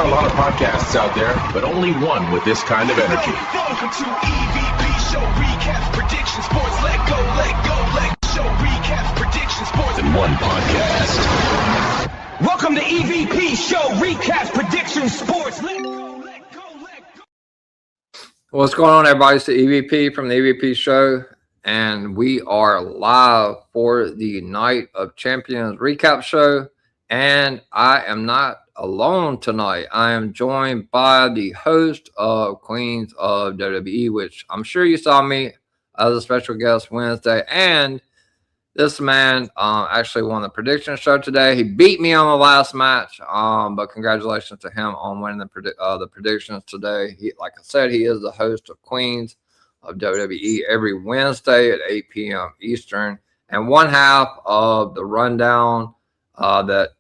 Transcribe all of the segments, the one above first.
a lot of podcasts out there, but only one with this kind of energy. Welcome to EVP Show Recaps, Predictions, Sports, let go, show recaps, predictions, sports. In one podcast. Welcome to EVP Show Recaps, Predictions, Sports, let go. What's going on, everybody? It's the EVP from the EVP Show, and we are live for the Night of Champions recap show. And I am not alone tonight. I am joined by the host of Queens of WWE, which I'm sure you saw me as a special guest Wednesday. And this man actually won the prediction show today. He beat me on the last match, but congratulations to him on winning the predictions today. Like I said, he is the host of Queens of WWE every Wednesday at 8 p.m. Eastern, and one half of the rundown that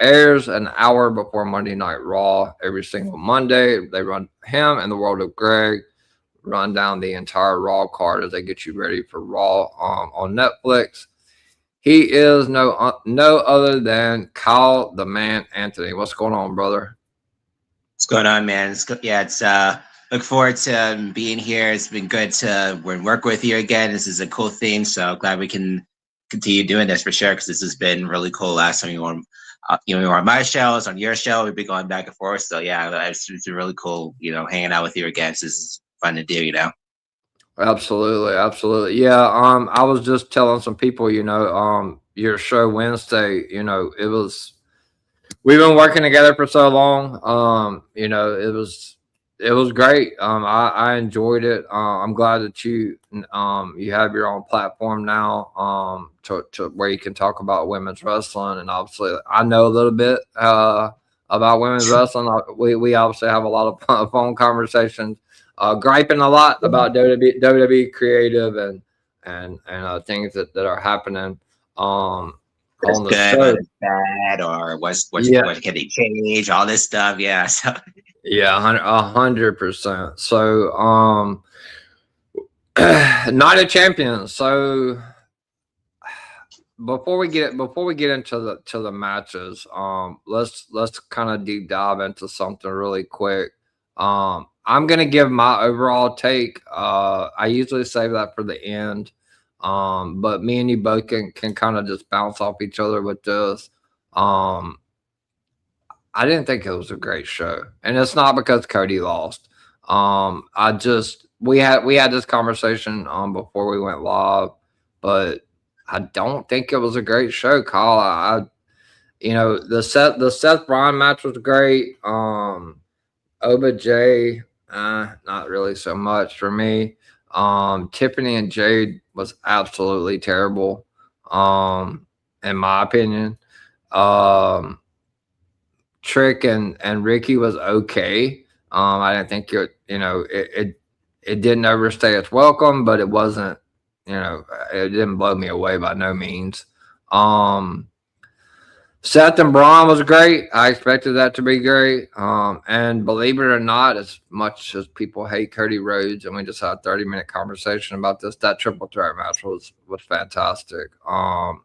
airs an hour before Monday Night Raw every single Monday. They run him and the World of Greg run down the entire Raw card as they get you ready for Raw on Netflix. He is no other than Kyle the Man Anthony. What's going on, brother? What's going on, man? It's look forward to being here. It's been good to work with you again. This is a cool thing, so glad we can continue doing this for sure, because this has been really cool. Last time you were on my show, I was on your show. We've been going back and forth, so yeah, it's really cool, hanging out with you again. So this is fun to do, Absolutely. Yeah, I was just telling some people, your show Wednesday, it was, we've been working together for so long. It was great. I enjoyed it. I'm glad that you have your own platform now, to where you can talk about women's wrestling. And obviously I know a little bit, about women's wrestling. We obviously have a lot of phone conversations, griping a lot about WWE creative and things that are happening on the show. Bad, or what can they change? All this stuff, yeah. So yeah, 100%. So Night of Champions. So before we get into the matches, let's kind of deep dive into something really quick. I'm gonna give my overall take. I usually save that for the end, but me and you both can kind of just bounce off each other with this. I didn't think it was a great show, and it's not because Cody lost. We had this conversation before we went live, but I don't think it was a great show, Kyle. The Seth Bryan match was great. OBJ, not really so much for me. Tiffany and Jade was absolutely terrible, in my opinion. Trick and Ricky was okay. I didn't think it didn't overstay its welcome, but it wasn't, it didn't blow me away by no means. Seth and Braun was great. I expected that to be great. And believe it or not, as much as people hate Cody Rhodes, and we just had a 30-minute conversation about this, that triple threat match was fantastic.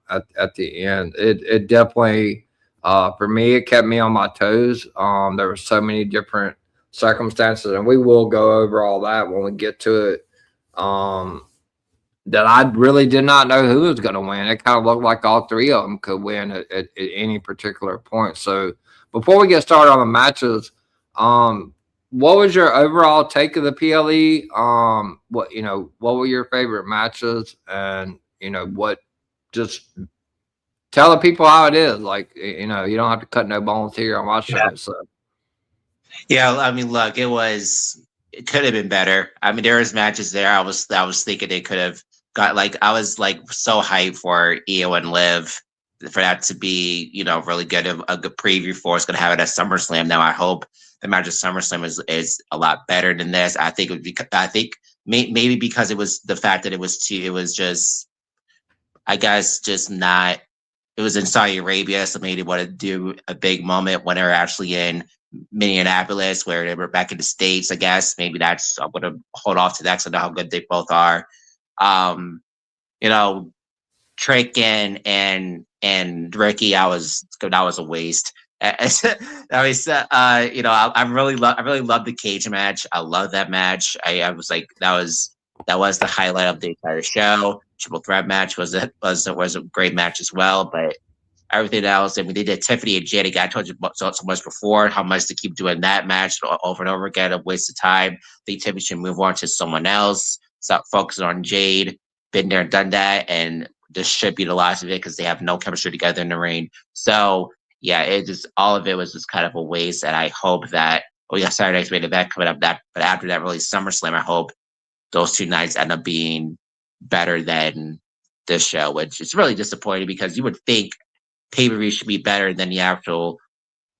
At the end, it definitely, for me, it kept me on my toes. There were so many different circumstances, and we will go over all that when we get to it. That I really did not know who was going to win. It kind of looked like all three of them could win at any particular point. So before we get started on the matches, what was your overall take of the PLE? What were your favorite matches? And, just tell the people how it is. Like, you don't have to cut no bones here on my show. Yeah. So. Yeah, I mean, look, it could have been better. I mean, there was matches there. I was thinking they could have got, I was so hyped for Io and Liv, for that to be, really good. A good preview for us going to have it at SummerSlam. Now I hope the match at SummerSlam is a lot better than this. I think it would be. I think maybe because it was the fact that it was just, I guess, just not. It was in Saudi Arabia, so maybe they want to do a big moment when they're actually in Minneapolis, where they were back in the States. I guess maybe that's. I'm going to hold off to that because I know how good they both are. Trick and Ricky, that was a waste. I mean, I really love the cage match. I love that match. I was like, that was the highlight of the entire show. Triple threat match was a great match as well. But everything else, I mean, they did Tiffany and Jade. I told you so much before how much to keep doing that match over and over again, a waste of time. I think Tiffany should move on to someone else. Stop focusing on Jade. Been there and done that, and this should be the last of it because they have no chemistry together in the ring. So yeah, it just all of it was just kind of a waste. And I hope that Saturday night's main event coming up. But after that, really SummerSlam, I hope those two nights end up being better than this show, which is really disappointing because you would think pay-per-view should be better than the actual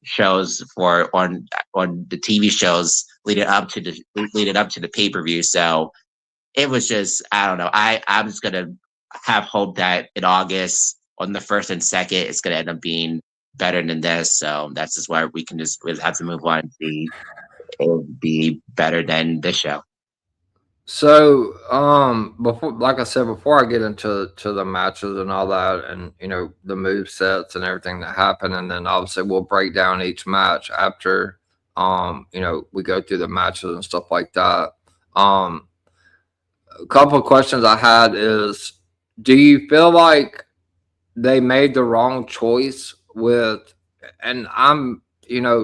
shows on the TV shows leading up to the pay-per-view. So it was just, I don't know. I'm just gonna have hope that in August on the 1st and 2nd, it's gonna end up being better than this. So that's just why we have to move on and see it'll be better than this show. So, before, like I said, before I get into the matches and all that, and the move sets and everything that happened, and then obviously we'll break down each match after, we go through the matches and stuff like that. A couple of questions I had is, do you feel like they made the wrong choice with, and Danhausen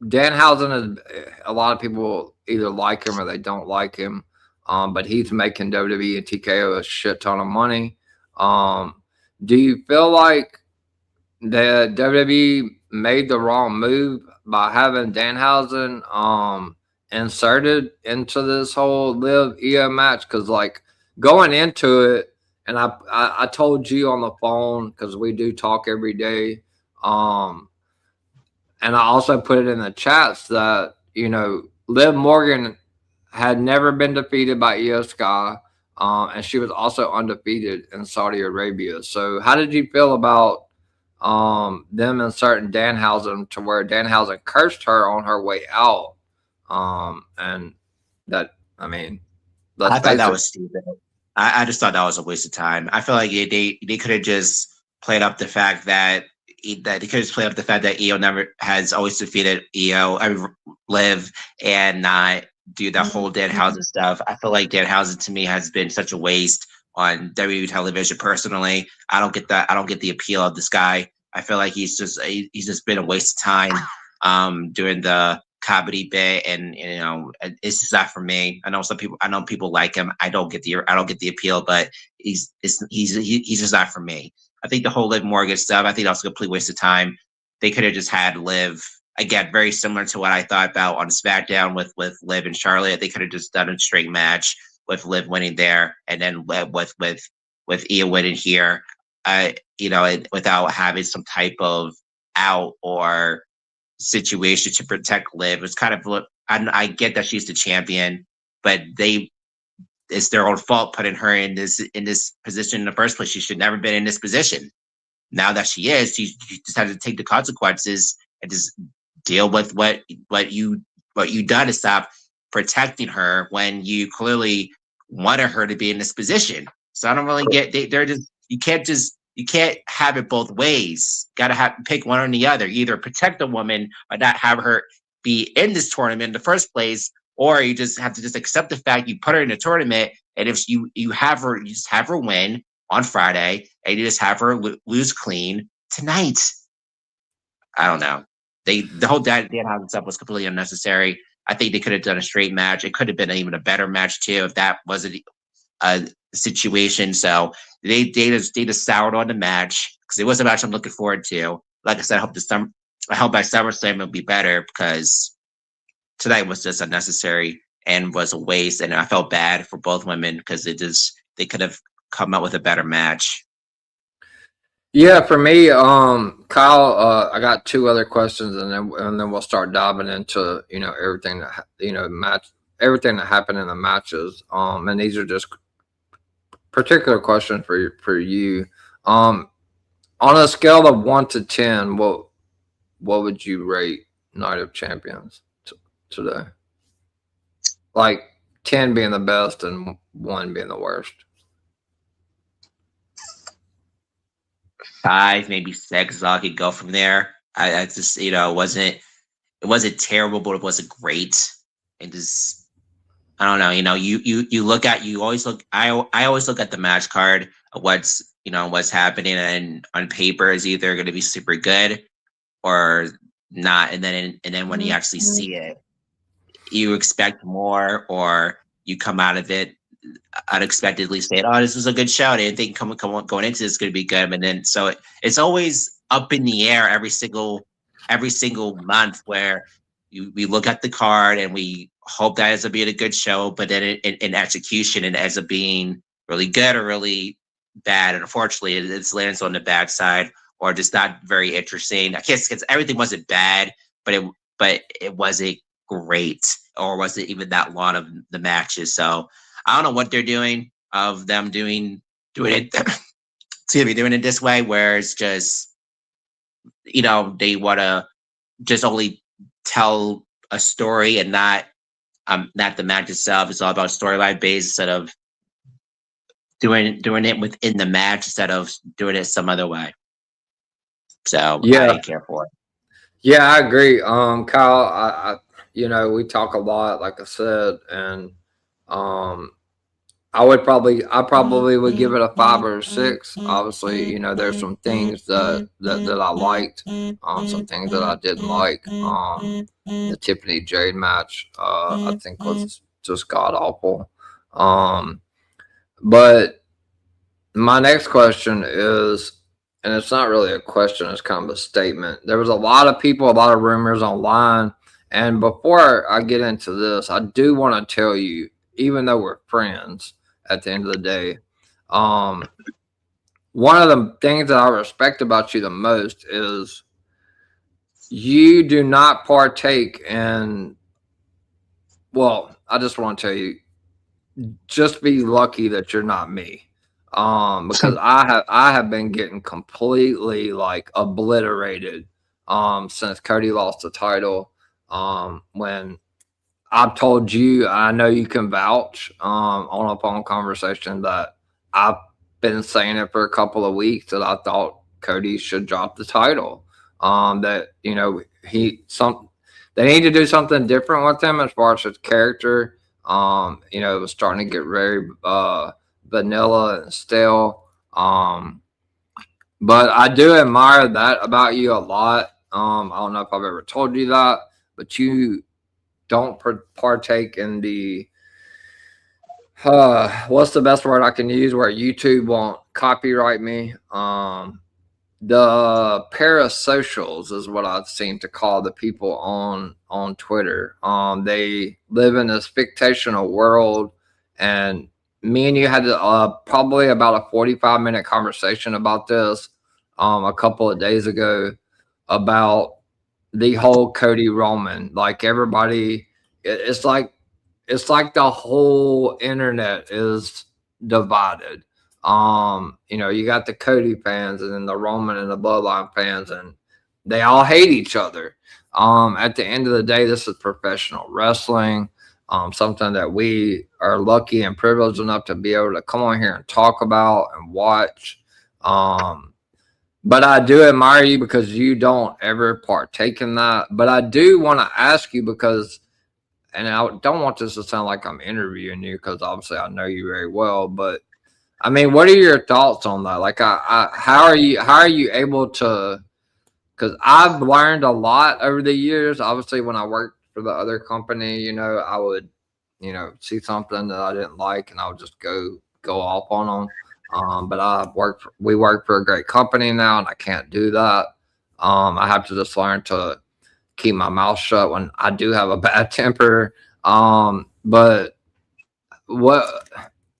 is, a lot of people either like him or they don't like him. But he's making WWE and TKO a shit ton of money. Do you feel like the WWE made the wrong move by having Danhausen inserted into this whole Liv Io match? Because like going into it, and I told you on the phone because we do talk every day, and I also put it in the chats that Liv Morgan had never been defeated by Io Sky, and she was also undefeated in Saudi Arabia. So how did you feel about them inserting Danhausen to where Danhausen cursed her on her way out? And that, I mean, I thought that was stupid. I just thought that was a waste of time. I feel like they could have just played up the fact that Io never has always defeated Liv, and not do the whole Danhausen stuff. I feel like Danhausen to me has been such a waste on WWE television. Personally, I don't get that. I don't get the appeal of this guy. I feel like he's just been a waste of time doing the comedy bit, and it's just not for me. I know people like him. I don't get the appeal, but he's just not for me. I think the whole Liv Morgan stuff, I think that was a complete waste of time. They could have just had Liv. Again, very similar to what I thought about on SmackDown with Liv and Charlotte. They could have just done a straight match with Liv winning there, and then with Io winning here, without having some type of out or situation to protect Liv. It's kind of, I get that she's the champion, but it's their own fault putting her in this position in the first place. She should never been in this position. Now that she is, she just has to take the consequences and just deal with what you done to stop protecting her when you clearly wanted her to be in this position. So I don't really get, you can't have it both ways. Got to pick one or the other. Either protect a woman by not have her be in this tournament in the first place, or you just have to just accept the fact you put her in the tournament, and if you just have her win on Friday, and you just have her lose clean tonight. I don't know. The whole Danhausen stuff was completely unnecessary. I think they could have done a straight match. It could have been even a better match too if that wasn't a situation. So they just soured on the match because it was a match I'm looking forward to. Like I said, I hope by SummerSlam it'll be better, because tonight was just unnecessary and was a waste. And I felt bad for both women because they could have come up with a better match. Yeah, for me, Kyle, I got two other questions, and then we'll start diving into everything that everything that happened in the matches. And these are just particular questions for you. On a scale of 1 to 10, what would you rate Night of Champions today? Like 10 being the best and 1 being the worst. 5, maybe 6. I could go from there. I just, it wasn't terrible, but it wasn't great. It just, I don't know. You look at, you always look. I always look at the match card of what's happening, and on paper is either going to be super good or not. And then when you actually see it, you expect more, or you come out of it unexpectedly saying, "Oh, this was a good show. I didn't think going into this is going to be good." And then so it's always up in the air every single month, where we look at the card and we hope that ends up being a good show, but then in execution it ends up being really good or really bad. And unfortunately, it lands on the bad side, or just not very interesting. I guess because everything wasn't bad, but it wasn't great, or wasn't even that long of the matches. So I don't know what they're doing of them doing it. Excuse me, doing it this way, where it's just they want to just only tell a story and not the match itself. It's all about storyline based, instead of doing it within the match, instead of doing it some other way. So Yeah. I didn't care for it. Yeah, I agree. Kyle, we talk a lot, like I said, and I probably would give it a 5 or a 6. Obviously, there's some things that I liked, some things that I didn't like. The Tiffany Jade match, I think was just god awful. But my next question is, and it's not really a question, it's kind of a statement. There was a lot of people, a lot of rumors online. And before I get into this, I do want to tell you, even though we're friends at the end of the day, one of the things that I respect about you the most is you do not partake in, well, I just want to tell you, just be lucky that you're not me. Because I have been getting completely like obliterated since Cody lost the title. When I've told you, I know you can vouch on a phone conversation that I've been saying it for a couple of weeks, that I thought Cody should drop the title. That they need to do something different with him as far as his character. It was starting to get very vanilla and stale. But I do admire that about you a lot. I don't know if I've ever told you that, but you don't partake in the what's the best word I can use where YouTube won't copyright me. The parasocials is what I seem to call the people on Twitter. They live in this fictional world, and me and you had probably about a 45-minute conversation about this a couple of days ago, about the whole Cody Roman. Like everybody, it's like the whole internet is divided. You got the Cody fans and then the Roman and the Bloodline fans, and they all hate each other. At the end of the day, this is professional wrestling, something that we are lucky and privileged enough to be able to come on here and talk about and watch. But I do admire you because you don't ever partake in that. But I do want to ask you because, and I don't want this to sound like I'm interviewing you, because obviously I know you very well, but I mean, what are your thoughts on that? Like, how are you able to? Because I've learned a lot over the years. Obviously, when I worked for the other company, I would, see something that I didn't like, and I would just go off on them. But we work for a great company now, and I can't do that. I have to just learn to keep my mouth shut when I do have a bad temper. But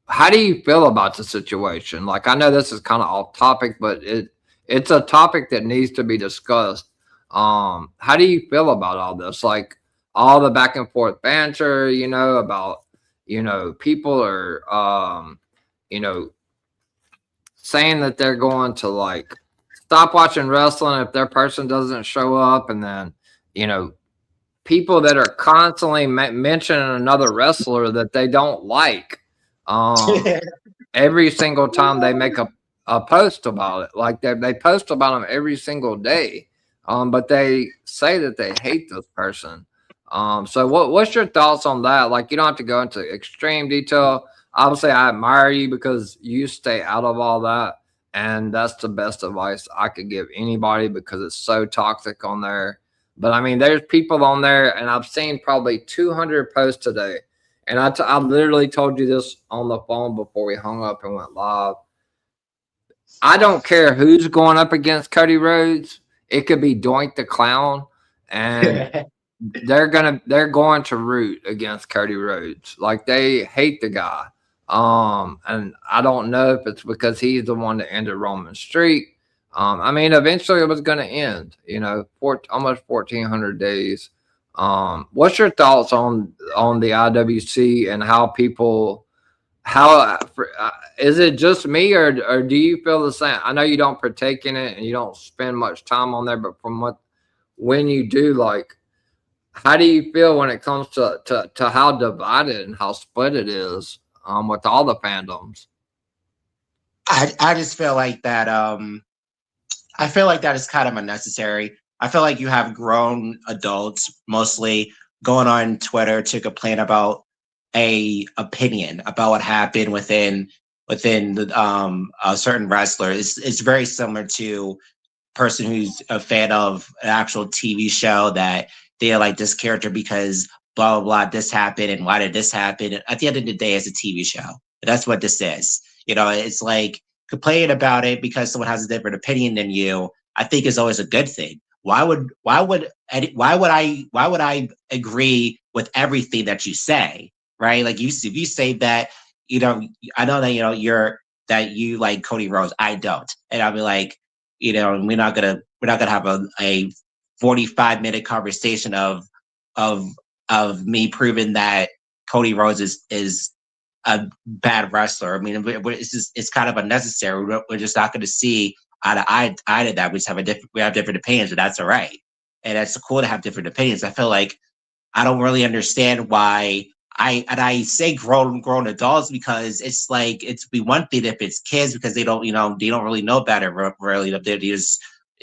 how do you feel about the situation? Like, I know this is kind of off topic, but it's a topic that needs to be discussed. How do you feel about all this? Like, all the back and forth banter, about, people are, saying that they're going to like stop watching wrestling if their person doesn't show up. And then, people that are constantly mentioning another wrestler that they don't like. Every single time they make a post about it, like they post about them every single day. but they say that they hate this person. So what's your thoughts on that? Like, you don't have to go into extreme detail. Obviously, I admire you because you stay out of all that, and that's the best advice I could give anybody because it's so toxic on there. But I mean, there's people on there, and I've seen probably 200 posts today. And I literally told you this on the phone before we hung up and went live. I don't care who's going up against Cody Rhodes. It could be Doink the Clown, and they're going to root against Cody Rhodes. Like, they hate the guy. And I don't know if it's because he's the one that ended Roman streak. I mean, eventually it was going to end. Almost 1,400 days. What's your thoughts on the IWC and how people? How is it just me, or do you feel the same? I know you don't partake in it and you don't spend much time on there, but when you do, like, how do you feel when it comes to how divided and how split it is with all the fandoms? I just feel like that. I feel like that is kind of unnecessary. I feel like you have grown adults mostly going on Twitter to complain about a opinion about what happened within a certain wrestler. It's very similar to a person who's a fan of an actual TV show that they like this character because blah blah blah this happened and why did this happen. At the end of the day, it's a TV show. That's what this is. It's like complaining about it because someone has a different opinion than you. I think is always a good thing. Why would I agree with everything that you say? Right? Like if you say that, I know that you like Cody Rhodes. I don't, and I'll be like, we're not gonna have a 45-minute conversation of me proving that Cody Rhodes is a bad wrestler. I mean, it's kind of unnecessary. We're just not going to see eye to that. We have different opinions, and that's all right. And it's cool to have different opinions. I feel like I don't really understand why I say grown adults because it's like we want thing if it's kids because they don't really know better really. It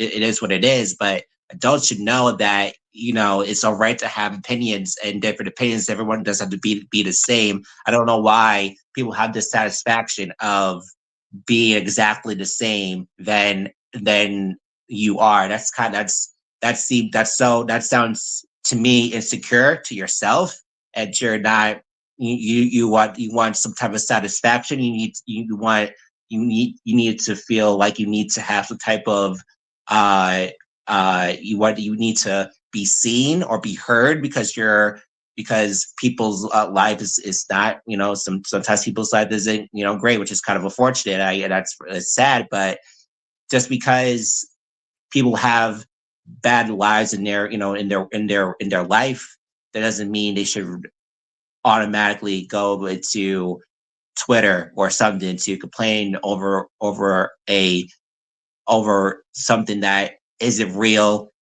is what it is, but adults should know that it's all right to have opinions and different opinions. Everyone doesn't have to be the same. I don't know why people have this satisfaction of being exactly the same than you are. That sounds to me insecure to yourself, and you're not. You want some type of satisfaction. You need to feel like you need to have some type of you need to be seen or be heard because people's life is not, sometimes people's life isn't, great, which is kind of unfortunate. It's sad, but just because people have bad lives in their life, that doesn't mean they should automatically go to Twitter or something to complain over something that isn't real.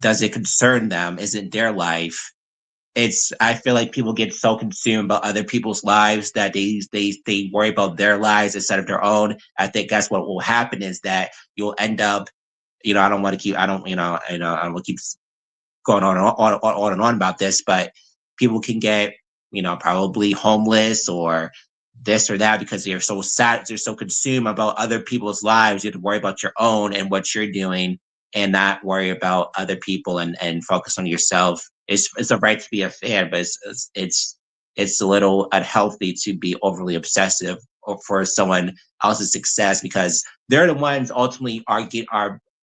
Does it concern them? Isn't their life? I feel like people get so consumed about other people's lives that they worry about their lives instead of their own. I think that's what will happen is that you'll end up, I don't want to keep going on and on about this, but people can get, probably homeless or this or that because they're so sad, they're so consumed about other people's lives. You have to worry about your own and what you're doing and not worry about other people and focus on yourself. It's a right to be a fan, but it's a little unhealthy to be overly obsessive for someone else's success because they're the ones ultimately are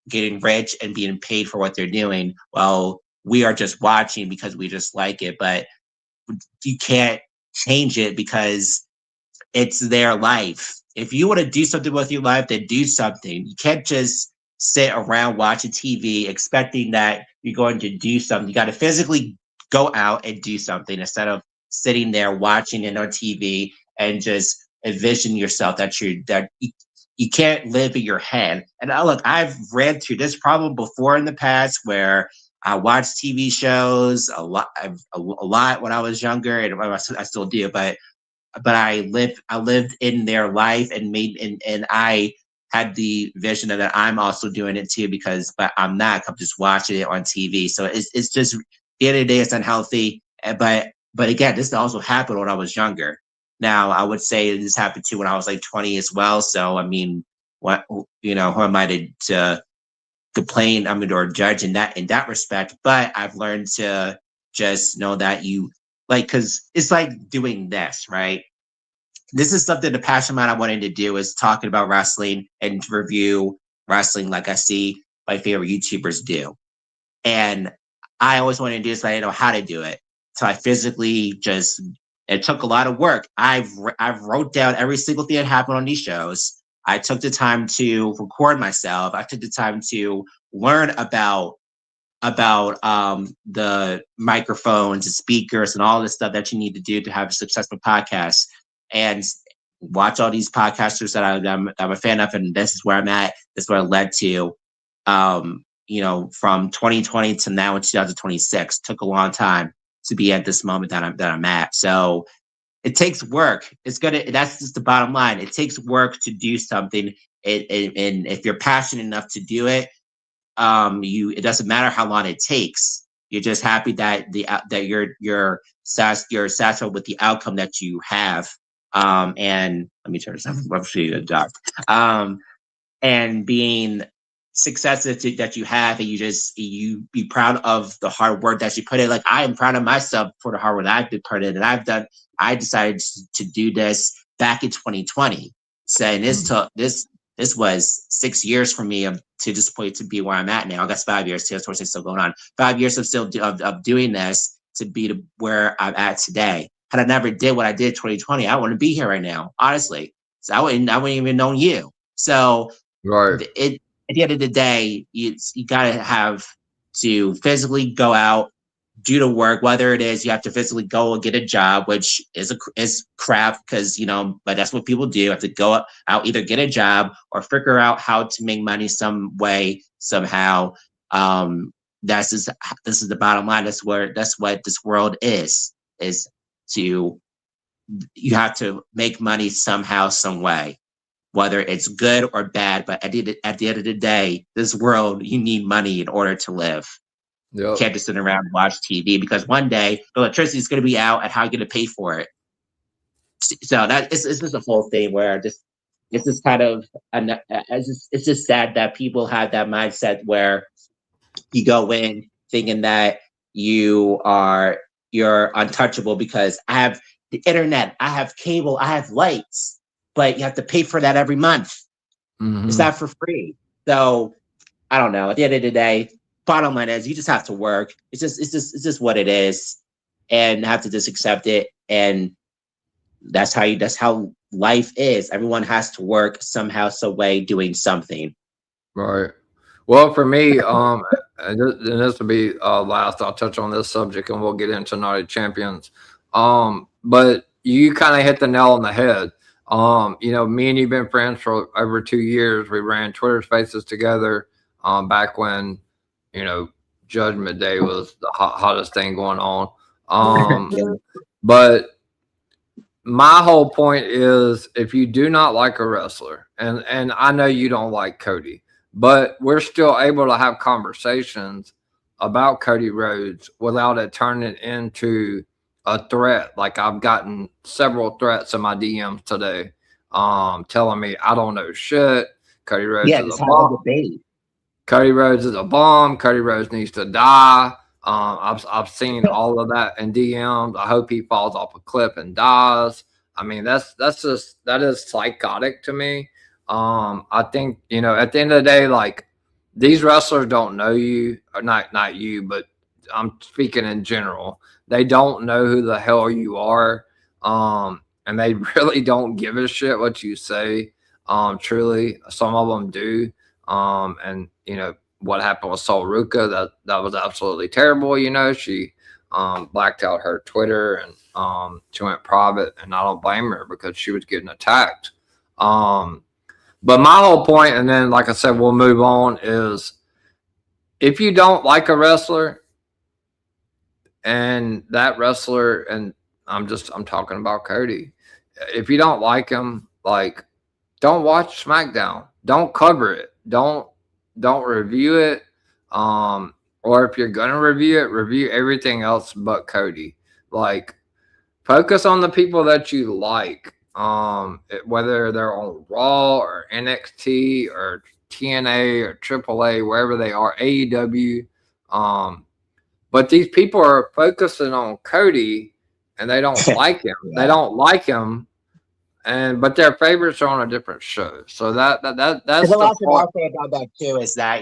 getting rich and being paid for what they're doing. While we are just watching because we just like it, but you can't change it because it's their life. If you want to do something with your life, then do something. You can't just sit around watching TV expecting that you're going to do something. You got to physically go out and do something instead of sitting there watching it on TV and just envision yourself that you can't live in your head. And look, I've ran through this problem before in the past where I watched TV shows a lot when I was younger, and I still do. But I lived in their life and I had the vision that I'm also doing it too, but I'm not. I'm just watching it on TV. So it's just the end of the day, it's unhealthy. But again, this also happened when I was younger. Now I would say this happened too when I was like 20 as well. So I mean, who am I to complain? I mean, or judge in that respect. But I've learned to just know that because it's like doing this, right? This is something the passion mine I wanted to do is talking about wrestling and review wrestling like I see my favorite YouTubers do. And I always wanted to do this, but I didn't know how to do it. So I physically it took a lot of work. I've wrote down every single thing that happened on these shows. I took the time to record myself. I took the time to learn about the microphones and speakers and all this stuff that you need to do to have a successful podcast, and watch all these podcasters that I'm a fan of, and this is where I'm at. This is where it led to, from 2020 to now in 2026. Took a long time to be at this moment that I'm at. So it takes work. That's just the bottom line. It takes work to do something. And if you're passionate enough to do it, it doesn't matter how long it takes. You're just happy that you're satisfied with the outcome that you have. And let me turn this off. I'm sure dark. And being success that you have, and you be proud of the hard work that you put in. Like I am proud of myself for the hard work that I've been put in, and I've done. I decided to do this back in 2020. Saying this was 6 years for me to this point to be where I'm at now. I guess 5 years. 2026 still going on. 5 years of doing this to be to where I'm at today. Had I never did what I did 2020, I wouldn't be here right now, honestly. So I wouldn't even know you. So Right. At the end of the day, you gotta have to physically go out, do the work. Whether it is you have to physically go and get a job, which is crap because but that's what people do. Have to go out, either get a job or figure out how to make money some way somehow. This is the bottom line. That's what this world is you have to make money somehow, some way, whether it's good or bad. But at the end of the day, this world, you need money in order to live. Yep. You can't just sit around and watch TV, because one day the electricity is going to be out, and how are you going to pay for it? So it's just a whole thing where it's just kind of, it's just sad that people have that mindset where you go in thinking that you're untouchable because I have the internet, I have cable, I have lights, but you have to pay for that every month. Mm-hmm. It's not for free. So I don't know. At the end of the day, bottom line is you just have to work. It's just what it is, and have to just accept it. And that's how life is. Everyone has to work somehow, some way, doing something. Right. Well, for me, and this will be last. I'll touch on this subject, and we'll get into Night of Champions. But you kind of hit the nail on the head. Me and you've been friends for over 2 years. We ran Twitter Spaces together back when, Judgment Day was the hottest thing going on. But my whole point is, if you do not like a wrestler, and I know you don't like Cody, but we're still able to have conversations about Cody Rhodes without it turning into a threat. Like I've gotten several threats in my DMs today, telling me I don't know shit. Cody Rhodes is a bomb. Cody Rhodes is a bomb. Cody Rhodes needs to die. I've seen all of that in DMs. I hope he falls off a cliff and dies. I mean, that is psychotic to me. I think, at the end of the day, like, these wrestlers don't know you, or not you, but I'm speaking in general. They don't know who the hell you are. And they really don't give a shit what you say. Truly, some of them do. And what happened with Sol Ruca, that was absolutely terrible. She blacked out her Twitter, and she went private, and I don't blame her because she was getting attacked. But my whole point, and then like I said, we'll move on, is if you don't like a wrestler, and that wrestler, and I'm talking about Cody, if you don't like him, like, don't watch SmackDown. don't cover it. Don't review it. Or if you're gonna review it, review everything else but Cody. Like, focus on the people that you like. Whether they're on Raw or NXT or TNA or AAA, wherever they are, AEW. But these people are focusing on Cody, and they don't like him. Yeah. They don't like him, but their favorites are on a different show. So that's the last thing I'll say about that too is that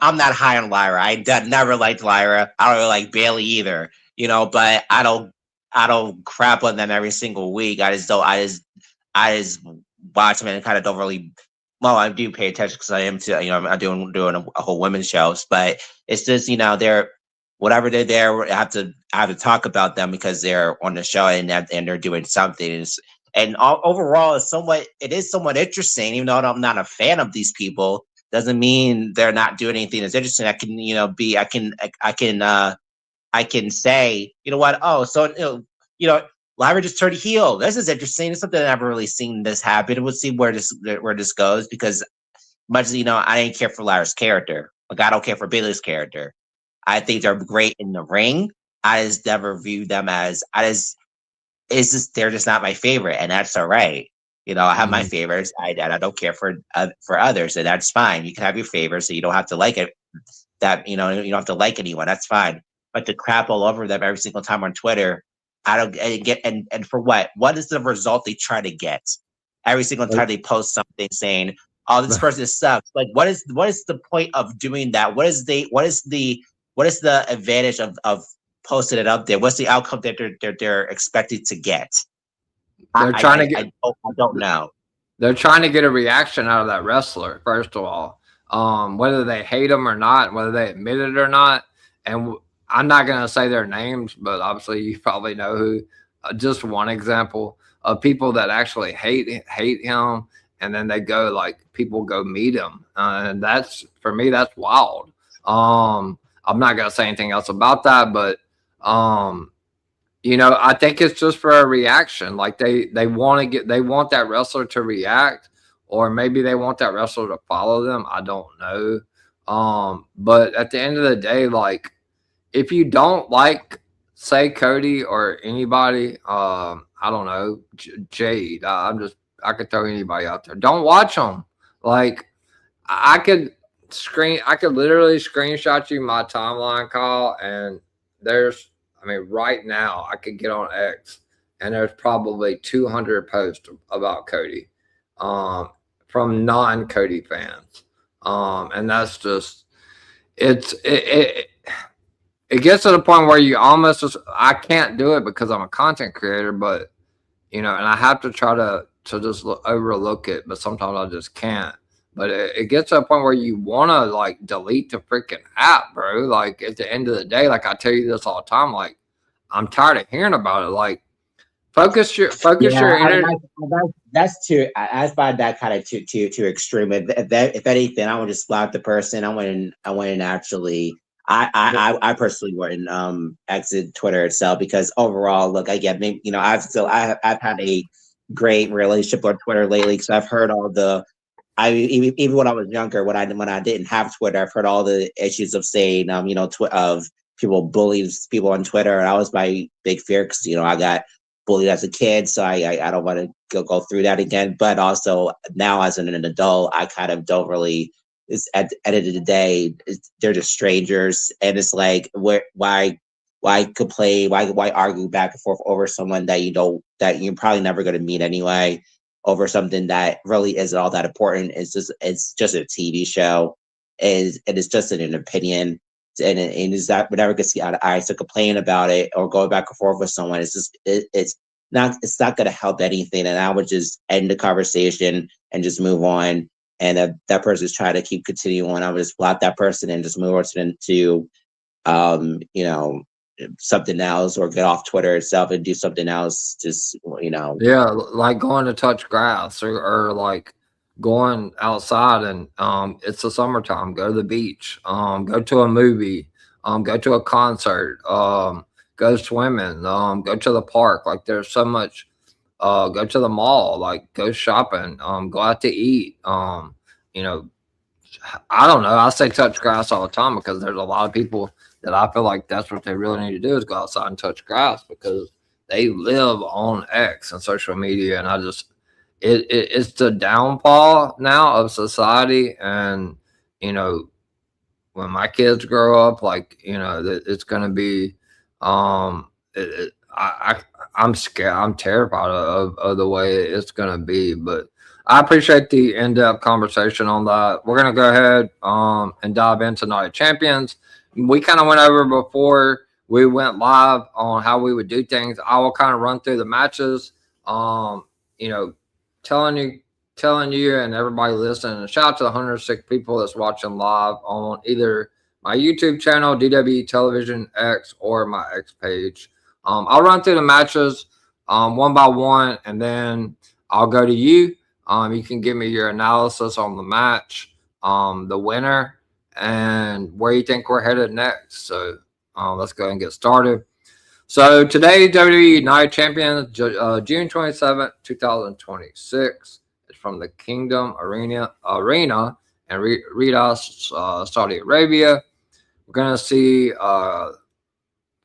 I'm not high on Lyra. I never liked Lyra. I don't really like Bailey either. But I don't crap on them every single week. I just watch them and kind of don't really. Well, I do pay attention because I am to I'm doing a whole women's shows, but it's just they're whatever they're there. I have to talk about them because they're on the show and they're doing something. And overall, it is somewhat interesting, even though I'm not a fan of these people. Doesn't mean they're not doing anything that's interesting. I can say, what? Oh, so Lyra just turned heel. This is interesting. It's something I've never really seen this happen. We'll see where this goes because much as I didn't care for Lyra's character. Like I don't care for Bailey's character. I think they're great in the ring. I just never viewed them as they're just not my favorite, and that's all right. I have my favorites. I don't care for others, and that's fine. You can have your favorites, so you don't have to like it. You don't have to like anyone. That's fine. But to crap all over them every single time on Twitter, I don't get. And for what? What is the result they try to get? Every single time they post something saying, "Oh, this person sucks." Like, what is the point of doing that? What is the advantage of posted it up there? What's the outcome that they're expected to get? They're trying to get. I don't know. They're trying to get a reaction out of that wrestler. First of all, whether they hate them or not, whether they admit it or not, and I'm not going to say their names, but obviously you probably know who. Just one example of people that actually hate him, and then people go meet him, and that's for me that's wild. I'm not going to say anything else about that, but I think it's just for a reaction. Like they want that wrestler to react, or maybe they want that wrestler to follow them. I don't know. But at the end of the day, like if you don't like, say, Cody or anybody, I don't know, Jade. I could throw anybody out there. Don't watch them. Like I could literally screenshot you my timeline call, and right now I could get on X and there's probably 200 posts about Cody from non-Cody fans. And that's just, it gets to the point where you almost I can't do it because I'm a content creator, but and I have to try to just overlook it, but sometimes I just can't. But it gets to a point where you want to delete the freaking app, bro. Like at the end of the day, like I tell you this all the time, like I'm tired of hearing about it. Like focus your energy. That's too. I find that kind of too extreme. If anything, I would just block the person. I wouldn't actually. I personally wouldn't exit Twitter itself because overall, look, I've had a great relationship on Twitter lately because I've heard all the. Even when I was younger, when I didn't have Twitter, I've heard all the issues of saying, of people bullying people on Twitter, and that was my big fear because I got bullied as a kid, so I don't want to go through that again. But also now as an adult, I kind of don't really. It's at the end of the day, they're just strangers, and it's like, why complain? Why argue back and forth over someone that that you're probably never going to meet anyway? Over something that really isn't all that important. It's just a TV show, it's just an opinion, and is that whatever gets you out of eyes to complain about it or go back and forth with someone. It's not going to help anything, and I would just end the conversation and just move on. And if that person's trying to keep continuing on, I would just block that person and just move on to something else, or get off Twitter itself and do something else. Just yeah, like going to touch grass or like going outside and it's the summertime, go to the beach, go to a movie, go to a concert, go swimming, go to the park. Like there's so much, go to the mall, like go shopping, go out to eat. I don't know. I say touch grass all the time because there's a lot of people that I feel like that's what they really need to do is go outside and touch grass because they live on X and social media. And I just, it's the downfall now of society. And, when my kids grow up, like, it's going to be, I'm scared. I'm terrified of the way it's going to be, but I appreciate the in-depth conversation on that. We're going to go ahead and dive into Night of Champions. We kind of went over before we went live on how we would do things. I will kind of run through the matches, telling you and everybody listening. And shout out to the 106 people that's watching live on either my YouTube channel, DWE Television X, or my X page. I'll run through the matches one by one, and then I'll go to you. You can give me your analysis on the match, the winner, and where you think we're headed next. So let's go ahead and get started. So today, WWE Night Champions, June 27th, 2026. It's from the Kingdom Arena in Riyadh, Saudi Arabia. We're going to see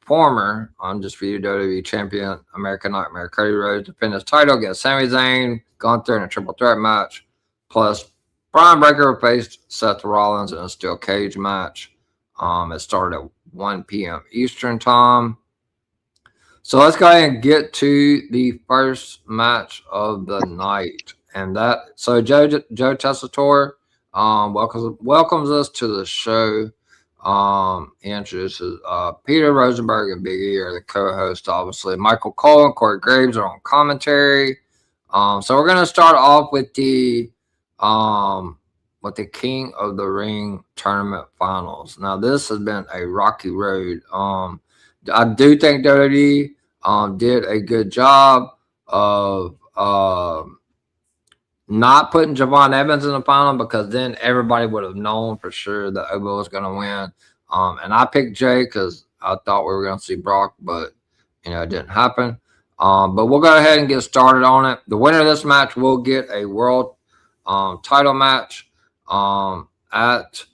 former Undisputed WWE Champion, American Nightmare Cody Rhodes, defend his title against Sami Zayn, gone through in a triple threat match. Plus, Brian Breakker faced Seth Rollins in a steel cage match. It started at 1 p.m. Eastern time. So let's go ahead and get to the first match of the night. And so Joe Tessitore welcomes us to the show. He introduces Peter Rosenberg and Big E are the co-hosts, obviously. Michael Cole and Corey Graves are on commentary. So we're gonna start off with the King of the Ring tournament finals. Now this has been a rocky road. I do think WWE did a good job of not putting Javon Evans in the final because then everybody would have known for sure that Oba was going to win. And I picked Jay because I thought we were going to see Brock, but it didn't happen. But we'll go ahead and get started on it. The winner of this match will get a world title match at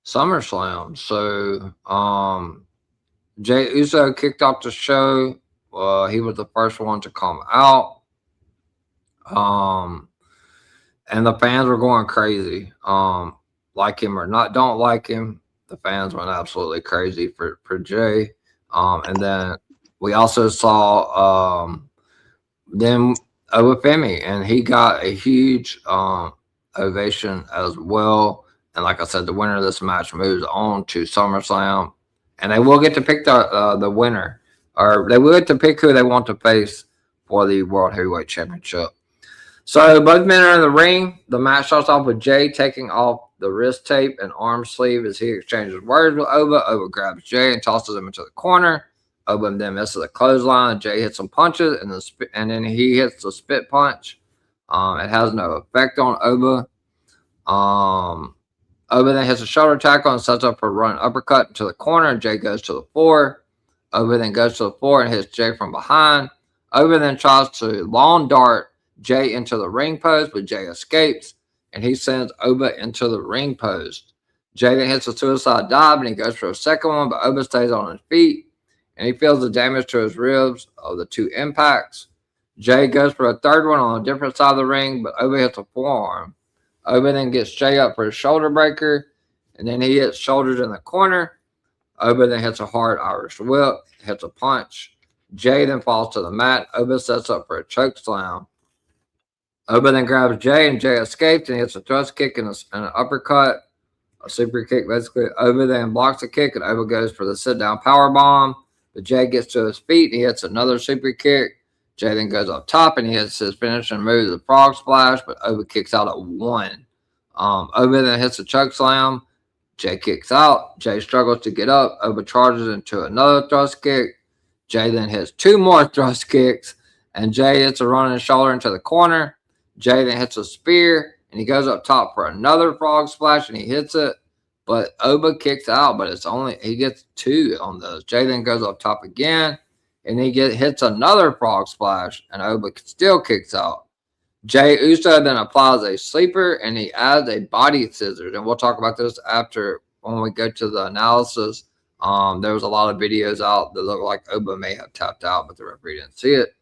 SummerSlam. So Jay Uso kicked off the show. He was the first one to come out. And the fans were going crazy. Like him or not, don't like him. The fans went absolutely crazy for Jay. And then we also saw them over Femi, and he got a huge ovation as well. And like I said, the winner of this match moves on to SummerSlam, and they will get to pick the winner, or they will get to pick who they want to face for the World Heavyweight Championship. So both men are in the ring. The match starts off with Jay taking off the wrist tape and arm sleeve as he exchanges words with Oba. Oba grabs Jay and tosses him into the corner. Oba then misses a clothesline. Jay hits some punches, and then he hits the spit punch. It has no effect on Oba. Oba then hits a shoulder tackle and sets up for a run uppercut into the corner. Jay goes to the floor. Oba then goes to the floor and hits Jay from behind. Oba then tries to long dart Jay into the ring post, but Jay escapes, and he sends Oba into the ring post. Jay then hits a suicide dive, and he goes for a second one, but Oba stays on his feet, and he feels the damage to his ribs of the two impacts. Jay goes for a third one on a different side of the ring, but Oba hits a forearm. Oba then gets Jay up for a shoulder breaker, and then he hits shoulders in the corner. Oba then hits a hard Irish whip, hits a punch. Jay then falls to the mat. Oba sets up for a choke slam. Oba then grabs Jay, and Jay escapes and hits a thrust kick and an uppercut, a super kick basically. Oba then blocks the kick, and Oba goes for the sit-down power bomb. But Jay gets to his feet, and he hits another super kick. Jay then goes up top, and he hits his finishing move, the frog splash, but Oba kicks out at 1. Oba then hits a choke slam. Jay kicks out. Jay struggles to get up. Oba charges into another thrust kick. Jay then hits 2 more thrust kicks, and Jay hits a running shoulder into the corner. Jay then hits a spear, and he goes up top for another frog splash, and he hits it. But Oba kicks out, but he gets 2 on those. Jay then goes up top again, and he hits another frog splash, and Oba still kicks out. Jay Uso then applies a sleeper and he adds a body scissors. And we'll talk about this after when we go to the analysis. There was a lot of videos out that looked like Oba may have tapped out, but the referee didn't see it.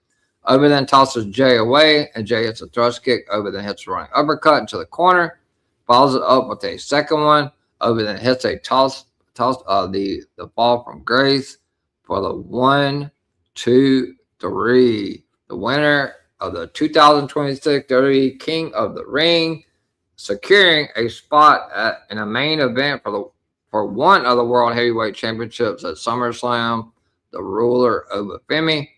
Oba then tosses Jay away, and Jay hits a thrust kick. Oba then hits a running uppercut into the corner, follows it up with a second one. Oba then hits a toss the ball from Grace for the 1, 2, 3. The winner of the 2026 WWE King of the Ring, securing a spot in a main event for one of the World Heavyweight Championships at SummerSlam, the ruler Obafemi.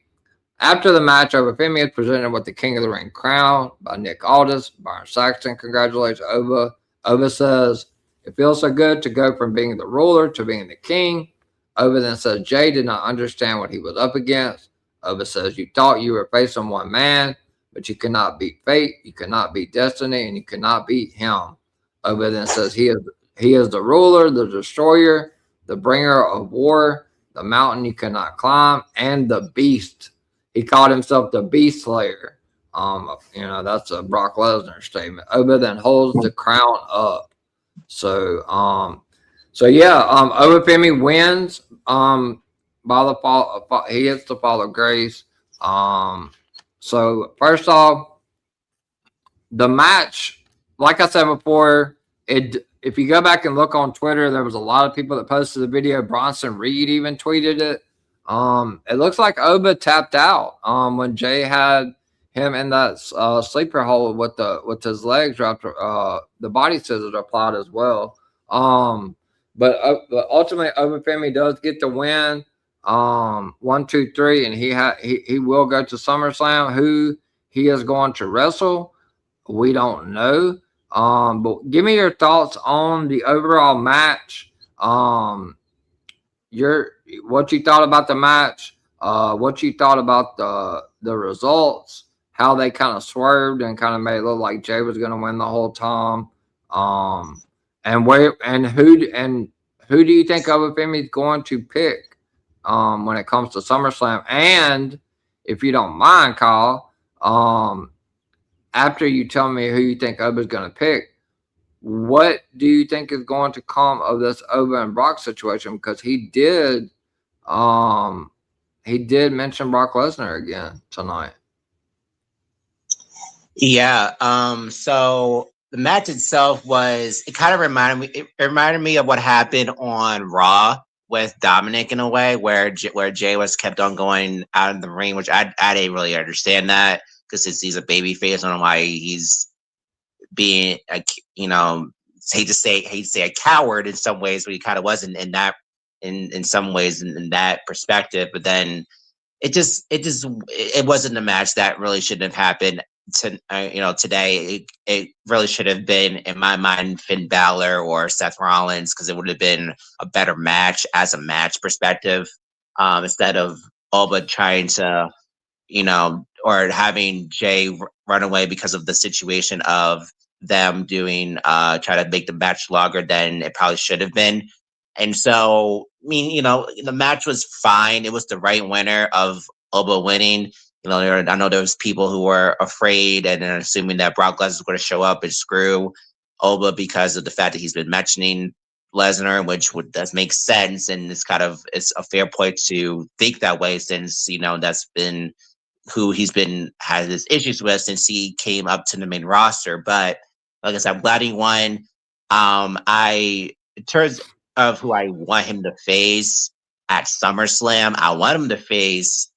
After the match, Obafemi is presented with the King of the Ring crown by Nick Aldis. Byron Saxton congratulates Oba. Oba says, "It feels so good to go from being the ruler to being the king." Oba then says Jay did not understand what he was up against. Oba says, "You thought you were facing one man, but you cannot beat fate, you cannot beat destiny, and you cannot beat him." Oba then says he is the ruler, the destroyer, the bringer of war, the mountain you cannot climb, and the beast. He called himself the Beast Slayer. That's a Brock Lesnar statement. Oba then holds the crown up. So Obafemi wins by the fall. He hits the fall of grace. So first off, the match, like I said before, if you go back and look on Twitter, there was a lot of people that posted the video. Bronson Reed even tweeted it. It looks like Oba tapped out when Jay had him in that sleeper hold with his legs wrapped, the body scissors applied as well. But ultimately, Obafemi does get the win. 1, 2, 3, and he will go to SummerSlam. Who he is going to wrestle, we don't know. But give me your thoughts on the overall match. What you thought about the match, what you thought about the results, how they kind of swerved and kind of made it look like Jay was going to win the whole time. And who do you think Obafemi is going to pick when it comes to SummerSlam? And if you don't mind, Kyle, after you tell me who you think Oba is going to pick, what do you think is going to come of this Oba and Brock situation? Because he did mention Brock Lesnar again tonight. Yeah. So the match itself reminded me of what happened on Raw with Dominic in a way, where Jay was kept on going out of the ring, which I didn't really understand that, because he's a babyface. I don't know why he's being hate to say a coward in some ways, but he kind of wasn't in that in some ways in that perspective. But then it wasn't a match that really shouldn't have happened today. It really should have been, in my mind, Finn Balor or Seth Rollins, because it would have been a better match as a match perspective, instead of Oba trying to, or having Jay run away because of the situation of them doing try to make the match longer than it probably should have been. And so, the match was fine. It was the right winner of Oba winning. I know there was people who were afraid and assuming that Brock Lesnar was going to show up and screw Oba because of the fact that he's been mentioning Lesnar, which does make sense, and it's a fair point to think that way, since that's been who has his issues with since he came up to the main roster. But like I said, I'm glad he won. In terms of who I want him to face at SummerSlam, I want him to face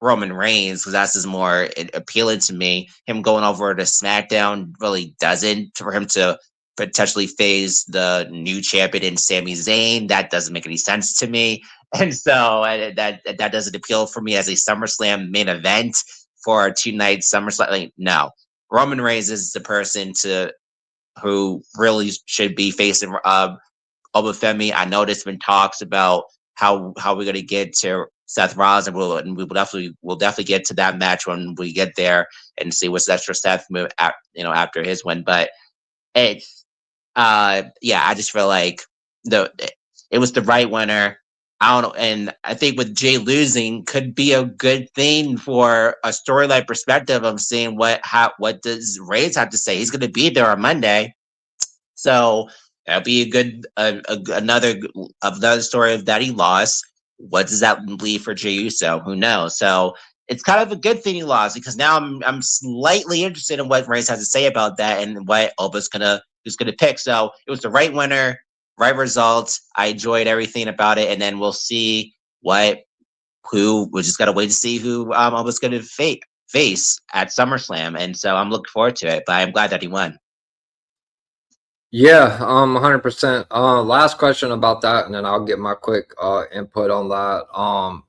Roman Reigns, because that's just more appealing to me. Him going over to SmackDown really doesn't. For him to potentially face the new champion in Sami Zayn, that doesn't make any sense to me. And so that doesn't appeal for me as a SummerSlam main event for a 2-night SummerSlam. No, Roman Reigns is the person who really should be facing Obafemi. I know there's been talks about how we're going to get to Seth Rollins, and we'll definitely get to that match when we get there and see what's next for Seth after his win. But I just feel like it was the right winner. I don't know, and I think with Jay losing could be a good thing for a storyline perspective of seeing what does Reigns have to say. He's going to be there on Monday, so that'll be a good another story of that he lost. What does that leave for Jey Uso? Who knows? So it's kind of a good thing he lost, because now I'm slightly interested in what Reigns has to say about that and what Oba's who's gonna pick. So it was the right winner, right results. I enjoyed everything about it, and then we'll see we just gotta wait to see who Oba's gonna face at SummerSlam. And so I'm looking forward to it. But I'm glad that he won. Yeah, 100%. Last question about that, and then I'll get my quick input on that.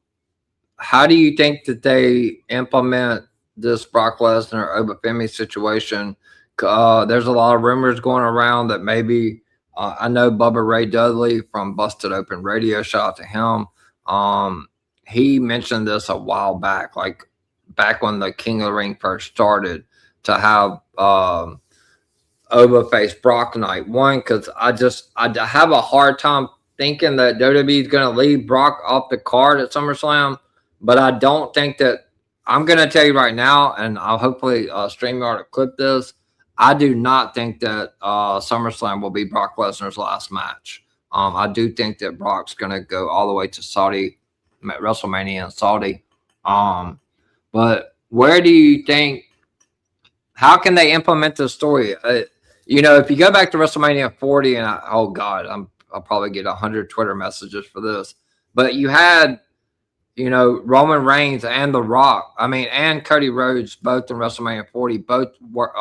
How do you think that they implement this Brock Lesnar Obafemi situation? There's a lot of rumors going around that maybe I know Bubba Ray Dudley from Busted Open Radio, shout out to him. He mentioned this a while back, like back when the King of the Ring first started, to have Oba face Brock night one, because I have a hard time thinking that WWE is going to leave Brock off the card at SummerSlam. But I don't think that, I'm going to tell you right now, and I'll hopefully StreamYard will clip this. I do not think that SummerSlam will be Brock Lesnar's last match. I do think that Brock's going to go all the way to Saudi, WrestleMania in Saudi. But where do you think, how can they implement this story? If you go back to WrestleMania 40, and oh God, I'll probably get 100 Twitter messages for this. But you had, Roman Reigns and The Rock, and Cody Rhodes, both in WrestleMania 40, both were,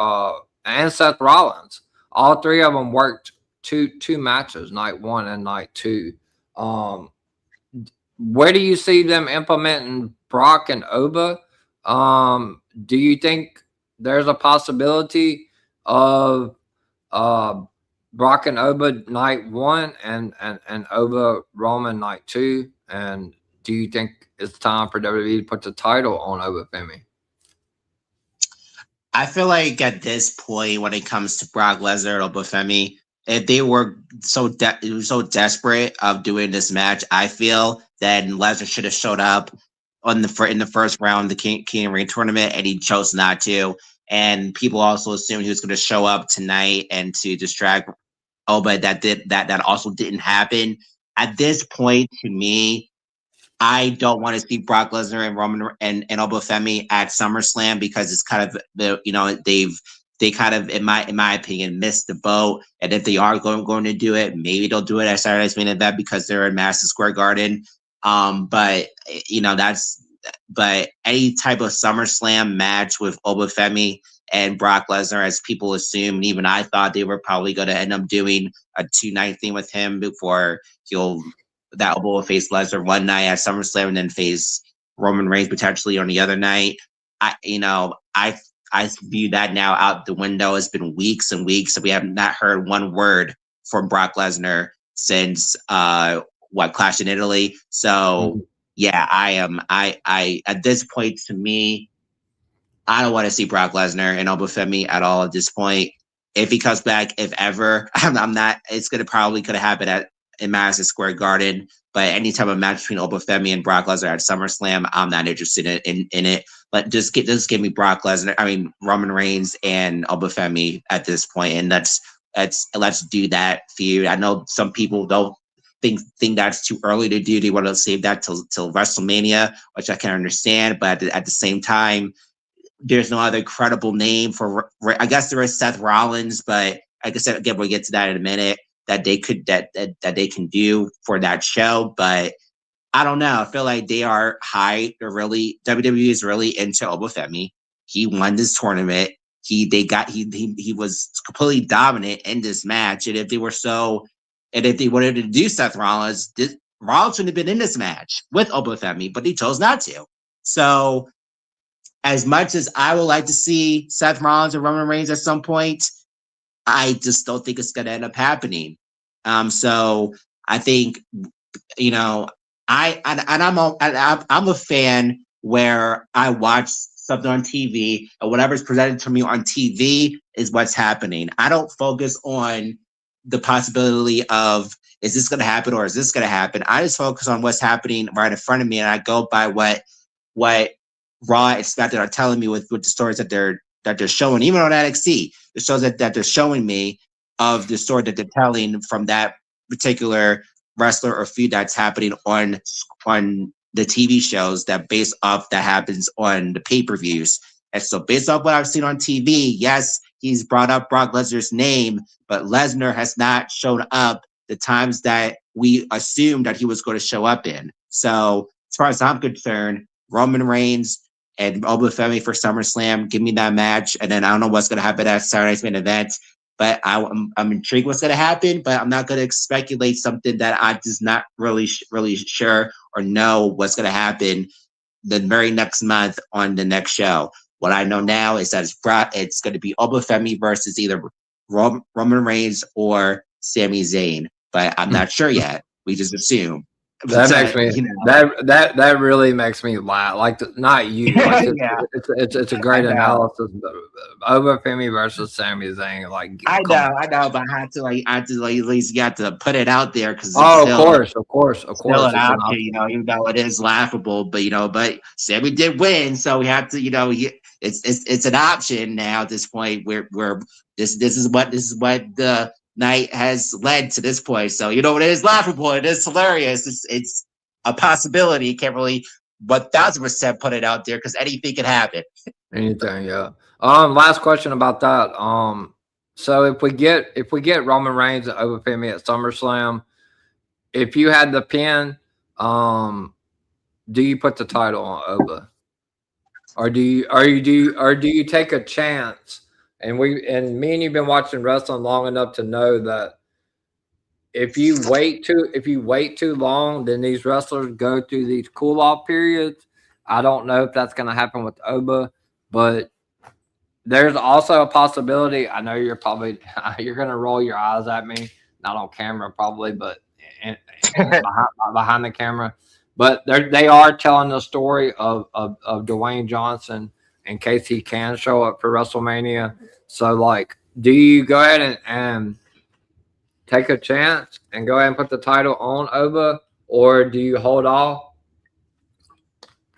and Seth Rollins. All three of them worked two matches, night one and night two. Where do you see them implementing Brock and Oba? Do you think there's a possibility of Brock and Oba night one and Oba Roman night two? And do you think it's time for WWE to put the title on Obafemi? I feel like at this point, when it comes to Brock Lesnar and Obafemi, if they were so desperate of doing this match, I feel that Lesnar should have showed up in the first round of the King of Ring tournament, and he chose not to. And people also assumed he was going to show up tonight and to distract Oba. That also didn't happen. At this point, to me, I don't want to see Brock Lesnar and Roman and Obafemi at SummerSlam, because it's kind of they kind of, in my opinion, missed the boat. And if they are going to do it, maybe they'll do it at Saturday's Main Event because they're in Madison Square Garden. But any type of SummerSlam match with Obafemi and Brock Lesnar, as people assume, and even I thought they were probably going to end up doing a 2-night thing with him before that Oba will face Lesnar one night at SummerSlam and then face Roman Reigns potentially on the other night. I view that now out the window. It's been weeks and weeks, and we have not heard one word from Brock Lesnar since Clash in Italy. So yeah, I at this point, to me, I don't want to see Brock Lesnar and Obafemi at all at this point. If he comes back, if ever, I'm not. It's could have happened in Madison Square Garden. But any type of match between Obafemi and Brock Lesnar at SummerSlam, I'm not interested in it. But just give me Roman Reigns and Obafemi at this point, and let's do that feud. I know some people don't think that's too early to do. They want to save that till WrestleMania, which I can understand. But at the same time, there's no other credible name for. I guess there is Seth Rollins, but like I said, again, we'll get to that in a minute. That they can do for that show, but I don't know. I feel like they are high. WWE is really into Obafemi. He won this tournament. He was completely dominant in this match. And if they wanted to do Seth Rollins, Rollins shouldn't have been in this match with Obafemi, but he chose not to. So as much as I would like to see Seth Rollins and Roman Reigns at some point, I just don't think it's going to end up happening. So I think, I'm a fan where I watch something on TV, and whatever's presented to me on TV is what's happening. I don't focus on the possibility of, is this going to happen or is this going to happen? I just focus on what's happening right in front of me, and I go by what Raw expected are telling me with the stories that they're showing, even on NXT. The shows that they're showing me of the story that they're telling from that particular wrestler or feud that's happening on the TV shows that happens on the pay-per-views. And so based off what I've seen on TV, yes, he's brought up Brock Lesnar's name, but Lesnar has not shown up the times that we assumed that he was going to show up in. So as far as I'm concerned, Roman Reigns and Obafemi for SummerSlam, give me that match. And then I don't know what's going to happen at Saturday's main event, but I'm intrigued what's going to happen, but I'm not going to speculate something that I just not really sure or know what's going to happen the very next month on the next show. What I know now is that it's going to be Obafemi versus either Roman Reigns or Sami Zayn, but I'm not sure yet. We just assume. That makes me that really makes me laugh. Like not you. Like it's a great analysis. Obafemi versus Sami Zayn. Like I know, but I had to at least you have to put it out there because of course, still an option. Even though it is laughable, but Sami did win, so we have to it's an option now at this point. Where this is what the night has led to this point. So it is laughable, it is hilarious, it's a possibility. Can't really 1000% put it out there because anything can happen. Anything, yeah. Last question about that. So if we get Roman Reigns and Obafemi at SummerSlam, if you had the pin, do you put the title on Oba, or do you take a chance? And me and you've been watching wrestling long enough to know that if you wait too long, then these wrestlers go through these cool off periods. I don't know if that's going to happen with Oba, but there's also a possibility. I know you're going to roll your eyes at me, not on camera probably, but behind the camera. But they are telling the story of Dwayne Johnson in case he can show up for WrestleMania. So, like, do you go ahead and take a chance and go ahead and put the title on Oba, or do you hold off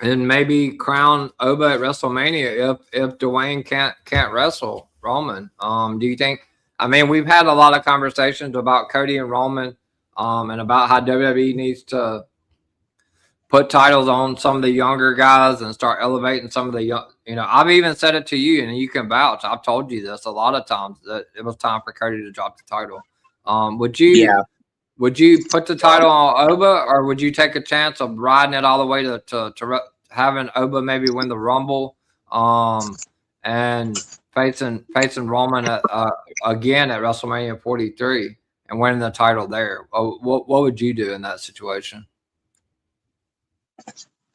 and maybe crown Oba at WrestleMania if Dwayne can't wrestle Roman? Do you think? I mean, we've had a lot of conversations about Cody and Roman, and about how WWE needs to put titles on some of the younger guys and start elevating some of the young. I've even said it to you, and you can vouch. I've told you this a lot of times that it was time for Cody to drop the title. Would you put the title on Oba, or would you take a chance of riding it all the way to having Oba maybe win the Rumble, and facing Roman again at WrestleMania 43 and winning the title there? What would you do in that situation?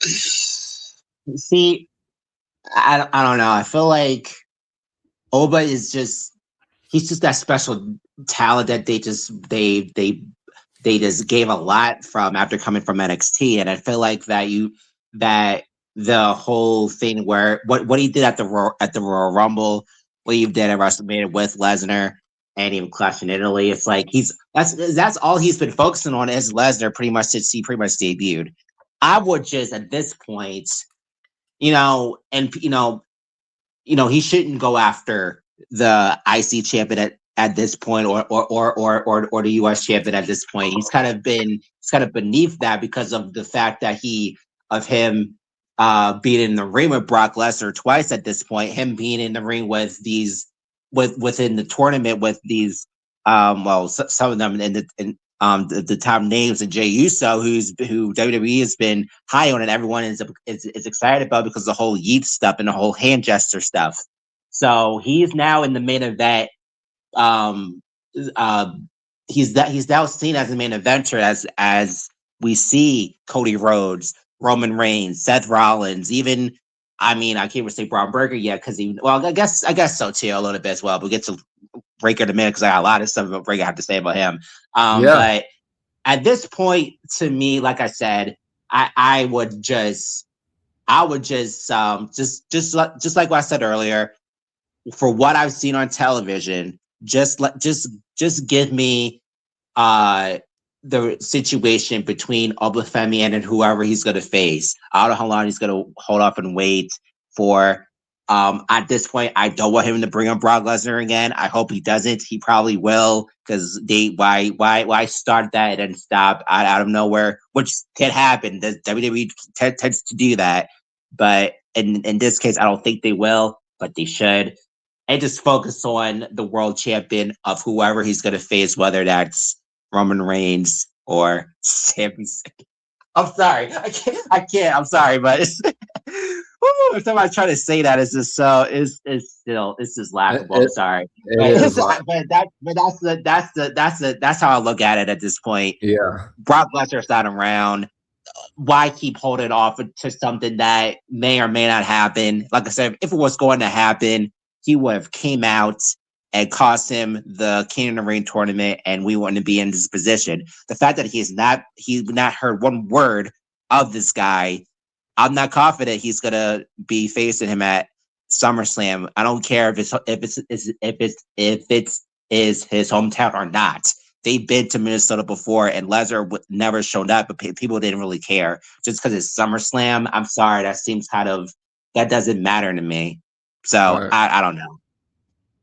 See, I don't know. I feel like Oba is he's just that special talent that they just gave a lot from after coming from NXT, and I feel like that the whole thing where what he did at the Royal Rumble, what he did at WrestleMania with Lesnar, and even Clash in Italy, it's like that's all he's been focusing on is Lesnar pretty much since he pretty much debuted. I would just at this point, he shouldn't go after the IC champion at this point, or the US champion at this point. He's kind of beneath that because of the fact that him being in the ring with Brock Lesnar twice at this point, him being in the ring with within the tournament with these some of them in the top names, and Jey Uso, who WWE has been high on and everyone is excited about because of the whole Yeet stuff and the whole hand gesture stuff. So he's now in the main event. He's now seen as the main eventer as we see Cody Rhodes, Roman Reigns, Seth Rollins, even I can't even say Braun Breaker yet because I guess so too a little bit as well. But we'll get to Breaker in a minute because I got a lot of stuff about Breaker I have to say about him. But at this point, to me, like I said, I would just like what I said earlier, for what I've seen on television, just give me the situation between Obafemi and then whoever he's going to face. I don't know how long he's going to hold off and wait for. At this point, I don't want him to bring up Brock Lesnar again. I hope he doesn't. He probably will, because why start that and then stop out of nowhere, which can happen. The WWE tends to do that, but in this case, I don't think they will, but they should. And just focus on the world champion of whoever he's going to face, whether that's Roman Reigns or Sami Zayn. I'm sorry. I can't. I'm sorry, but it's, every time I try to say that, it's just so it's just laughable. I'm sorry. That's how I look at it at this point. Yeah. Brock Lesnar's not around. Why keep holding off to something that may or may not happen? Like I said, if it was going to happen, he would have came out and cost him the King of the Ring tournament, and we wouldn't be in this position. The fact that he's not heard one word of this guy, I'm not confident he's gonna be facing him at SummerSlam. I don't care if it's his hometown or not. They've been to Minnesota before, and Lesnar never showed up, but people didn't really care. Just because it's SummerSlam, I'm sorry, that doesn't matter to me. So right. I don't know.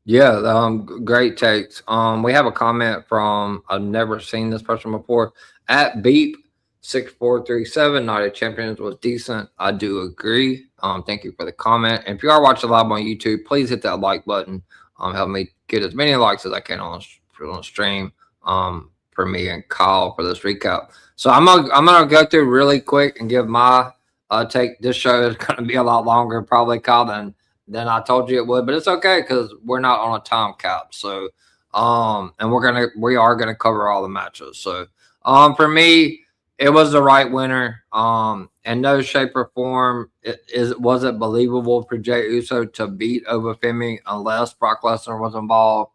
Yeah, great takes. We have a comment from, I've never seen this person before, at Beep 6437. Night of Champions was decent. I do agree. Thank you for the comment. And if you are watching live on YouTube, please hit that like button. Help me get as many likes as I can on the stream. For me and Kyle for this recap. So I'm gonna go through really quick and give my take. This show is gonna be a lot longer, probably, Kyle, than I told you it would, but it's okay because we're not on a time cap. So and we are gonna cover all the matches. So for me, it was the right winner. In no shape or form was it believable for Jey Uso to beat Obafemi unless Brock Lesnar was involved.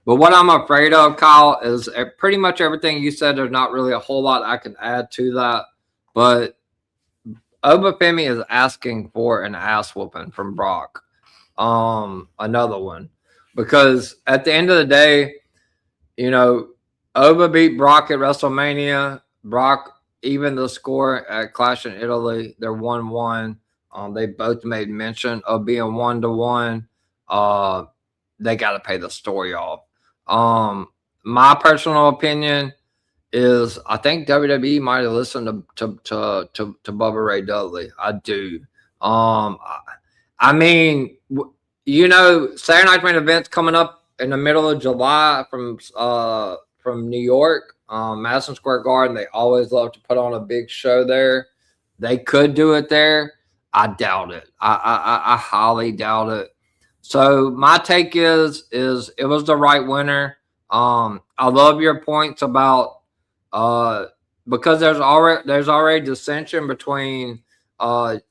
But what I'm afraid of, Kyle, is pretty much everything you said. There's not really a whole lot I can add to that. But Obafemi is asking for an ass whooping from Brock. Another one. Because at the end of the day, Oba beat Brock at WrestleMania. Brock, even the score at Clash in Italy, they're 1-1. They both made mention of being 1-1. They got to pay the story off. My personal opinion is I think WWE might have listened to Bubba Ray Dudley. I do. I mean, Saturday Night's Main Event's coming up in the middle of July from New York, Madison Square Garden. They always love to put on a big show there. They could do it there. I doubt it. I highly doubt it. So my take is it was the right winner. I love your points about because there's already dissension between kind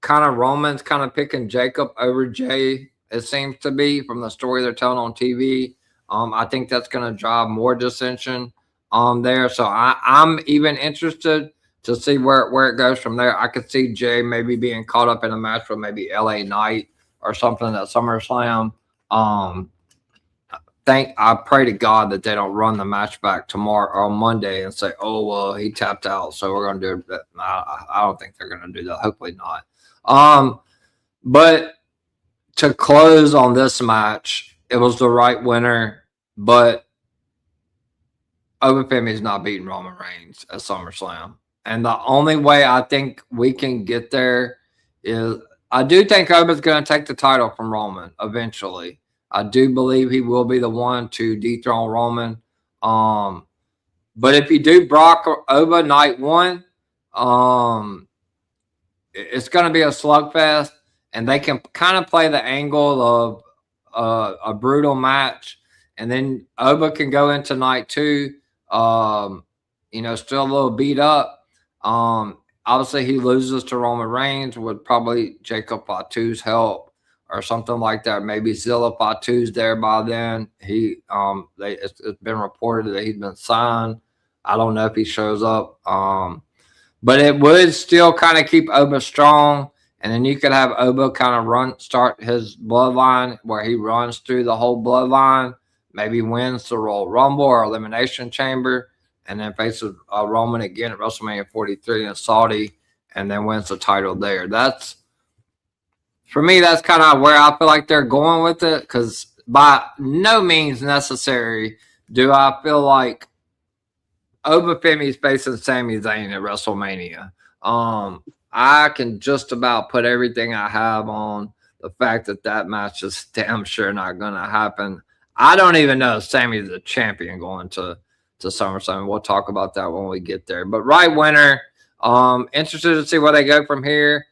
of Roman's kind of picking Jacob over Jey. It seems to be from the story they're telling on TV. I think that's going to drive more dissension there. So I'm even interested to see where it goes from there. I could see Jey maybe being caught up in a match with maybe LA Knight or something at SummerSlam. I pray to God that they don't run the match back tomorrow or Monday and say, oh, well, he tapped out, so we're going to do it. I don't think they're going to do that. Hopefully not. But to close on this match, it was the right winner, but Obafemi is not beating Roman Reigns at SummerSlam. And the only way I think we can get there is I do think Oba's going to take the title from Roman eventually. I do believe he will be the one to dethrone Roman. But if you do Brock or Oba night one, it's going to be a slugfest, and they can kind of play the angle of a brutal match, and then Oba can go into night two, still a little beat up. Obviously, he loses to Roman Reigns with probably Jacob Fatu's help or something like that. Maybe Zilla Fatu's there by then. It's been reported that he's been signed. I don't know if he shows up. But it would still kind of keep Oba strong. And then you could have Oba kind of start his bloodline where he runs through the whole bloodline. maybe wins the Royal Rumble or Elimination Chamber, and then faces Roman again at WrestleMania 43 in Saudi, and then wins the title there. That's for me. That's kind of where I feel like they're going with it, because by no means necessary do I feel like Obafemi is facing Sami Zayn at WrestleMania. I can just about put everything I have on the fact that that match is damn sure not going to happen. I don't even know if Sammy's the champion going to SummerSlam. We'll talk about that when we get there. But right winner. Interested to see where they go from here.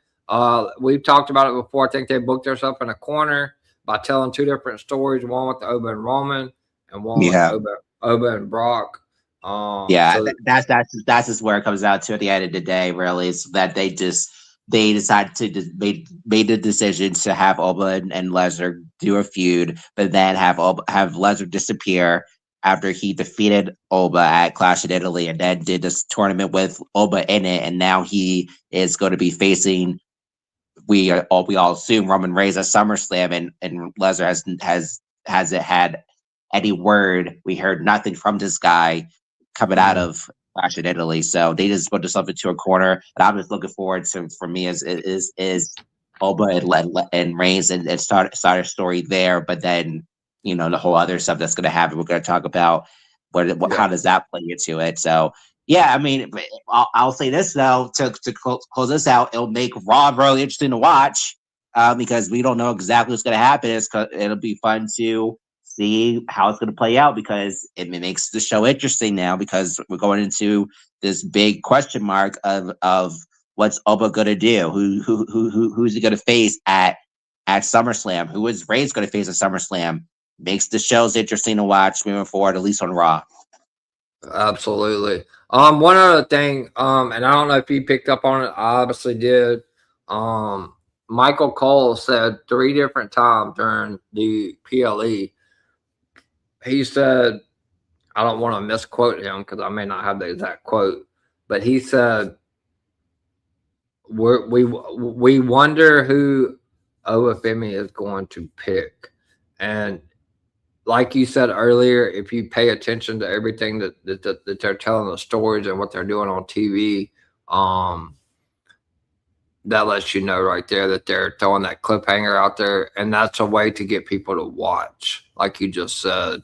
We've talked about it before. I think they booked themselves in a corner by telling two different stories, one with Oba and Roman and one with Oba and Brock. So that's just where it comes out to at the end of the day, really, is that they decided to made the decision to have Oba and Lesnar do a feud, but then have Lesnar disappear after he defeated Oba at Clash in Italy, and then did this tournament with Oba in it, and now he is going to be facing. We all assume Roman Reigns at SummerSlam, and Lesnar hasn't had any word. We heard nothing from this guy coming out of Clash in Italy, so they just put themselves into a corner. And I'm just looking forward to, for me, is Oba and Reigns and start a story there. But then the whole other stuff that's going to happen, we're going to talk about how does that play into it. So yeah, I mean, I'll say this though to close this out, it'll make Raw really interesting to watch because we don't know exactly what's going to happen. It'll be fun to see how it's going to play out, because it makes the show interesting now, because we're going into this big question mark of what's Oba going to do, who's he going to face at SummerSlam, who is Reigns going to face at SummerSlam. Makes the shows interesting to watch moving forward, at least on Raw. Absolutely. One other thing, and I don't know if you picked up on it, I obviously did. Michael Cole said 3 different times during the PLE. He said, I don't want to misquote him because I may not have the exact quote, but he said, we wonder who Obafemi is going to pick. And like you said earlier, if you pay attention to everything that they're telling the stories and what they're doing on TV, that lets you know right there that they're throwing that cliffhanger out there, and that's a way to get people to watch, like you just said.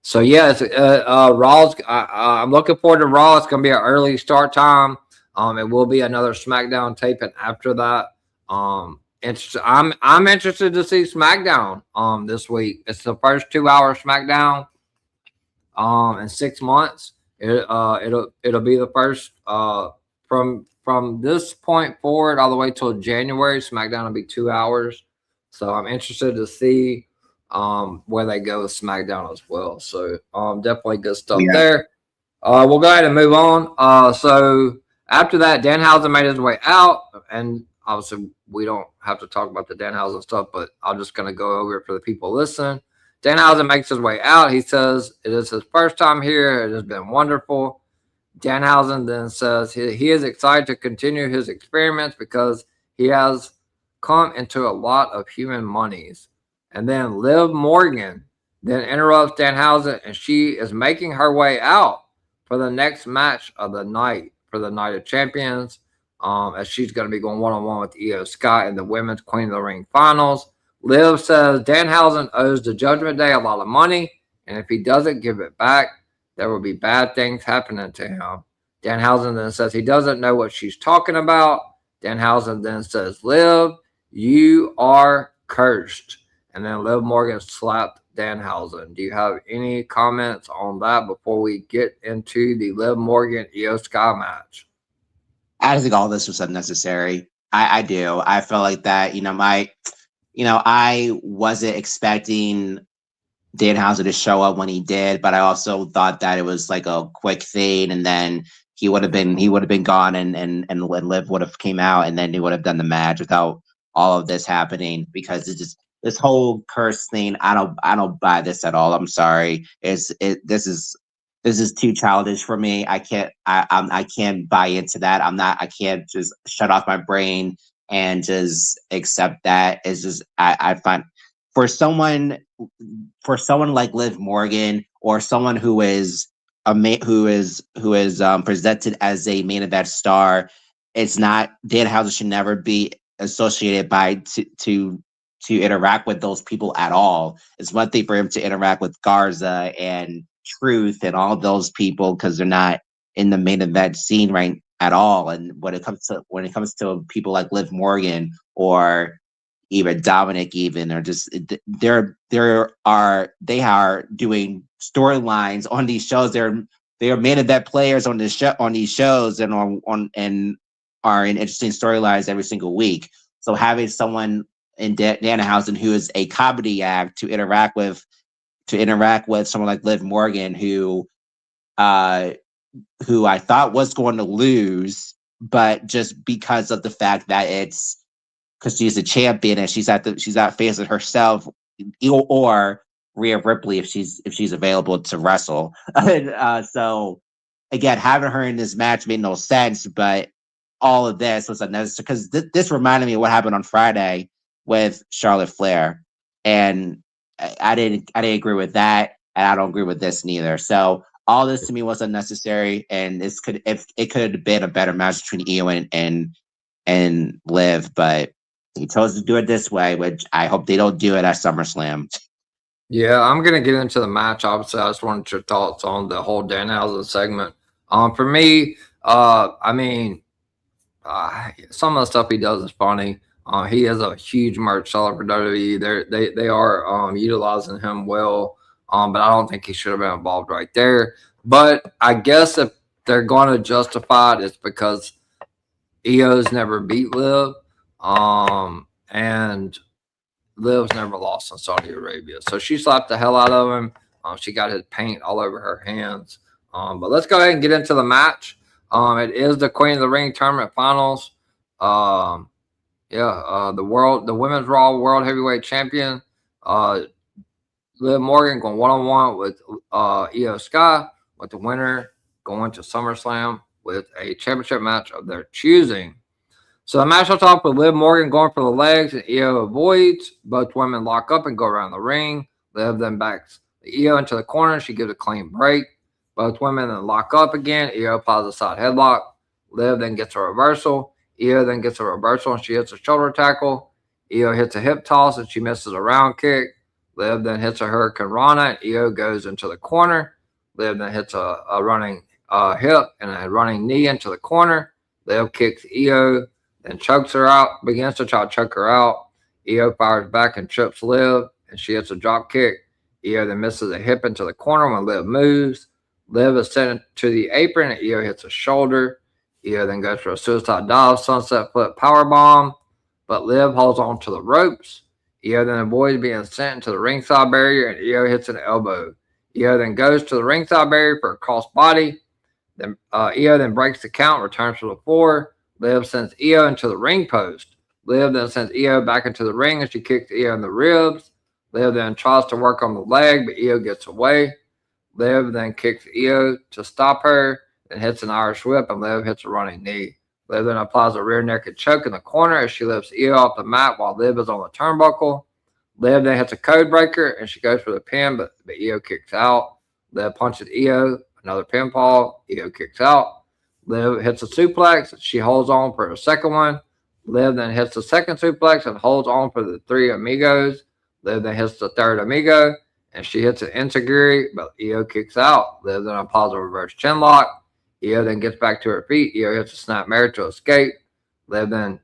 So yes, Raw's. I'm looking forward to Raw. It's going to be an early start time. It will be another SmackDown taping after that. I'm interested to see SmackDown this week. It's the first 2-hour SmackDown in 6 months. It'll be the first from this point forward all the way till January. SmackDown will be 2 hours. So I'm interested to see where they go with SmackDown as well. So definitely good stuff there. We'll go ahead and move on. So after that, Danhausen made his way out, and obviously we don't have to talk about the Danhausen stuff, but I'm just going to go over it for the people listening. Danhausen makes his way out. He says it is his first time here. It has been wonderful. Danhausen then says he is excited to continue his experiments because he has come into a lot of human monies. And then Liv Morgan then interrupts Danhausen, and she is making her way out for the next match of the night, for the Night of Champions, as she's going to be going one-on-one with Io Sky in the Women's Queen of the Ring finals. Liv says Danhausen owes the Judgment Day a lot of money, and if he doesn't give it back, there will be bad things happening to him. Danhausen then says he doesn't know what she's talking about. Danhausen then says, Liv, you are cursed. And then Liv Morgan slapped Danhausen. Do you have any comments on that before we get into the Liv Morgan Io Sky match? I think all this was unnecessary. I do. I felt like that, I wasn't expecting Danhausen to show up when he did, but I also thought that it was like a quick thing, and then he would have been gone, and Liv would have came out, and then he would have done the match without all of this happening, because it's just this whole curse thing. I don't buy this at all. I'm sorry. This is too childish for me. I can't buy into that. I can't just shut off my brain and just accept that. It's just I find for someone like Liv Morgan or someone who is presented as a main event star, it's not Danhausen should never be associated to interact with those people at all. It's one thing for him to interact with Garza and Truth and all those people because they're not in the main event scene right at all. And when it comes to people like Liv Morgan or even Dominic, even or just they are doing storylines on these shows. They are main event players on these shows and and are in interesting storylines every single week. So having someone in Danhausen who is a comedy act to interact with someone like Liv Morgan who I thought was going to lose, but just because of the fact that it's because she's a champion and she's not facing herself or Rhea Ripley if she's available to wrestle. So again, having her in this match made no sense, but all of this was unnecessary because this reminded me of what happened on Friday with Charlotte Flair, and I didn't agree with that, and I don't agree with this neither. So all this to me was unnecessary, and it could have been a better match between Io and Liv, but he chose to do it this way, which I hope they don't do it at SummerSlam. Yeah, I'm gonna get into the match. Obviously, I just wanted your thoughts on the whole Danhausen segment. For me, I mean, some of the stuff he does is funny. He is a huge merch seller for WWE. They are utilizing him well, but I don't think he should have been involved right there. But I guess if they're going to justify it, it's because Io's never beat Liv, and Liv's never lost in Saudi Arabia. So she slapped the hell out of him. She got his paint all over her hands. But let's go ahead and get into the match. It is the Queen of the Ring tournament finals. The women's Raw World Heavyweight Champion, Liv Morgan going one-on-one with Io Sky, with the winner going to SummerSlam with a championship match of their choosing. So the match will top with Liv Morgan going for the legs and Io avoids. Both women lock up and go around the ring. Liv then backs Io into the corner. She gives a clean break. Both women then lock up again. Io applies a side headlock. Liv then gets a reversal. Io then gets a reversal and she hits a shoulder tackle. Io hits a hip toss and she misses a round kick. Liv then hits a Hurricane Rana and Io goes into the corner. Liv then hits a running hip and a running knee into the corner. Liv kicks Io, then chokes her out, begins to try to choke her out. Io fires back and trips Liv, and she hits a drop kick. Io then misses a hip into the corner when Liv moves. Liv is sent to the apron and Io hits a shoulder. Io then goes for a suicide dive, sunset flip powerbomb, but Liv holds on to the ropes. Io then avoids being sent into the ringside barrier and Io hits an elbow. Io then goes to the ringside barrier for a crossbody. Then Io then breaks the count, returns to the floor. Liv sends Io into the ring post. Liv then sends Io back into the ring and she kicks Io in the ribs. Liv then tries to work on the leg, but Io gets away. Liv then kicks Io to stop her, then hits an Irish whip, and Liv hits a running knee. Liv then applies a rear naked choke in the corner as she lifts Io off the mat while Liv is on the turnbuckle. Liv then hits a code breaker and she goes for the pin, but Io kicks out. Liv punches Io, another pinfall. Io kicks out. Liv hits a suplex. She holds on for a second one. Liv then hits the second suplex and holds on for the three amigos. Liv then hits the third amigo and she hits an enziguri, but Io kicks out. Liv then applies a reverse chin lock. Io then gets back to her feet. Io hits a snap mare to escape. Liv then,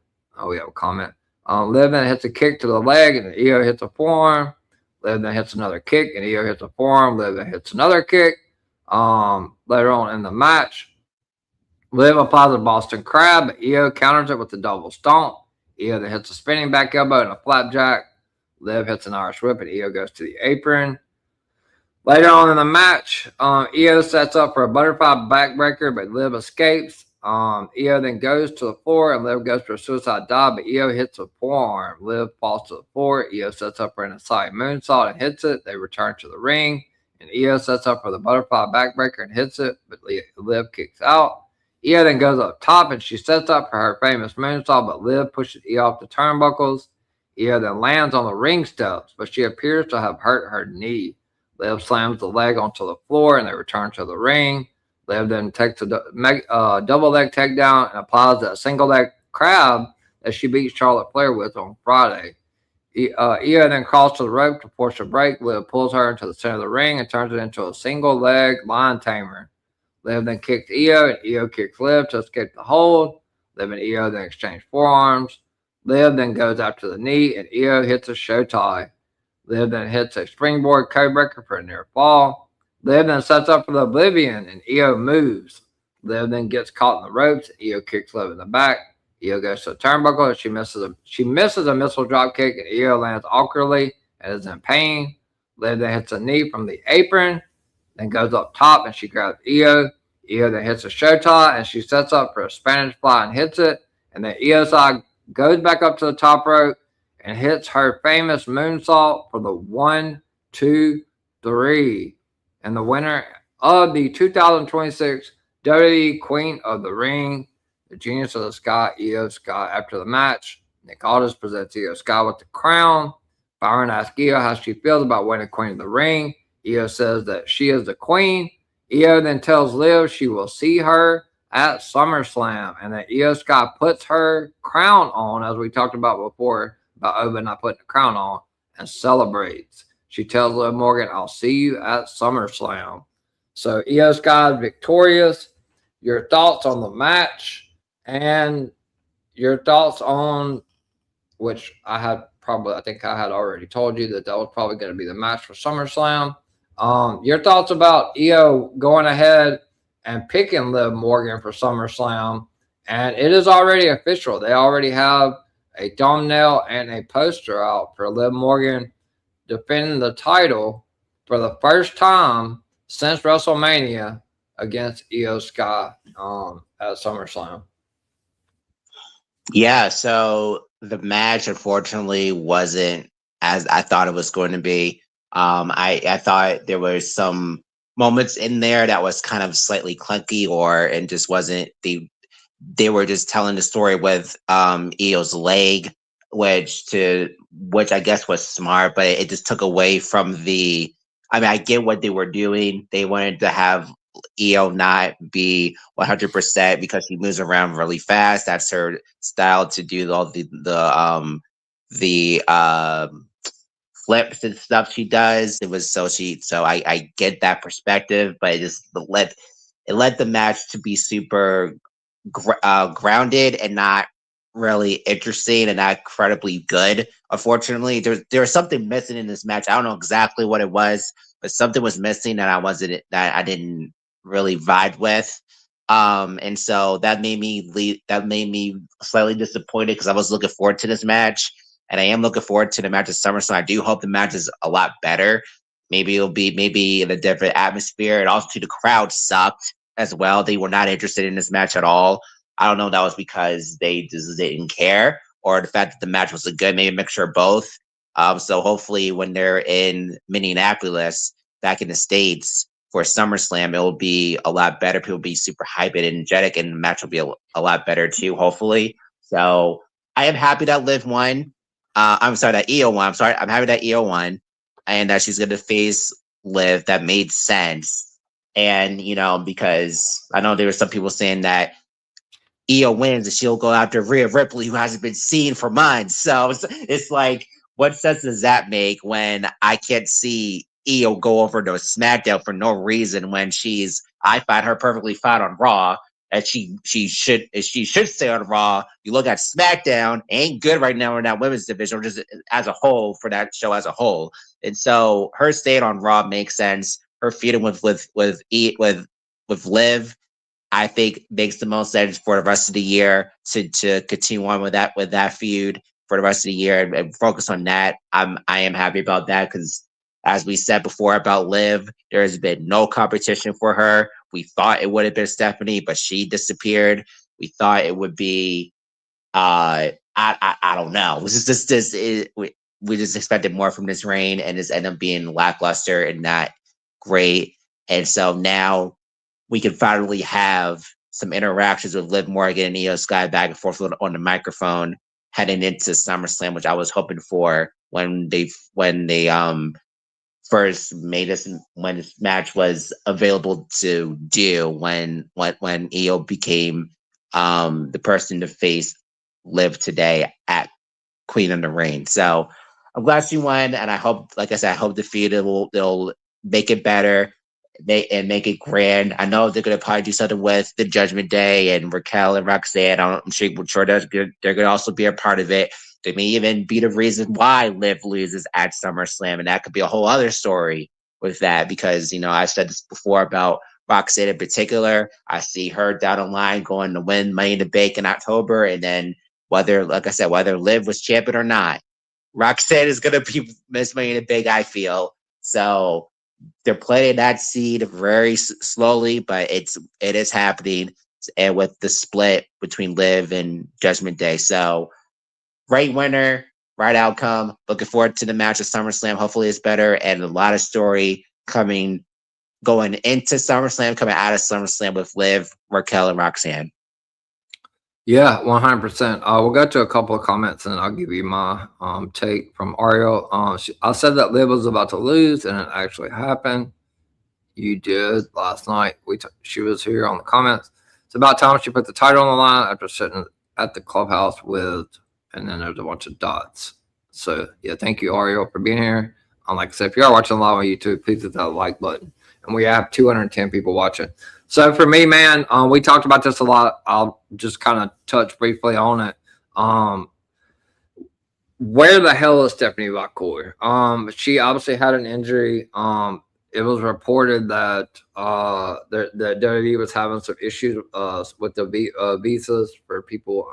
we have a comment. Liv then hits a kick to the leg and Io hits a forearm. Liv then hits another kick and Io hits a forearm. Liv then hits another kick. Later on in the match, Liv applies a Boston Crab, but Io counters it with a double stomp. Io then hits a spinning back elbow and a flapjack. Liv hits an Irish whip and Io goes to the apron. Later on in the match, Io sets up for a butterfly backbreaker, but Liv escapes. Io then goes to the floor and Liv goes for a suicide dive, but Io hits a forearm. Liv falls to the floor. Io sets up for an Asai moonsault and hits it. They return to the ring, and Io sets up for the butterfly backbreaker and hits it, but Liv kicks out. Io then goes up top and she sets up for her famous moonsault, but Liv pushes Io off the turnbuckles. Io then lands on the ring steps, but she appears to have hurt her knee. Liv slams the leg onto the floor and they return to the ring. Liv then takes a double leg takedown and applies that single leg crab that she beat Charlotte Flair with on Friday. Io then crawls to the rope to force a break. Liv pulls her into the center of the ring and turns it into a single leg lion tamer. Liv then kicks Io, and Io kicks Liv to escape the hold. Liv and Io then exchange forearms. Liv then goes after the knee, and Io hits a show tie. Liv then hits a springboard codebreaker for a near fall. Liv then sets up for the Oblivion, and Io moves. Liv then gets caught in the ropes. Io kicks Liv in the back. Io goes to a turnbuckle, and she misses a missile drop kick, and Io lands awkwardly and is in pain. Liv then hits a knee from the apron, then goes up top, and she grabs Io. Io then hits a show tie, and she sets up for a Spanish fly and hits it. And then Io Sky goes back up to the top rope and hits her famous moonsault for the 1, 2, 3. And the winner of the 2026 WWE Queen of the Ring, the Genius of the Sky, Io Sky. After the match, Nick Aldis presents Io Sky with the crown. Byron asks Io how she feels about winning Queen of the Ring. Io says that she is the queen. Io then tells Liv she will see her at SummerSlam, and that Io Sky puts her crown on, as we talked about before, about Oba not putting the crown on, and celebrates. She tells Liv Morgan, I'll see you at SummerSlam. So Io Sky is victorious. Your thoughts on the match, and your thoughts on, which I think I had already told you that was probably going to be the match for SummerSlam. Your thoughts about Io going ahead and picking Liv Morgan for SummerSlam, and it is already official. They already have a thumbnail and a poster out for Liv Morgan defending the title for the first time since WrestleMania against Io Sky at SummerSlam. Yeah, so the match unfortunately wasn't as I thought it was going to be. I thought there were some moments in there that was kind of slightly clunky, and just wasn't they were just telling the story with Io's leg, which I guess was smart, but it just took away from the. I mean, I get what they were doing. They wanted to have Io not be 100% because she moves around really fast. That's her style to do all the flips and stuff she does. It was so I get that perspective, but it just led the match to be super grounded and not really interesting and not incredibly good. Unfortunately, there was something missing in this match. I don't know exactly what it was, but something was missing that I didn't really vibe with. And so that made me slightly disappointed because I was looking forward to this match. And I am looking forward to the match at SummerSlam. I do hope the match is a lot better. Maybe it'll be in a different atmosphere. And also, the crowd sucked as well. They were not interested in this match at all. I don't know if that was because they just didn't care, or the fact that the match was maybe a mixture of both. So hopefully when they're in Minneapolis, back in the States for SummerSlam, it will be a lot better. People will be super hyped and energetic, and the match will be a lot better too, hopefully. So I am happy that Liv won. I'm sorry that Io won. I'm happy that Io won, and that she's going to face Liv. That made sense. And, because I know there were some people saying that Io wins and she'll go after Rhea Ripley, who hasn't been seen for months. So it's like, what sense does that make when I can't see Io go over to SmackDown for no reason when I find her perfectly fine on Raw. And she should stay on Raw. You look at SmackDown, ain't good right now in that women's division, or just as a whole for that show as a whole. And so her staying on Raw makes sense. Her feuding with Liv, I think makes the most sense for the rest of the year to continue on with that feud for the rest of the year and focus on that. I am happy about that because, as we said before about Liv, there has been no competition for her. We thought it would have been Stephanie, but she disappeared. We thought it would be, I don't know. It was just we just expected more from this reign, and it's ended up being lackluster and not great. And so now we can finally have some interactions with Liv Morgan and Io Sky back and forth on the microphone. heading into SummerSlam, which I was hoping for when they first made this, when this match was available to do, when Io became the person to face Liv today at Queen of the Reign. So I'm glad she won, and I hope, like I said, I hope the feud they'll make it better, make it grand. I know they're gonna probably do something with the Judgment Day and Raquel and Roxanne. I'm sure they're gonna also be a part of it. They may even be the reason why Liv loses at SummerSlam, and that could be a whole other story with that, because I said this before about Roxanne in particular. I see her down the line going to win Money in the Bank in October, and then whether, like I said, whether Liv was champion or not, Roxanne is gonna be Miss Money in the Bank, I feel. So they're planting that seed very slowly, but it is happening, and with the split between Liv and Judgment Day. So right winner, right outcome. Looking forward to the match at SummerSlam. Hopefully it's better, and a lot of story going into SummerSlam, coming out of SummerSlam with Liv, Raquel, and Roxanne. Yeah, 100%. We'll go to a couple of comments, and I'll give you my take from Ariel. I said that Liv was about to lose, and it actually happened. You did last night. She was here on the comments. It's about time she put the title on the line after sitting at the clubhouse with, and then there's a bunch of dots. So yeah, thank you, Ariel, for being here. Like I said, if you are watching live on YouTube, please hit that like button. And we have 210 people watching. So for me, man, we talked about this a lot. I'll just kind of touch briefly on it. Where the hell is Stephanie McCoy? She obviously had an injury. It was reported that the WWE was having some issues with the visas for people,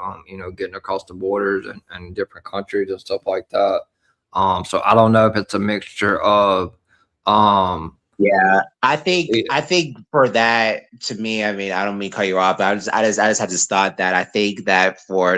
getting across the borders and different countries and stuff like that. So I don't know if it's a mixture of. Yeah, I think for that, to me, I mean, I don't mean to cut you off, but I just have this thought that I think that for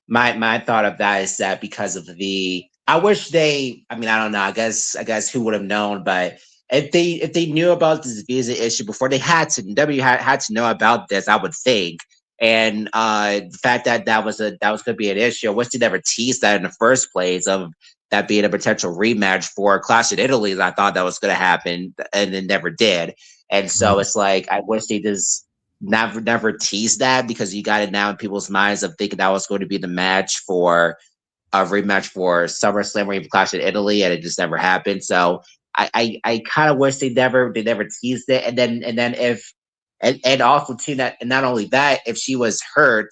my thought of that is that because of I wish they, I mean, I don't know, I guess who would have known, but if they knew about this visa issue before, they had to, W had to know about this, I would think. And the fact that that was going to be an issue, I wish they never teased that in the first place, of that being a potential rematch for Clash in Italy. I thought that was going to happen, and it never did. And so it's like, I wish they just never teased that, because you got it now in people's minds of thinking that was going to be the match for a rematch for SummerSlam or even Clash in Italy, and it just never happened. So I kind of wish they never teased it. And then if and also too, that, and not only that, if she was hurt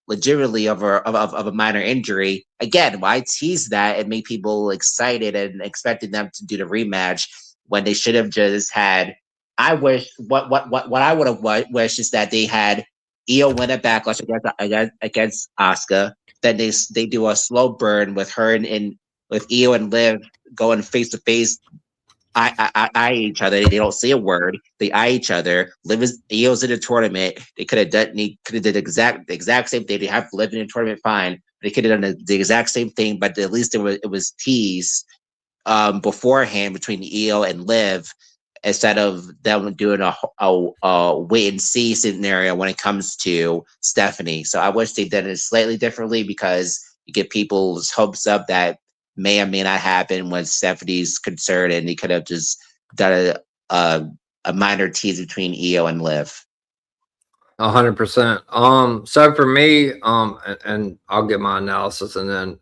legitimately of a minor injury, again, why tease that and make people excited and expecting them to do the rematch when they should have just had? I wish what I would have wished is that they had Io win a Backlash against Asuka. Then they do a slow burn with her and with Io and Liv going face to face. Eye each other. They don't say a word. They eye each other. Io's in a tournament. They could have done the exact same thing. They have Liv in a tournament, fine. They could have done the exact same thing, but at least it was teased beforehand between Io and Liv, instead of them doing a wait and see scenario when it comes to Stephanie. So I wish they did it slightly differently, because you get people's hopes up that may or may not happen when Stephanie's concerned, and they could have just done a minor tease between Io and Liv. 100%. So for me, and I'll get my analysis, and then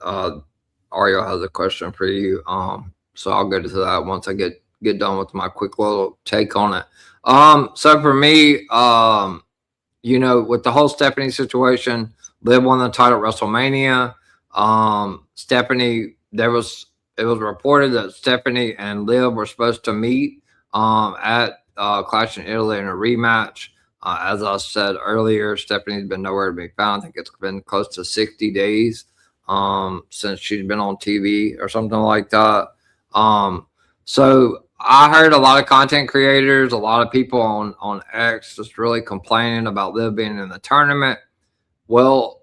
Ariel has a question for you. So I'll go to that once I get done with my quick little take on it. So for me, with the whole Stephanie situation, Liv won the title at WrestleMania. Stephanie, it was reported that Stephanie and Liv were supposed to meet at Clash in Italy in a rematch. As I said earlier, Stephanie's been nowhere to be found. I think it's been close to 60 days since she's been on TV or something like that. So I heard a lot of content creators, a lot of people on X just really complaining about Liv being in the tournament. Well,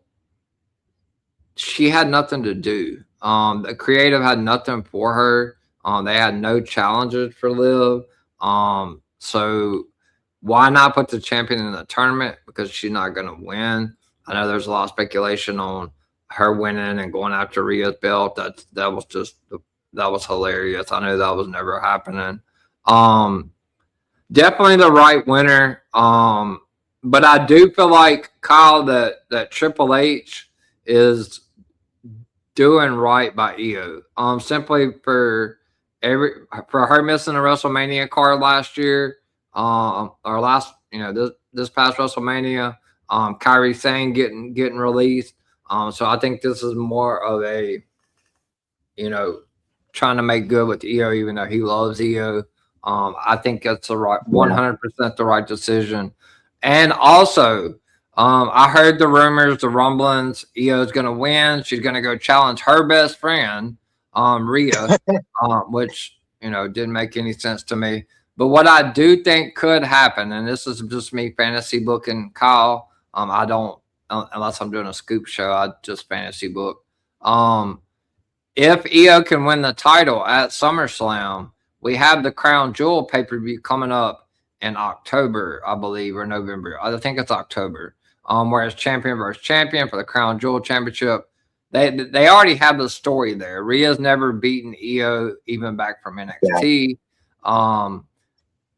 she had nothing to do. The creative had nothing for her. They had no challenges for Liv. So why not put the champion in the tournament? Because she's not going to win. I know there's a lot of speculation on her winning and going after Rhea's belt. That was hilarious. I know that was never happening. Definitely the right winner. But I do feel like, Kyle, that Triple H is doing right by Io. Simply for her missing a WrestleMania card last year, or last, this past WrestleMania, Kairi Sane getting released. So I think this is more of a, trying to make good with Io, even though he loves Io. I think that's the right 100% the right decision. And also, I heard the rumors, the rumblings. Io's going to win. She's going to go challenge her best friend, Rhea, which didn't make any sense to me. But what I do think could happen, and this is just me fantasy booking, Kyle. I don't, unless I'm doing a scoop show, I just fantasy book. If Io can win the title at SummerSlam, we have the Crown Jewel pay-per-view coming up in October, I believe, or November. I think it's October. Whereas champion versus champion for the Crown Jewel Championship, they already have the story there. Rhea's never beaten Io, even back from NXT. Yeah.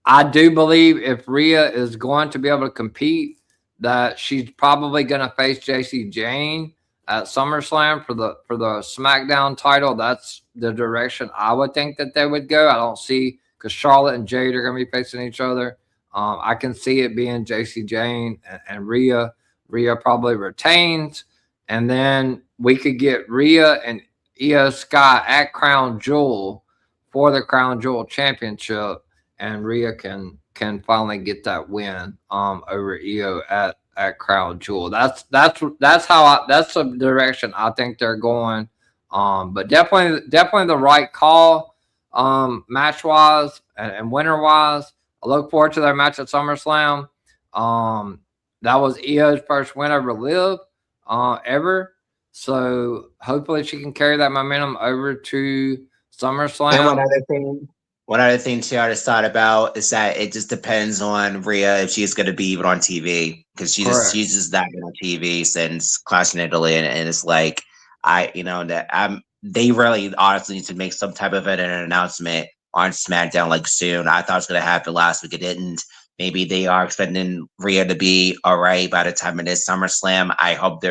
I do believe if Rhea is going to be able to compete, that she's probably going to face Jacy Jayne at SummerSlam for the SmackDown title. That's the direction I would think that they would go. I don't see, because Charlotte and Jade are going to be facing each other. I can see it being Jacy Jayne and Rhea. Rhea probably retains, and then we could get Rhea and Io Sky at Crown Jewel for the Crown Jewel Championship, and Rhea can finally get that win over Io at Crown Jewel. That's that's the direction I think they're going. But definitely the right call, match wise and winner wise. I look forward to their match at SummerSlam. That was Io's first win over Liv ever. So hopefully she can carry that momentum over to SummerSlam. And one other thing too, I just thought about is that it just depends on Rhea if she's going to be even on TV, because she's just not been on TV since Clash in Italy, and it's like they really honestly need to make some type of an announcement on SmackDown like soon. I thought it was going to happen last week. It didn't. Maybe they are expecting Rhea to be all right by the time it is SummerSlam. I hope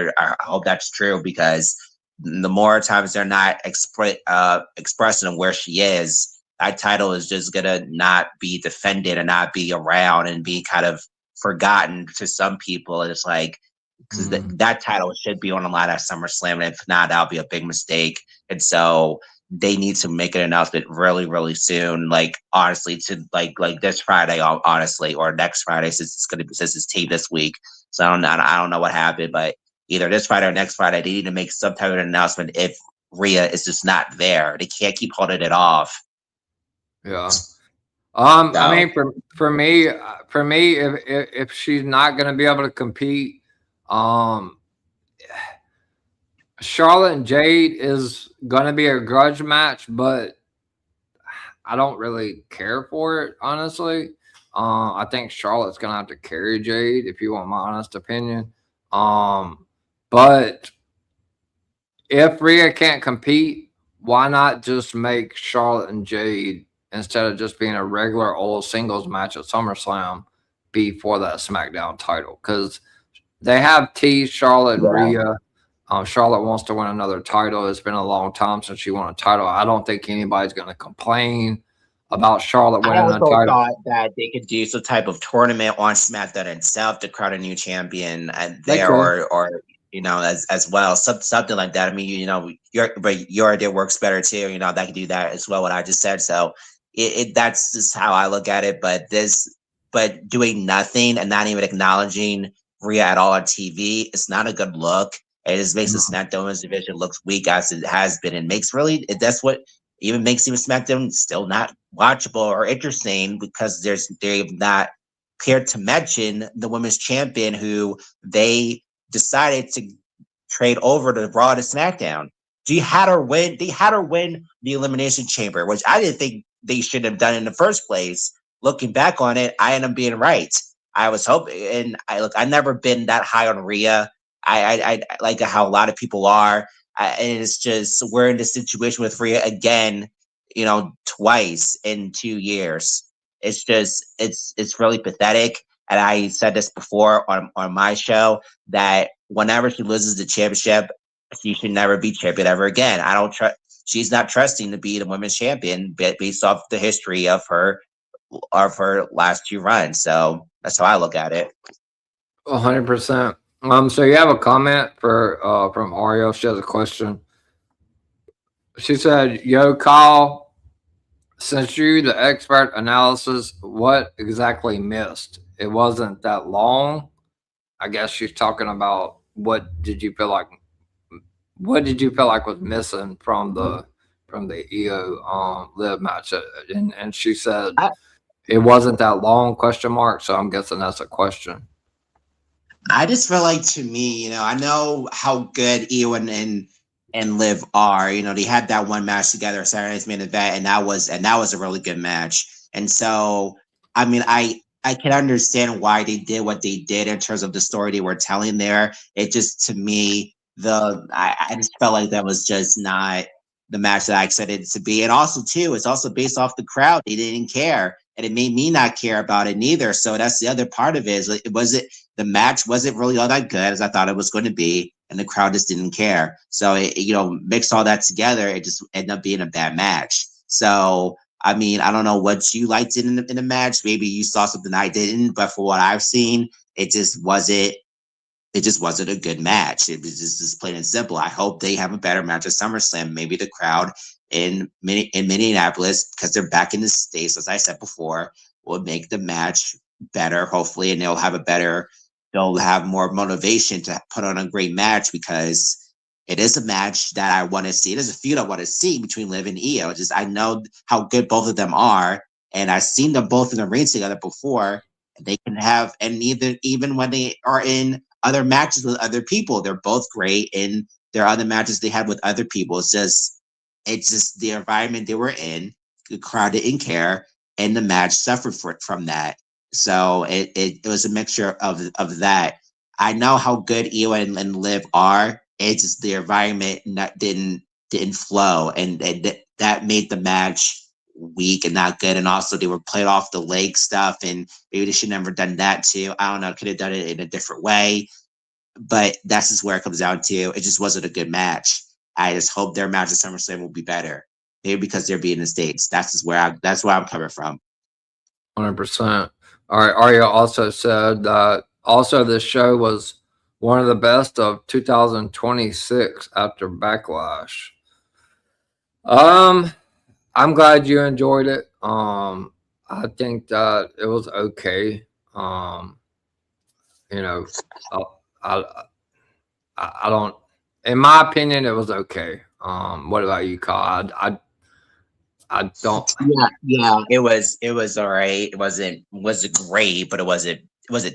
that's true, because the more times they're not expressing where she is, that title is just gonna not be defended and not be around and be kind of forgotten to some people. And it's like, because that title should be on the line at SummerSlam, and if not, that'll be a big mistake. And so they need to make an announcement really, really soon. Like honestly, to like this Friday, honestly, or next Friday, since it's taped this week. So I don't know what happened, but either this Friday or next Friday, they need to make some type of announcement if Rhea is just not there. They can't keep holding it off. Yeah. I mean, for me, if she's not going to be able to compete, Charlotte and Jade is going to be a grudge match, but I don't really care for it, honestly. I think Charlotte's going to have to carry Jade, if you want my honest opinion. But if Rhea can't compete, why not just make Charlotte and Jade, instead of just being a regular old singles match at SummerSlam, be for that SmackDown title? Because they have teased Charlotte and Rhea. Charlotte wants to win another title. It's been a long time since she won a title. I don't think anybody's going to complain about Charlotte winning a title. I thought that they could do some type of tournament on SmackDown itself to crown a new champion there, or as well, something like that. I mean, your idea works better too. That could do that as well. What I just said. So that's just how I look at it. But doing nothing and not even acknowledging Rhea at all on TV, it's not a good look. It just makes the SmackDown Women's division looks weak as it has been, and that's what even makes even SmackDown still not watchable or interesting, because they've not cared to mention the women's champion who they decided to trade over to Raw to SmackDown. They had her win the Elimination Chamber, which I didn't think they should have done in the first place. Looking back on it, I end up being right. I was hoping, and I've never been that high on Rhea. I like how a lot of people are. And it's just we're in this situation with Rhea again, twice in 2 years. It's just it's really pathetic. And I said this before on my show that whenever she loses the championship, she should never be champion ever again. I don't trust. She's not trusting to be the women's champion based off the history of her last 2 runs. So that's how I look at it. 100%. So you have a comment from Ariel. She has a question. She said, "Yo, Kyle, since you the expert analysis, what exactly missed? It wasn't that long." I guess she's talking about what did you feel like was missing from the EO Live match, and she said it wasn't that long ? So I'm guessing that's a question. I just feel like, to me, I know how good EO and Liv are. They had that one match together, Saturday's main event, and that was a really good match. And so, I mean, I can understand why they did what they did in terms of the story they were telling there. It just, to me, I just felt like that was just not the match that I expected it to be. And also, too, it's also based off the crowd. They didn't care. And it made me not care about it neither. So that's the other part of it. Is the match wasn't really all that good as I thought it was going to be, and the crowd just didn't care. So mixed all that together, it just ended up being a bad match. So I mean, I don't know what you liked in the match. Maybe you saw something I didn't, but for what I've seen, it just wasn't a good match. It was just plain and simple. I hope they have a better match at SummerSlam. Maybe the crowd in Minneapolis, because they're back in the States, as I said before, will make the match better, hopefully, and they'll have more motivation to put on a great match, because it is a match that I want to see. It is a feud I want to see between Liv and EO. I know how good both of them are, and I've seen them both in the ring together before. They can have, and even when they are in other matches with other people, they're both great in their other matches they had with other people. It's just the environment they were in. The crowd didn't care, and the match suffered from that. So it was a mixture of that. I know how good EO and Liv are. It's just the environment didn't flow, and that made the match weak and not good. And also, they were playing off the leg stuff, and maybe they should never done that too. I don't know. Could have done it in a different way, but that's just where it comes down to. It just wasn't a good match. I just hope their match at SummerSlam will be better. Maybe because they're being in the States. That's where I'm coming from. 100%. All right. Arya also said that this show was one of the best of 2026 after Backlash. I'm glad you enjoyed it. I think that it was okay. I don't. In my opinion, it was okay. What about you, Kyle? I don't. Yeah. It was all right. It wasn't great, but it wasn't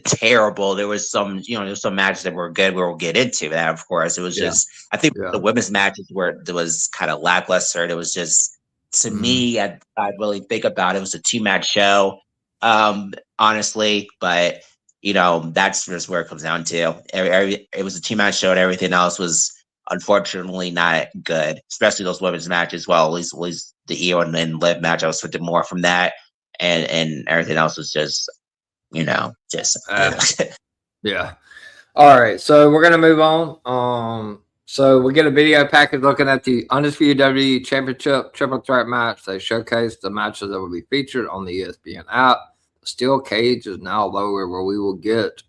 terrible. There was some matches that were good. We'll get into that, of course. It was just, I think the women's matches was kind of lackluster. It was just, to me, I really think about it. It was a 2-match show, honestly, but that's just where it comes down to. It was a 2-match show, and everything else was unfortunately not good, especially those women's matches. Well, at least the EO and Liv match, I was expecting more from that, and everything else was just, yeah. All right, so we're gonna move on. So we get a video package looking at the Undisputed WWE Championship Triple Threat match. They showcase the matches that will be featured on the ESPN app. The steel cage is now lower, where we will get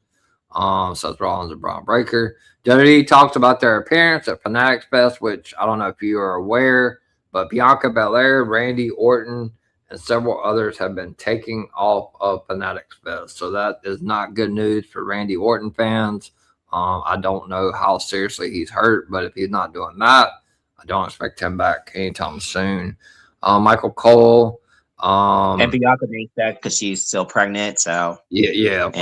Seth Rollins and Braun Breaker. WWE talked about their appearance at Fanatics Fest, which I don't know if you are aware, but Bianca Belair, Randy Orton, and several others have been taking off of Fanatics Fest. So that is not good news for Randy Orton fans. I don't know how seriously he's hurt, but if he's not doing that, I don't expect him back anytime soon. Michael Cole. And Bianca makes that because she's still pregnant. So yeah, of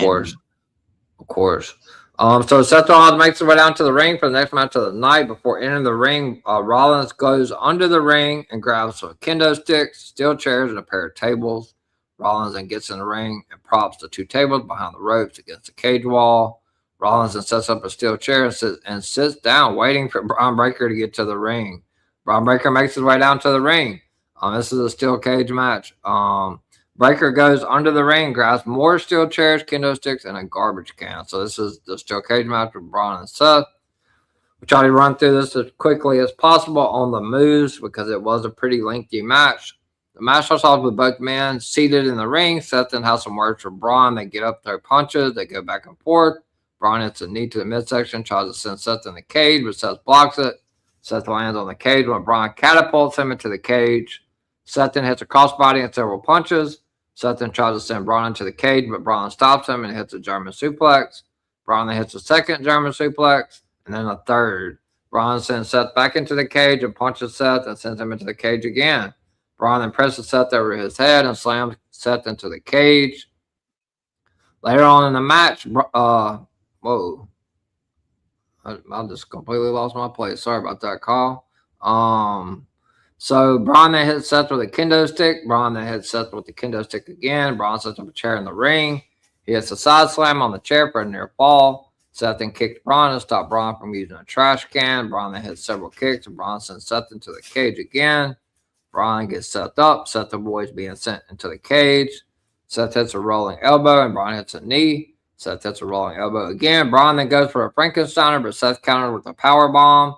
course. So Seth Rollins makes his way down to the ring for the next match of the night. Before entering the ring, Rollins goes under the ring and grabs some kendo sticks, steel chairs, and a pair of tables. Rollins then gets in the ring and props the 2 tables behind the ropes against the cage wall. Rollins then sets up a steel chair and sits down, waiting for Bron Breakker to get to the ring. Bron Breakker makes his way down to the ring. This is a steel cage match. Breakker goes under the ring, grabs more steel chairs, kendo sticks, and a garbage can. So this is the steel cage match with Braun and Seth. We try to run through this as quickly as possible on the moves because it was a pretty lengthy match. The match starts off with both men seated in the ring. Seth then has some words for Braun. They get up, throw punches. They go back and forth. Braun hits a knee to the midsection, tries to send Seth in the cage, but Seth blocks it. Seth lands on the cage when Braun catapults him into the cage. Seth then hits a crossbody and several punches. Seth then tries to send Braun into the cage, but Braun stops him and hits a German suplex. Braun then hits a second German suplex, and then a third. Braun sends Seth back into the cage and punches Seth and sends him into the cage again. Braun then presses Seth over his head and slams Seth into the cage. Later on in the match, whoa. I just completely lost my place. Sorry about that, Carl. So Braun then hits Seth with a kendo stick. Braun then hits Seth with the kendo stick again. Braun sets up a chair in the ring. He hits a side slam on the chair for a near fall. Seth then kicks Braun to stop Braun from using a trash can. Braun then hits several kicks, and Braun sends Seth into the cage again. Braun gets Seth up. Seth avoids being sent into the cage. Seth hits a rolling elbow, and Braun hits a knee. Seth hits a rolling elbow again. Braun then goes for a Frankensteiner, but Seth countered with a power bomb.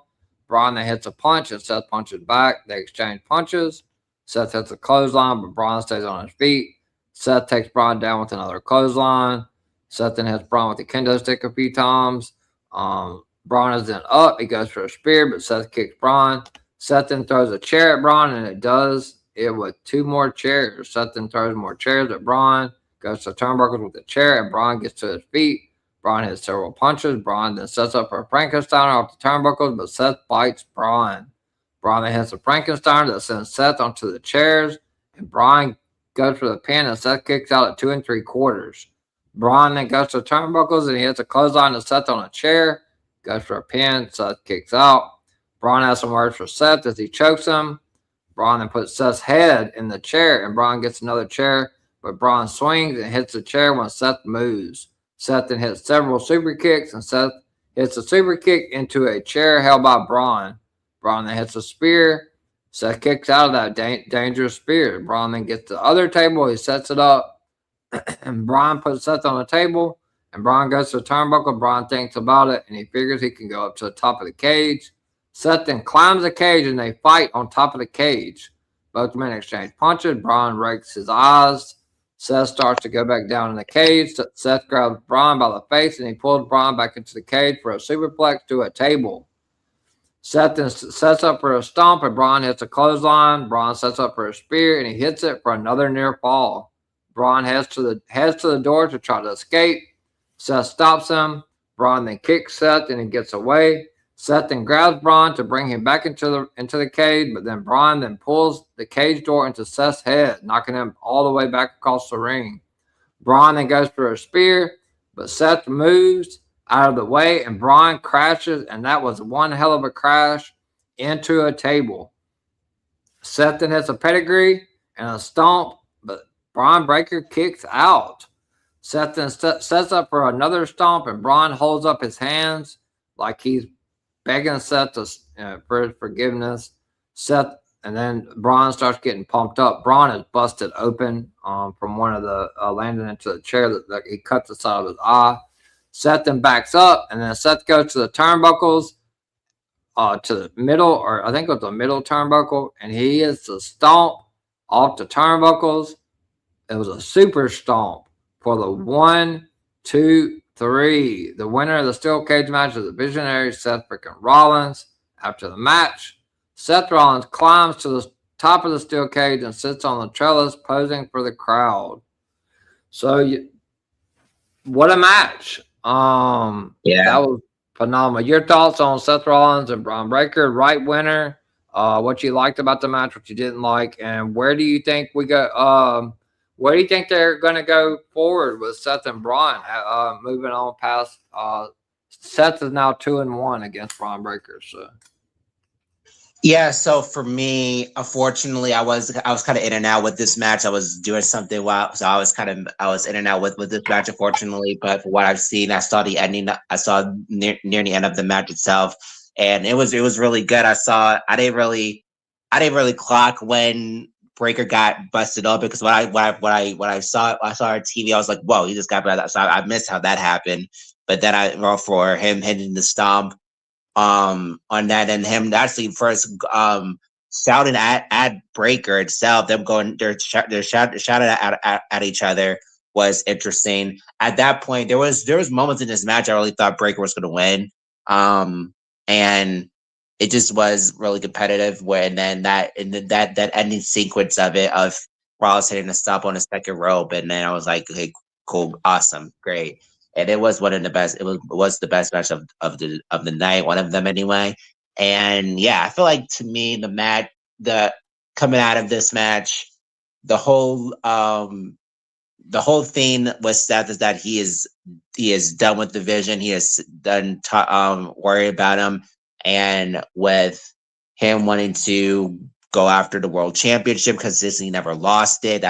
Braun then hits a punch, and Seth punches back. They exchange punches. Seth hits a clothesline, but Braun stays on his feet. Seth takes Braun down with another clothesline. Seth then hits Braun with the kendo stick a few times. Braun is then up. He goes for a spear, but Seth kicks Braun. Seth then throws a chair at Braun, and it does it with two more chairs. Seth then throws more chairs at Braun. Goes to turnbuckles with the chair, and Braun gets to his feet. Braun hits several punches. Braun then sets up for a Frankensteiner off the turnbuckles, but Seth bites Braun. Braun then hits a Frankensteiner that sends Seth onto the chairs, and Braun goes for the pin, and Seth kicks out at 2 3/4. Braun then goes to turnbuckles, and he hits a clothesline to Seth on a chair. Goes for a pin. Seth kicks out. Braun has some words for Seth as he chokes him. Braun then puts Seth's head in the chair, and Braun gets another chair, but Braun swings and hits the chair when Seth moves. Seth then hits several super kicks, and Seth hits a super kick into a chair held by Braun. Braun then hits a spear. Seth kicks out of that dangerous spear. Braun then gets the other table. He sets it up, and Braun puts Seth on the table, and Braun goes to the turnbuckle. Braun thinks about it, and he figures he can go up to the top of the cage. Seth then climbs the cage, and they fight on top of the cage. Both men exchange punches. Braun rakes his eyes. Seth starts to go back down in the cage. Seth grabs Braun by the face, and he pulls Braun back into the cage for a superplex to a table. Seth then sets up for a stomp, and Braun hits a clothesline. Braun sets up for a spear, and he hits it for another near fall. Braun heads to the door to try to escape. Seth stops him. Braun then kicks Seth, and he gets away. Seth then grabs Braun to bring him back into the cage, but then Braun then pulls the cage door into Seth's head, knocking him all the way back across the ring. Braun then goes for a spear, but Seth moves out of the way, and Braun crashes, and that was one hell of a crash into a table. Seth then hits a pedigree and a stomp, but Bron Breakker kicks out. Seth then sets up for another stomp, and Braun holds up his hands like he's begging Seth for his forgiveness. And then Braun starts getting pumped up. Braun is busted open from one of the landing into the chair that he cut the side of his eye. Seth then backs up, and then Seth goes to the turnbuckles, to the middle, or I think it was the middle turnbuckle, and he hits the stomp off the turnbuckles. It was a super stomp for the 1, 2, 3. The winner of the steel cage match is the visionary Seth freaking Rollins. After the match, Seth Rollins climbs to the top of the steel cage and sits on the trellis, posing for the crowd. So, what a match! That was phenomenal. Your thoughts on Seth Rollins and Bron Breakker, right winner? What you liked about the match, what you didn't like, and where do you think we go? Where do you think they're going to go forward with Seth and Braun? Moving on past, Seth is now 2-1 against Bron Breakker. So, Yeah, so for me, unfortunately, I was kind of in and out with this match. I was doing something while, so I was in and out with this match, unfortunately. But for what I've seen, I saw the ending. I saw near the end of the match itself, and it was really good. I didn't really clock when Breaker got busted up because when I saw on TV, I was like, whoa, he just got busted. So I missed how that happened. But then I well, for him hitting the stomp on that and him actually first shouting at Breaker itself, them going they're shouting at each other was interesting. At that point, there was moments in this match I really thought Breaker was gonna win. And it just was really competitive when then that ending sequence of it of Rollins hitting a stop on the second rope, and then I was like, okay, cool, awesome, great. And it was one of the best. It was the best match of the night, one of them anyway. And yeah, I feel like to me the coming out of this match, the whole the whole thing with Seth is that he is done with the vision. He has done worry about him, and with him wanting to go after the world championship because he never lost it.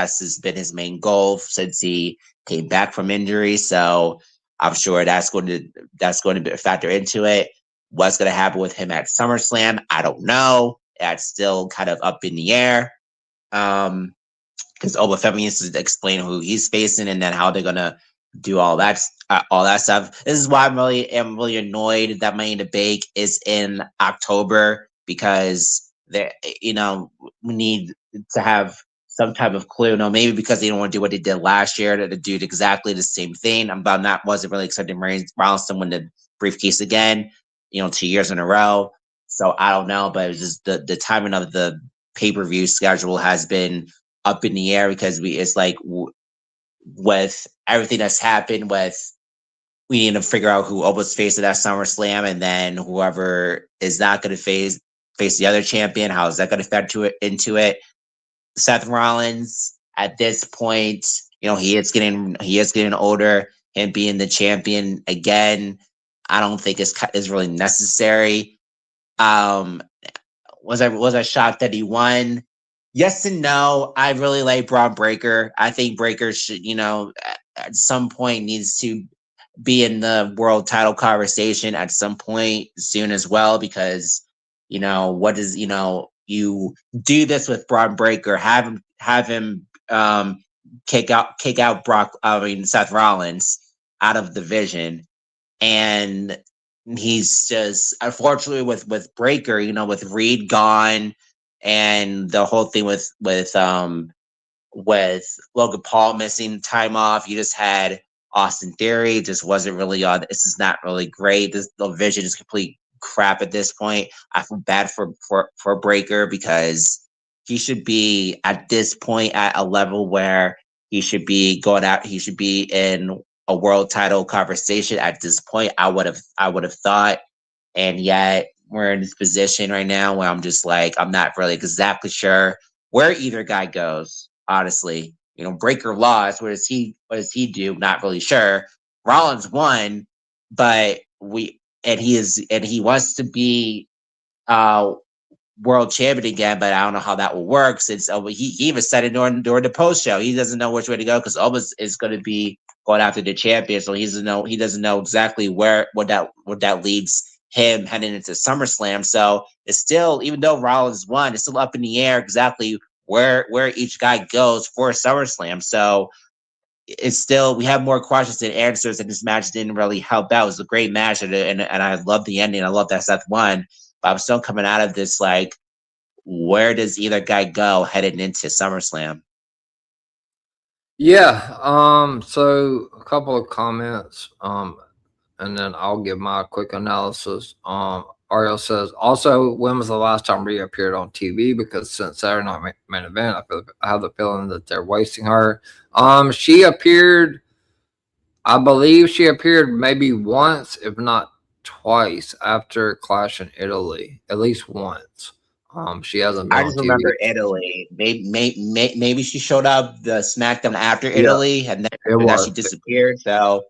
Been his main goal since he came back from injury. So I'm sure that's going to factor into it. What's going to happen with him at SummerSlam? I don't know. That's still kind of up in the air. Because Obafemi needs to explain who he's facing and then how they're gonna do all that stuff. This is why am really annoyed that Money in the Bank is in October because we need to have some type of clue. No, maybe because they don't want to do what they did last year to do exactly the same thing. Wasn't really expecting Rollins to win the briefcase again. 2 years in a row. So I don't know, but it was just the timing of the pay-per-view schedule has been up in the air because it's like with everything that's happened we need to figure out who Oba's facing at SummerSlam, and then whoever is not going to face the other champion. How is that going to factor into it? Seth Rollins at this point, he is getting older, and being the champion again, I don't think is really necessary. Was I shocked that he won? Yes and no. I really like Braun Breaker. I think Breaker should, at some point needs to be in the world title conversation at some point soon as well, because, what is, you do this with Braun Breaker, have him kick out Seth Rollins out of the division. And he's just, unfortunately, with Breaker, with Reed gone, and the whole thing with Logan Paul missing time off, you just had Austin Theory. Just wasn't really on. This is not really great. The vision is complete crap at this point. I feel bad for Breaker because he should be at this point at a level where he should be going out. He should be in a world title conversation at this point. I would have thought, and yet we're in this position right now where I'm just like, I'm not really exactly sure where either guy goes. Honestly, Breaker lost. What does he do? Not really sure. Rollins won, but he wants to be world champion again, but I don't know how that will work since he even said it during the post show. He doesn't know which way to go because Oba is going to be going after the champion, so he doesn't know exactly what that leads him heading into SummerSlam. So it's still, even though Rollins won, it's still up in the air exactly where each guy goes for SummerSlam. So it's still, we have more questions than answers, and this match didn't really help out. It was a great match, and I love the ending. I love that Seth won, but I'm still coming out of this like, where does either guy go heading into SummerSlam? Yeah. So a couple of comments. And then I'll give my quick analysis. Ariel says, also, when was the last time Rhea appeared on TV? Because since Saturday Night Main Event, I have the feeling that they're wasting her. She appeared, I believe she appeared maybe once, if not twice, after Clash in Italy. At least once. She hasn't been I on just TV. remember Italy. Maybe she showed up the SmackDown after Italy, and then she disappeared. So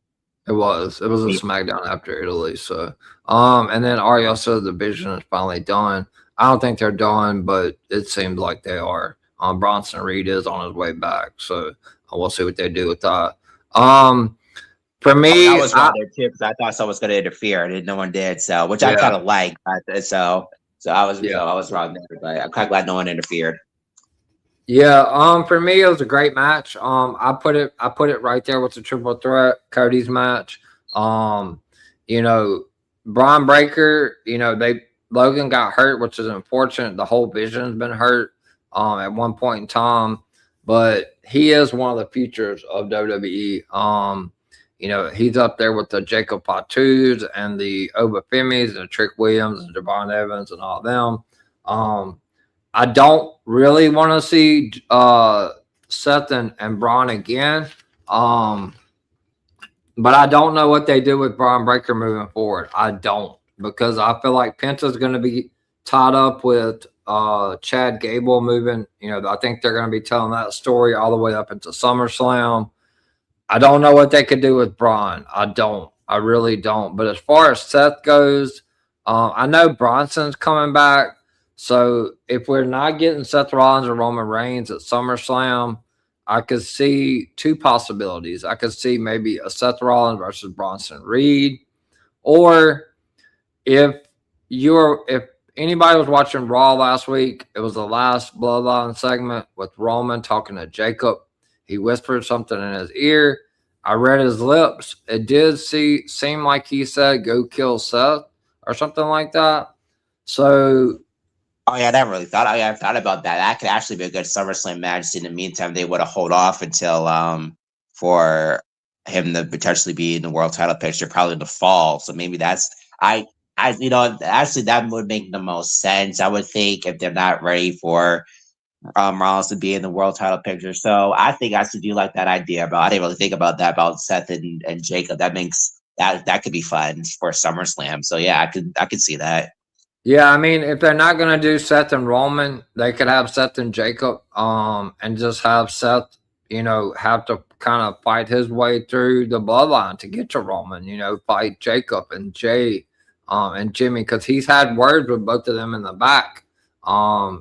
it was a SmackDown after Italy. So, and then Ariel said the vision is finally done. I don't think they're done, but it seems like they are. Bronson Reed is on his way back, so we'll see what they do with that. For me, I was wrong there too because I thought someone was going to interfere and no one did. So, which I kind of like. So I was wrong there, but I'm kind of glad no one interfered. Yeah, for me it was a great match. I put it right there with the triple threat Cody's match. You know, Braun Breaker, you know, Logan got hurt, which is unfortunate. The whole Vision's been hurt at one point in time, but he is one of the futures of WWE. You know, he's up there with the Jacob Fatus and the Obafimis and the Trick Williams and Javon Evans and all them. I don't really want to see Seth and Braun again. But I don't know what they do with Braun Breaker moving forward. I don't, because I feel like Penta's going to be tied up with Chad Gable moving. You know, I think they're going to be telling that story all the way up into SummerSlam. I don't know what they could do with Braun. I really don't. But as far as Seth goes, I know Bronson's coming back. So if we're not getting Seth Rollins or Roman Reigns at SummerSlam, I could see two possibilities. I could see maybe a Seth Rollins versus Bronson Reed, or if anybody was watching Raw last week, it was the last Bloodline segment with Roman talking to Jacob. He whispered something in his ear. I read his lips. It did seem like he said, "Go kill Seth," or something like that. So. Oh yeah, I never really thought. I thought about that. That could actually be a good SummerSlam match. In the meantime, they would have hold off until for him to potentially be in the world title picture, probably in the fall. So maybe that's actually that would make the most sense. I would think if they're not ready for Rollins to be in the world title picture. So I think I actually do like that idea. But I didn't really think about that about Seth and Jacob. That makes that could be fun for SummerSlam. So yeah, I could see that. Yeah, I mean, if they're not going to do Seth and Roman, they could have Seth and Jacob, and just have Seth, you know, have to kind of fight his way through the bloodline to get to Roman, you know, fight Jacob and Jay, and Jimmy, because he's had words with both of them in the back,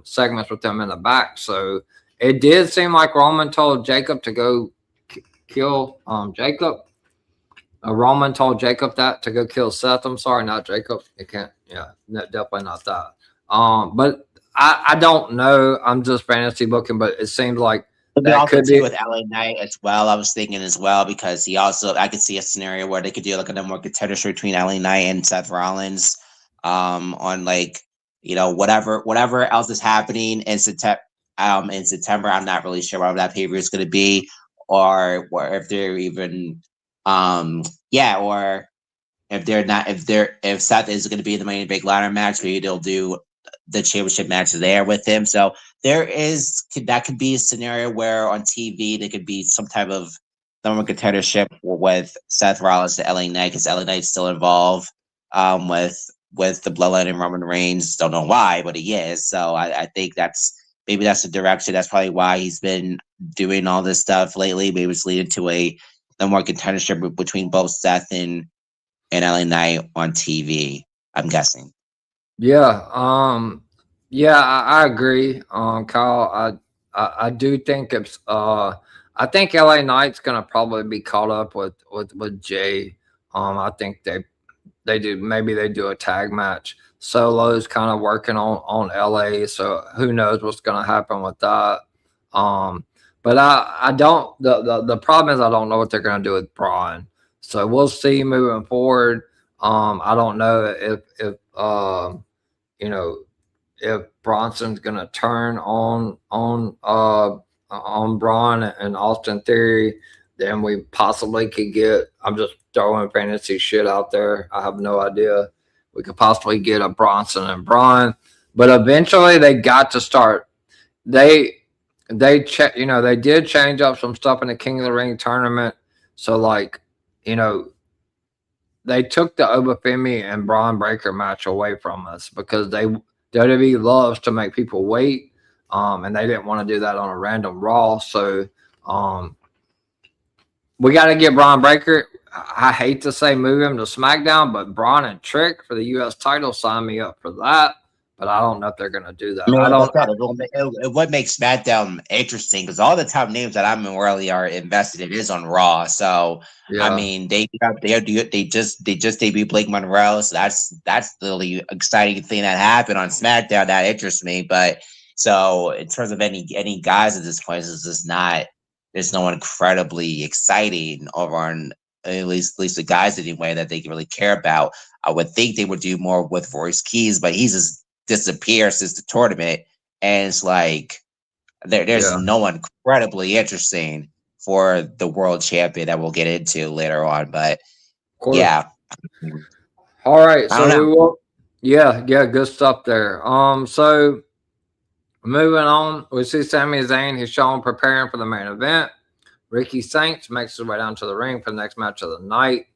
segments with them in the back. So it did seem like Roman told Jacob to go kill Jacob. Roman told Jacob that to go kill Seth. I'm sorry, not Jacob. It can't. Yeah, no, definitely not that. But I don't know. I'm just fantasy booking, but it seems like that could be with LA Knight as well. I was thinking as well because I could see a scenario where they could do like a number one contender between LA Knight and Seth Rollins, on like whatever else is happening in September. In September, I'm not really sure what that pay-per-view is going to be, or if they're even or if Seth is going to be in the Money in the Bank ladder match, maybe they'll do the championship match there with him. So that could be a scenario where on TV there could be some type of number one contendership with Seth Rollins to LA Knight, because LA Knight's still involved with the Bloodline and Roman Reigns. Don't know why, but he is. So I think that's the direction. That's probably why he's been doing all this stuff lately. Maybe it's leading to a more contendership between both Seth and LA Knight on TV, I'm guessing. Yeah. I agree. Kyle, I do think it's I think LA Knight's gonna probably be caught up with Jay. I think they do a tag match. Solo's kind of working on LA, so who knows what's gonna happen with that. But I don't. The problem is I don't know what they're going to do with Braun. So we'll see moving forward. I don't know if Bronson's going to turn on Braun and Austin Theory. Then we possibly could get. I'm just throwing fantasy shit out there. I have no idea. We could possibly get a Bronson and Braun, but eventually they got to start. They did change up some stuff in the King of the Ring tournament. So they took the Obafemi and Braun Breaker match away from us because WWE loves to make people wait. And they didn't want to do that on a random Raw. So we got to get Braun Breaker. I hate to say move him to SmackDown, but Braun and Trick for the U.S. title, sign me up for that. but I don't know if they're going to do that. I mean, I like I don't. said, it would make SmackDown interesting because all the top names that I'm really are invested in is on Raw. So I Yeah, mean, they just debuted Blake Monroe, so that's the really exciting thing that happened on SmackDown that interests me. But so in terms of any guys at this point, it's just not. There's no incredibly exciting over on at least the guys anyway that they can really care about. I would think they would do more with Royce Keys, but he's just disappeared since the tournament, and it's like there's yeah, of no one incredibly interesting for the world champion that we'll get into later on. But course. yeah, All right, I don't so we know. will. Yeah, yeah, good stuff there. So moving on, we see Sami Zayn. He's shown preparing for the main event. Ricky Saints makes his way down to the ring for the next match of the night,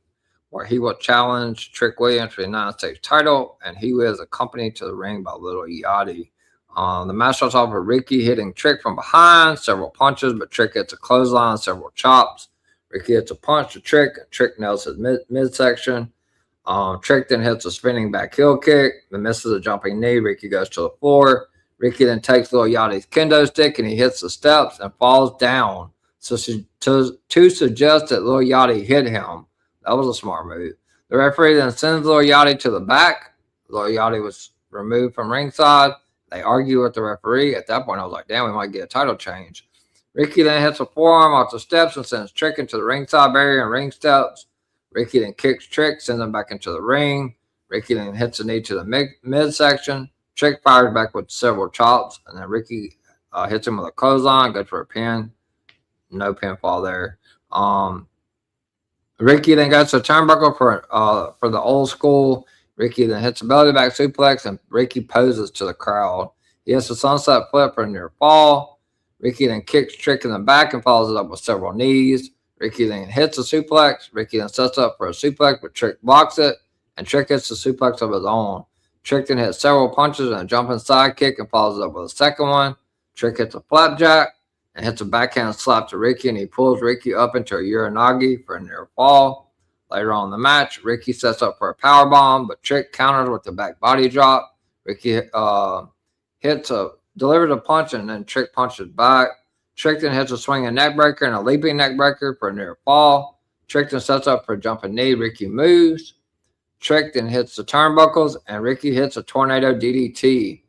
where he will challenge Trick Williams for the United States title, and he is accompanied to the ring by Little Yachty. The match starts off with Ricky hitting Trick from behind, several punches, but Trick hits a clothesline, several chops. Ricky hits a punch to Trick, and Trick nails his midsection. Trick then hits a spinning back heel kick, then misses a jumping knee. Ricky goes to the floor. Ricky then takes Little Yachty's kendo stick, and he hits the steps and falls down. So to suggest that Little Yachty hit him. That was a smart move. The referee then sends Little Yachty to the back. Little Yachty was removed from ringside. They argue with the referee. At that point, I was like, damn, we might get a title change. Ricky then hits a forearm off the steps and sends Trick into the ringside barrier and ring steps. Ricky then kicks Trick, sends him back into the ring. Ricky then hits a knee to the midsection. Trick fires back with several chops, and then Ricky hits him with a clothesline, goes for a pin. No pinfall there. Ricky then goes to a turnbuckle for the old school. Ricky then hits a belly back suplex, and Ricky poses to the crowd. He hits a sunset flip for a near fall. Ricky then kicks Trick in the back and follows it up with several knees. Ricky then hits a suplex. Ricky then sets up for a suplex, but Trick blocks it, and Trick hits the suplex of his own. Trick then hits several punches and a jumping side kick and follows it up with a second one. Trick hits a flapjack and hits a backhand slap to Ricky, and he pulls Ricky up into a Uranagi for a near fall. Later on in the match, Ricky sets up for a powerbomb, but Trick counters with the back body drop. Ricky delivers a punch, and then Trick punches back. Trick then hits a swinging neck breaker and a leaping neck breaker for a near fall. Trick then sets up for a jumping knee. Ricky moves. Trick then hits the turnbuckles, and Ricky hits a tornado DDT.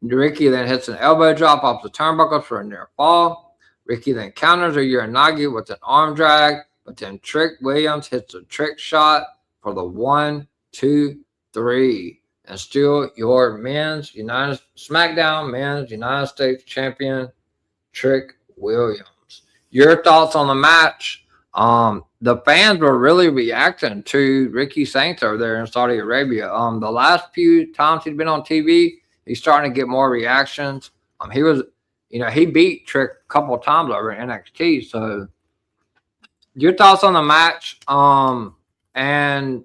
Ricky then hits an elbow drop off the turnbuckles for a near fall. Ricky then counters a Uranagi with an arm drag, but then Trick Williams hits a trick shot for the 1, 2, 3, and still your SmackDown Men's United States Champion, Trick Williams. Your thoughts on the match? The fans were really reacting to Ricky Saints over there in Saudi Arabia. The last few times he'd been on TV, he's starting to get more reactions. He beat Trick a couple of times over in NXT. So, your thoughts on the match? And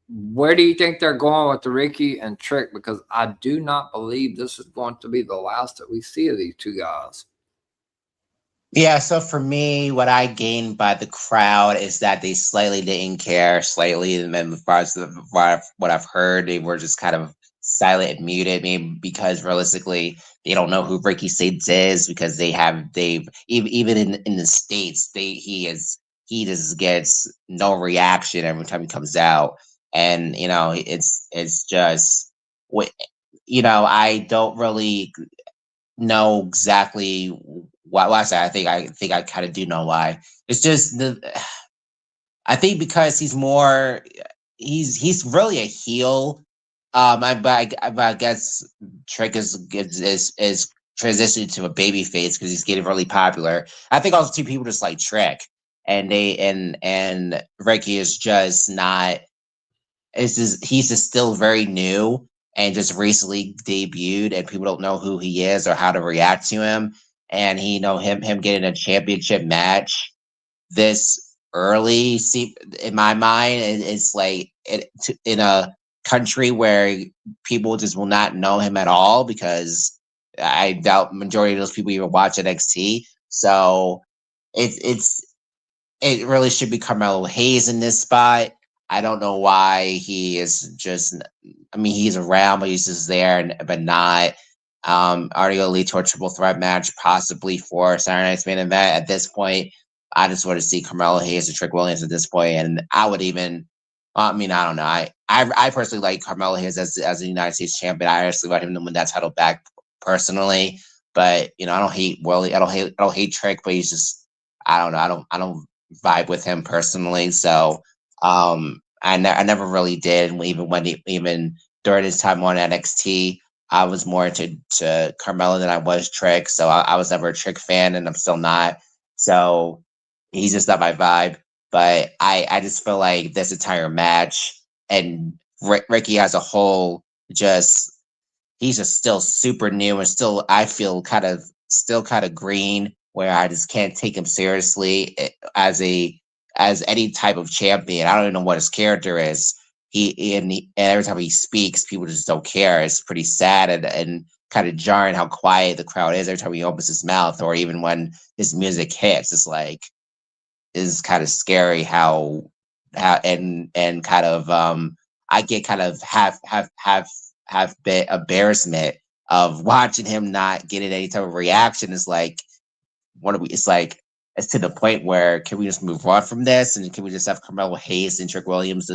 where do you think they're going with the Ricky and Trick? Because I do not believe this is going to be the last that we see of these two guys. Yeah, so for me, what I gained by the crowd is that they slightly didn't care, slightly, and then as far as what I've heard, they were just kind of silent and muted, maybe because realistically they don't know who Ricky Saints is, because they've even in the States, he just gets no reaction every time he comes out. And it's just I don't really know exactly why I say. I think I kind of do know why. It's just I think because he's really a heel. But I guess Trick is transitioning to a baby face because he's getting really popular. I think also two people just like Trick, and Ricky is just not. He's just still very new and just recently debuted, and people don't know who he is or how to react to him. And him getting a championship match this early, in my mind, it's like in a country where people just will not know him at all, because I doubt majority of those people even watch NXT. So it really should be Carmelo Hayes in this spot. I don't know why he is just. I mean, he's around, but he's just there, but not. Are you lead to a triple threat match, possibly for Saturday Night's main event? At this point, I just want to see Carmelo Hayes and Trick Williams at this point, and I would even. I mean, I don't know. I personally like Carmelo Hayes as the United States champion. I actually want him to win that title back personally, but I don't hate Willie. I don't hate Trick, but he's just. I don't know. I don't vibe with him personally. So I never really did. Even during his time on NXT, I was more into Carmelo than I was Trick. So I was never a Trick fan, and I'm still not. So he's just not my vibe. But I just feel like this entire match and Ricky as a whole, he's just still super new and still I feel kind of green, where I just can't take him seriously as any type of champion. I don't even know what his character is. And every time he speaks, people just don't care. It's pretty sad and kind of jarring how quiet the crowd is every time he opens his mouth, or even when his music hits. It's like is kind of scary how and kind of I get kind of have bit embarrassment of watching him not getting any type of reaction. Is like it's to the point where can we just move on from this, and can we just have Carmelo Hayes and Trick Williams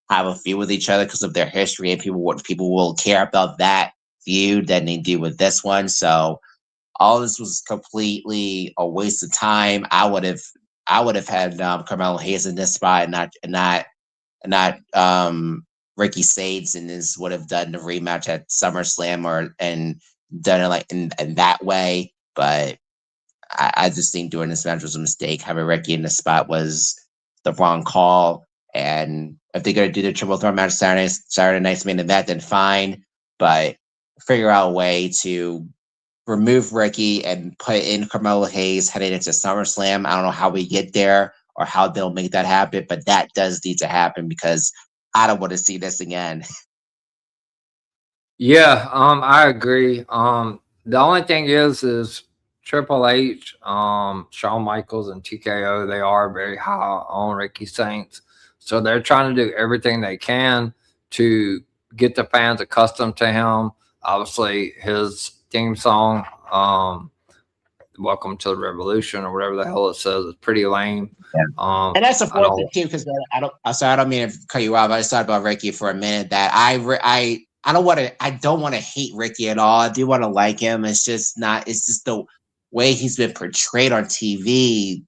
have a feud with each other because of their history, and people will care about that feud than they do with this one. So all this was completely a waste of time. I would have had Carmelo Hayes in this spot, and not Ricky Sage, and this would have done the rematch at SummerSlam and done it like in that way. But I just think doing this match was a mistake. Having Ricky in the spot was the wrong call. And if they're going to do the triple threat match Saturday night's main event, then fine. But figure out a way to remove Ricky and put in Carmelo Hayes heading into SummerSlam. I don't know how we get there or how they'll make that happen, but that does need to happen because I don't want to see this again. Yeah, I agree. The only thing is Triple H, Shawn Michaels, and TKO, they are very high on Ricky Saints. So they're trying to do everything they can to get the fans accustomed to him. Obviously, his theme song, Welcome to the Revolution, or whatever the hell it says, is pretty lame. Yeah. And that's unfortunate too, because I don't mean to cut you off. I just thought about Ricky for a minute. That I don't want to hate Ricky at all. I do want to like him. It's just the way he's been portrayed on TV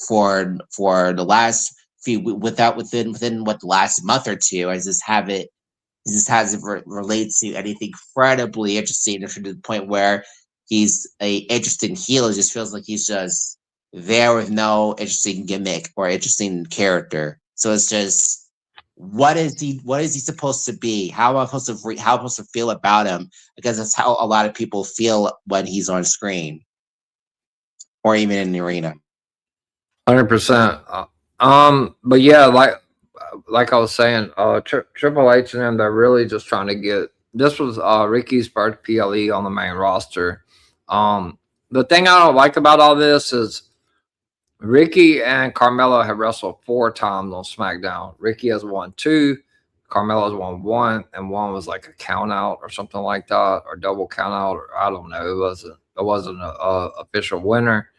for the last few within what the last month or two. I just hasn't related to anything incredibly interesting to the point where he's a interesting heel. It just feels like he's just there with no interesting gimmick or interesting character. So it's just, what is he supposed to be? How am I supposed to feel about him? Because that's how a lot of people feel when he's on screen or even in the arena. 100%. But yeah, like I was saying, Triple H and them, they're really just trying to get. This was Ricky's first PLE on the main roster. The thing I don't like about all this is Ricky and Carmelo have wrestled 4 times on SmackDown. Ricky has won 2, Carmelo has won 1, and 1 was like a count out or something like that, or double count out, or I don't know. It wasn't an official winner.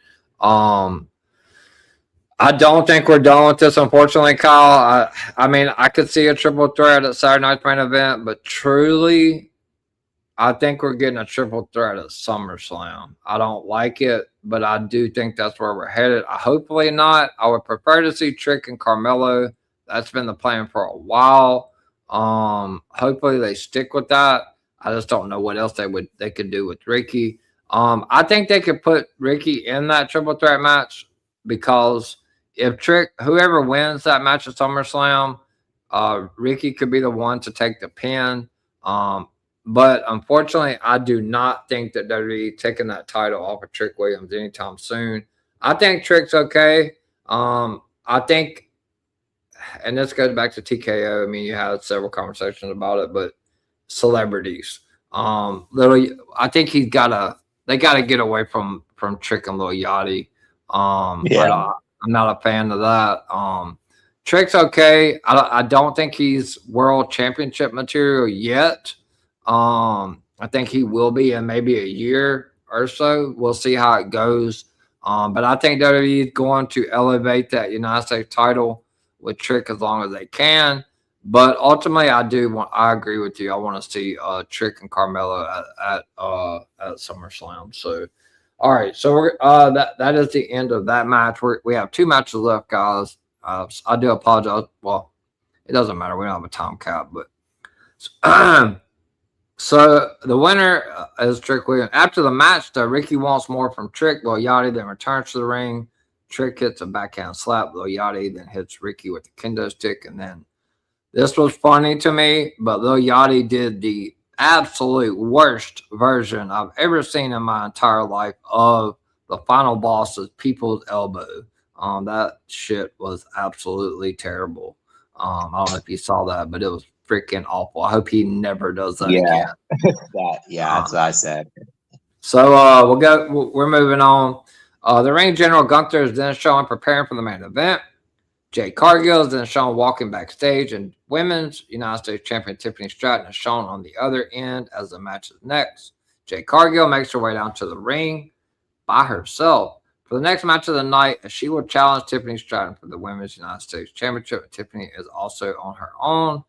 I don't think we're done with this, unfortunately, Kyle. I mean, I could see a triple threat at Saturday night's main event, but truly, I think we're getting a triple threat at SummerSlam. I don't like it, but I do think that's where we're headed. Hopefully not. I would prefer to see Trick and Carmelo. That's been the plan for a while. Hopefully they stick with that. I just don't know what else they could do with Ricky. I think they could put Ricky in that triple threat match, because if Trick, whoever wins that match at SummerSlam, Ricky could be the one to take the pin. But unfortunately, I do not think that WWE taking that title off of Trick Williams anytime soon. I think Trick's okay. I think, and this goes back to TKO. I mean, you had several conversations about it, but celebrities. I think they got to get away from Trick and Lil Yachty. Yeah. But I'm not a fan of that. Trick's okay. I don't think he's world championship material yet. I think he will be in maybe a year or so. We'll see how it goes. But I think WWE is going to elevate that United States title with Trick as long as they can. But ultimately, I agree with you. I want to see Trick and Carmelo at SummerSlam. So, all right. So we're that is the end of that match. We have 2 matches left, guys. I do apologize. Well, it doesn't matter. We don't have a time cap, but so the winner is Trick Williams. After the match, though, Ricky wants more from Trick. Lil Yachty then returns to the ring. Trick hits a backhand slap. Lil Yachty then hits Ricky with the kendo stick. And then this was funny to me, but Lil Yachty did the absolute worst version I've ever seen in my entire life of the final boss's people's elbow. That shit was absolutely terrible. I don't know if you saw that, but it was freaking awful. I hope he never does that again. That's what I said. So we're moving on. The ring general Gunther is then shown preparing for the main event. Jade Cargill is then shown walking backstage, and women's United States champion Tiffany Stratton is shown on the other end as the match is next. Jade Cargill makes her way down to the ring by herself for the next match of the night, as she will challenge Tiffany Stratton for the women's United States championship. Tiffany is also on her own.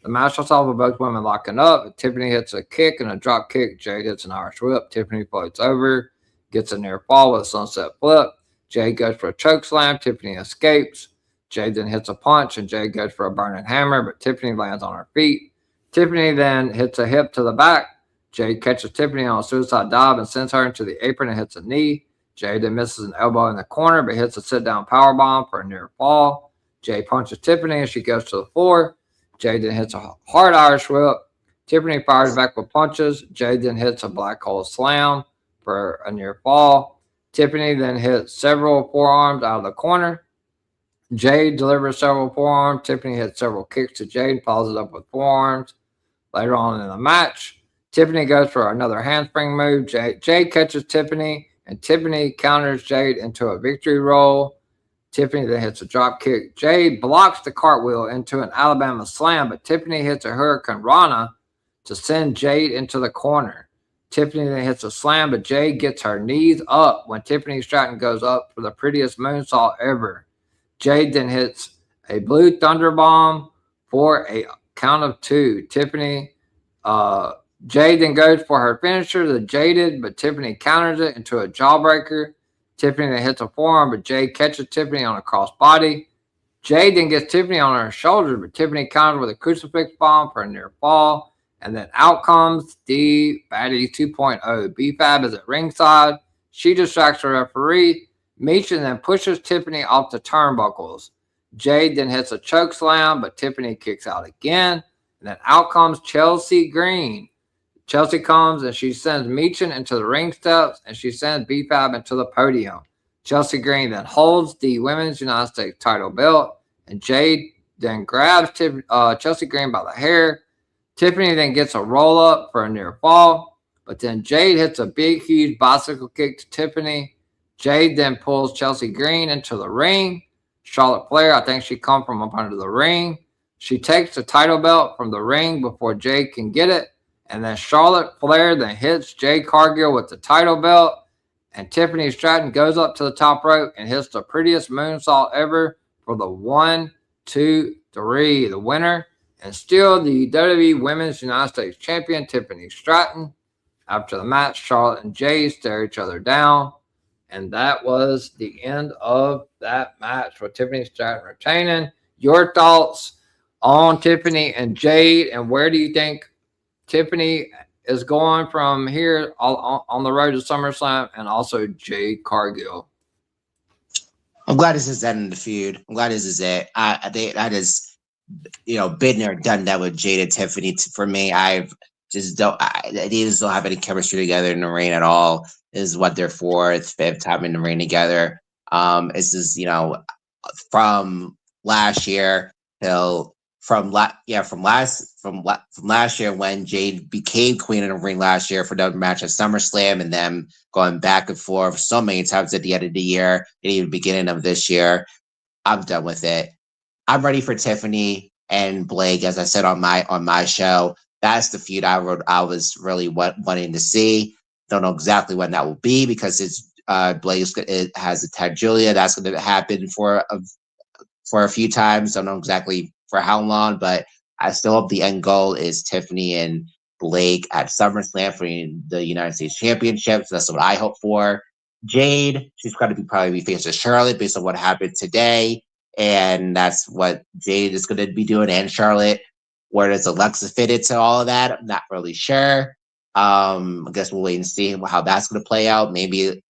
The match starts off with both women locking up. Tiffany hits a kick and a drop kick. Jade hits an Irish whip. Tiffany floats over, gets a near fall with a sunset flip. Jade goes for a choke slam. Tiffany escapes. Jade then hits a punch, and Jade goes for a burning hammer, but Tiffany lands on her feet. Tiffany then hits a hip to the back. Jade catches Tiffany on a suicide dive and sends her into the apron and hits a knee. Jade then misses an elbow in the corner, but hits a sit-down powerbomb for a near fall. Jade punches Tiffany as she goes to the floor. Jade then hits a hard Irish whip. Tiffany fires back with punches. Jade then hits a black hole slam for a near fall. Tiffany then hits several forearms out of the corner. Jade delivers several forearms. Tiffany hits several kicks to Jade and follows it up with forearms. Later on in the match, Tiffany goes for another handspring move. Jade catches Tiffany, and Tiffany counters Jade into a victory roll. Tiffany then hits a drop kick. Jade blocks the cartwheel into an Alabama slam, but Tiffany hits a Hurricane Rana to send Jade into the corner. Tiffany then hits a slam, but Jade gets her knees up when Tiffany Stratton goes up for the prettiest moonsault ever. Jade then hits a blue thunder bomb for a count of 2. Jade then goes for her finisher, the Jaded, but Tiffany counters it into a jawbreaker. Tiffany then hits a forearm, but Jade catches Tiffany on a crossbody. Jade then gets Tiffany on her shoulders, but Tiffany counters with a crucifix bomb for a near fall. And then out comes the Baddie 2.0. B-Fab is at ringside. She distracts the referee. Meechin then pushes Tiffany off the turnbuckles. Jade then hits a choke slam, but Tiffany kicks out again. And then out comes Chelsea Green. Chelsea comes and she sends Meechin into the ring steps, and she sends B-Fab into the podium. Chelsea Green then holds the women's United States title belt, and Jade then grabs Chelsea Green by the hair. Tiffany then gets a roll-up for a near fall, but then Jade hits a big, huge bicycle kick to Tiffany. Jade then pulls Chelsea Green into the ring. Charlotte Flair, I think she comes from up under the ring. She takes the title belt from the ring before Jade can get it. And then Charlotte Flair then hits Jade Cargill with the title belt. And Tiffany Stratton goes up to the top rope and hits the prettiest moonsault ever for the 1, 2, 3. The winner and still the WWE Women's United States Champion, Tiffany Stratton. After the match, Charlotte and Jade stare each other down. And that was the end of that match with Tiffany Stratton retaining. Your thoughts on Tiffany and Jade, and where do you think Tiffany is going from here on the road to SummerSlam, and also Jade Cargill? I'm glad this is ending the feud. I'm glad this is it. That is, been there, done that with Jade and Tiffany. For me, they just don't have any chemistry together in the ring at all. This is what they're for. It's 5th time in the ring together. It's just, from last year till from last year when Jade became queen of the ring last year for the match at SummerSlam, and them going back and forth so many times at the end of the year and even beginning of this year. I'm done with it. I'm ready for Tiffany and Blake, as I said on my show. That's the feud I was really wanting to see. Don't know exactly when that will be because it's Blake has attacked Julia. That's going to happen for a few times. Don't know exactly for how long, but I still hope the end goal is Tiffany and Blake at SummerSlam for the United States Championship. So that's what I hope for. Jade, she's going to probably be facing Charlotte based on what happened today. And that's what Jade is going to be doing, and Charlotte. Where does Alexa fit into all of that? I'm not really sure. I guess we'll wait and see how that's going to play out. Maybe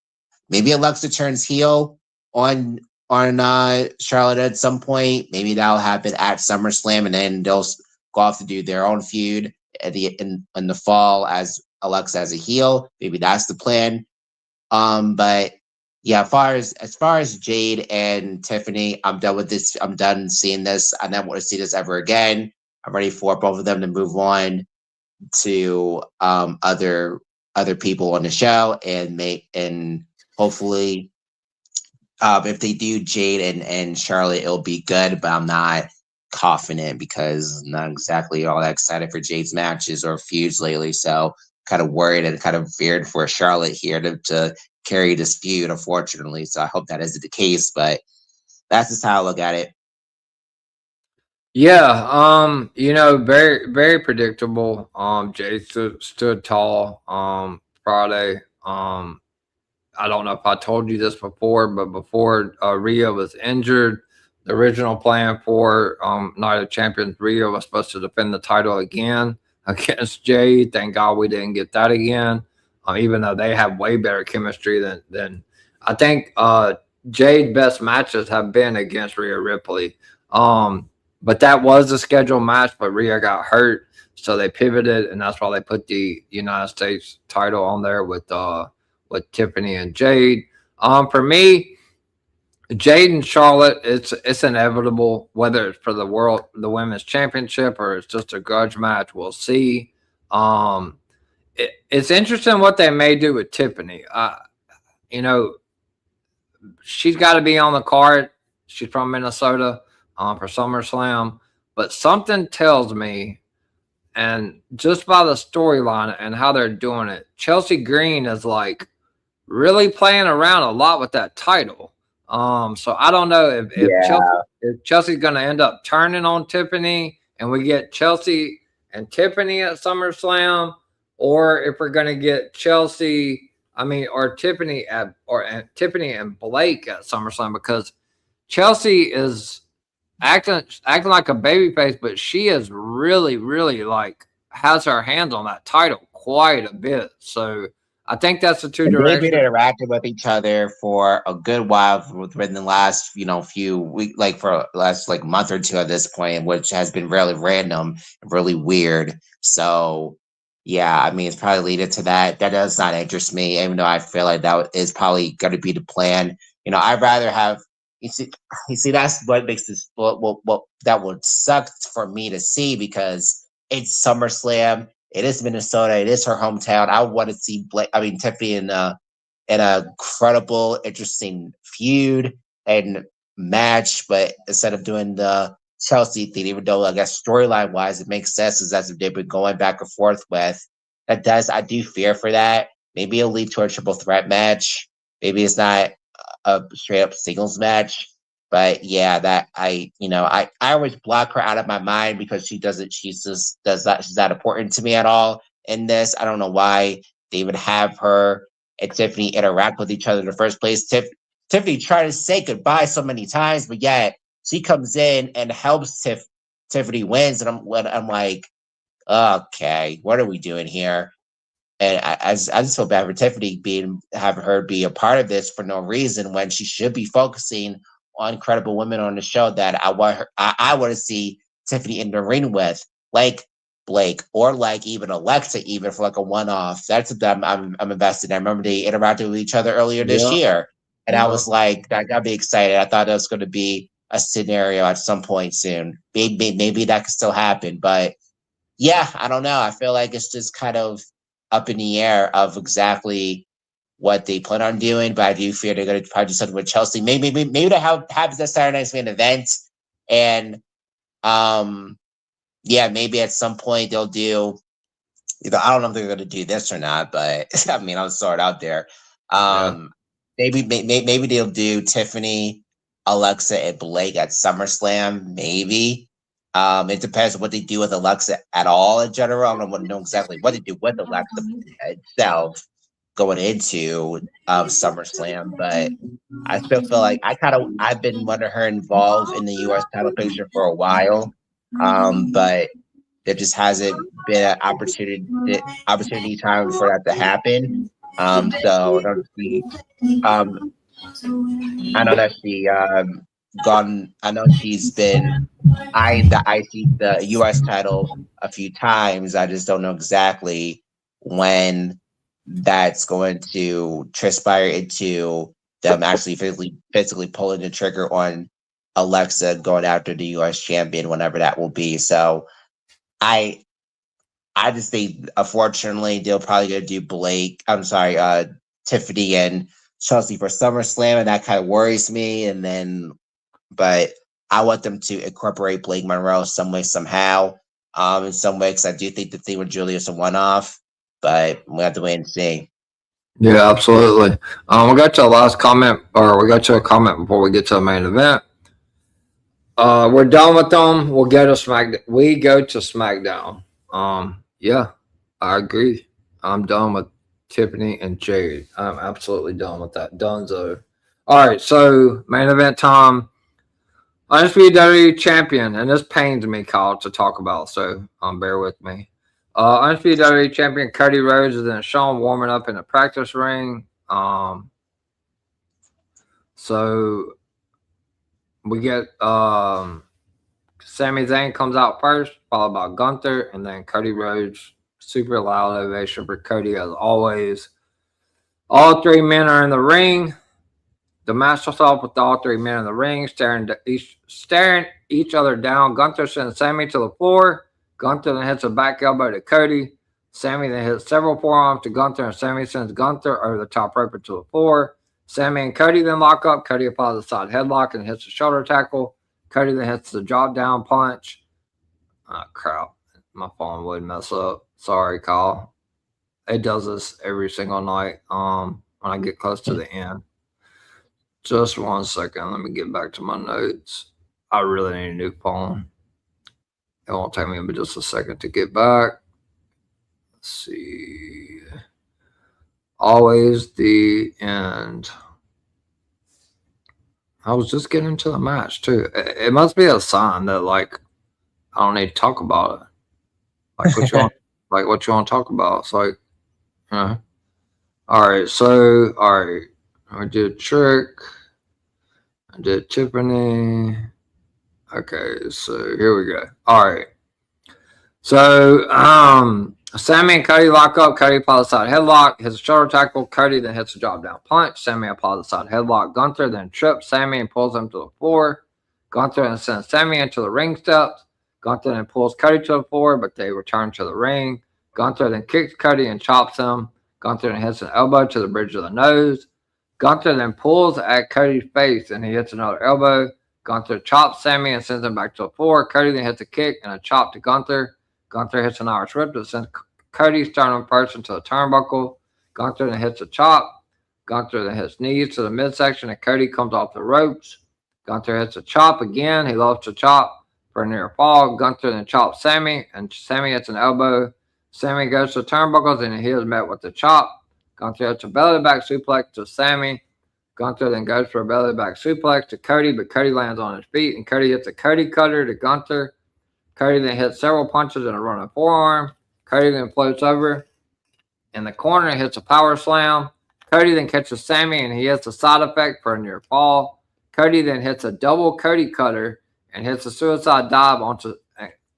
Alexa turns heel on Charlotte at some point. Maybe that'll happen at SummerSlam, and then they'll go off to do their own feud in the fall as Alexa as a heel. Maybe that's the plan. But yeah, as far as Jade and Tiffany, I'm done with this. I'm done seeing this. I never want to see this ever again. I'm ready for both of them to move on to other people on the show and hopefully if they do Jade and Charlotte, it'll be good. But I'm not confident because I'm not exactly all that excited for Jade's matches or feuds lately. So kind of worried and kind of feared for Charlotte here to carry this feud, unfortunately. So I hope that isn't the case, but that's just how I look at it. Yeah, very very predictable. Jay stood tall Friday. I don't know if I told you this before, but before Rhea was injured, the original plan for Night of Champions, Rhea was supposed to defend the title again against Jade. Thank God we didn't get that again. Even though they have way better chemistry than I think Jade's best matches have been against Rhea Ripley. But that was a scheduled match, but Rhea got hurt, so they pivoted, and that's why they put the United States title on there with Tiffany and Jade. For me, Jade and Charlotte, it's inevitable, whether it's for the women's championship or it's just a grudge match. We'll see. It's interesting what they may do with Tiffany. She's got to be on the card. She's from Minnesota for SummerSlam, but something tells me, and just by the storyline and how they're doing it, Chelsea Green is like really playing around a lot with that title. So I don't know if Chelsea's going to end up turning on Tiffany and we get Chelsea and Tiffany at SummerSlam, or if we're going to get Tiffany and Blake at SummerSlam, because Chelsea is acting like a babyface, but she is really, really has her hands on that title quite a bit. So I think that's the two directions. They've been interacting with each other for a good while within the last, few weeks, for the last month or two at this point, which has been really random and really weird. So yeah, it's probably leading to that. That does not interest me, even though I feel like that is probably going to be the plan. I'd rather have. You see, that's what makes this. What that would suck for me to see, because it's SummerSlam. It is Minnesota. It is her hometown. I want to see Tiffany in an incredible, interesting feud and match. But instead of doing the Chelsea thing, even though I guess storyline wise it makes sense, is as if they've been going back and forth with. I do fear for that. Maybe it'll lead to a triple threat match. Maybe it's not a straight up singles match. But yeah, I always block her out of my mind because she's not important to me at all in this. I don't know why they would have her and Tiffany interact with each other in the first place. Tiffany tried to say goodbye so many times, but yet she comes in and helps Tiffany wins, and I'm like, okay, what are we doing here? And I just feel bad for Tiffany having her be a part of this for no reason, when she should be focusing on incredible women on the show that I want to see Tiffany in the ring with, like Blake or even Alexa, even for a one-off. That's what I'm invested in. I remember they interacted with each other earlier this year, and I was like, I got me excited. I thought that was going to be a scenario at some point soon. Maybe that could still happen, but yeah, I don't know. I feel like it's just kind of up in the air of exactly what they plan on doing, but I do fear they're going to probably do something with Chelsea. Maybe they have that Saturday night's main event, And yeah, maybe at some point they'll do. I don't know if they're going to do this or not, but I mean, I'll start out there. Maybe they'll do Tiffany, Alexa, and Blake at SummerSlam. Maybe. It depends on what they do with Alexa at all in general. I don't know exactly what they do with Alexa itself going into SummerSlam, but I still feel like I've been wanting her involved in the US title picture for a while. But there just hasn't been an opportunity time for that to happen. So I know that she gone. I know she's been eyeing the US title a few times. I just don't know exactly when that's going to transpire into them actually physically pulling the trigger on Alexa going after the US champion, whenever that will be. So I just think, unfortunately, they'll probably gonna do Tiffany and Chelsea for SummerSlam, and that kind of worries me. But I want them to incorporate Blake Monroe some way, somehow, in some way, because I do think the thing with Julia is a one-off. But we have to wait and see. Yeah, absolutely. We got to a last comment, or we got to a comment before we get to the main event. We're done with them. We go to SmackDown. Yeah, I agree. I'm done with Tiffany and Jade. I'm absolutely done with that. Dunzo. All right, so main event time. Undisputed WWE champion, and this pains me, Kyle, to talk about, so bear with me. Undisputed WWE champion Cody Rhodes is then shown warming up in the practice ring. So we get Sami Zayn comes out first, followed by Gunther, and then Cody Rhodes. Super loud ovation for Cody as always. All three men are in the ring. The match starts off with all three men in the ring, staring each other down. Gunther sends Sami to the floor. Gunther then hits a back elbow to Cody. Sami then hits several forearms to Gunther, and Sami sends Gunther over the top rope into the floor. Sami and Cody then lock up. Cody applies a side headlock and hits a shoulder tackle. Cody then hits the drop down punch. Oh, crap. My phone would mess up. Sorry, Kyle. It does this every single night when I get close to the end. Just 1 second. Let me get back to my notes. I really need a new phone. It won't take me but just a second to get back. Let's see. Always the end. I was just getting into the match too. It must be a sign that like I don't need to talk about it. Like what you want, what you want to talk about. It's like, all right. So I did Trick. I did Tiffany. Okay, so here we go. All right. So Sami and Cody lock up. Cody applies a side headlock, hits a shoulder tackle. Cody then hits a drop down punch. Sami applies a side headlock. Gunther then trips Sami and pulls him to the floor. Gunther then sends Sami into the ring steps. Gunther then pulls Cody to the floor, but they return to the ring. Gunther then kicks Cody and chops him. Gunther then hits an elbow to the bridge of the nose. Gunther then pulls at Cody's face, and he hits another elbow. Gunther chops Sami and sends him back to the floor. Cody then hits a kick and a chop to Gunther. Gunther hits an Irish whip that sends Cody's sternum first into the turnbuckle. Gunther then hits a chop. Gunther then hits knees to the midsection, and Cody comes off the ropes. Gunther hits a chop again. He loves to chop for a near fall. Gunther then chops Sami, and Sami hits an elbow. Sami goes to the turnbuckles, and he is met with a chop. Gunther hits a belly back suplex to Sami. Gunther then goes for a belly back suplex to Cody, but Cody lands on his feet, and Cody hits a Cody cutter to Gunther. Cody then hits several punches and a running forearm. Cody then floats over in the corner and hits a power slam. Cody then catches Sami, and he hits a side effect for a near fall. Cody then hits a double Cody cutter and hits a suicide dive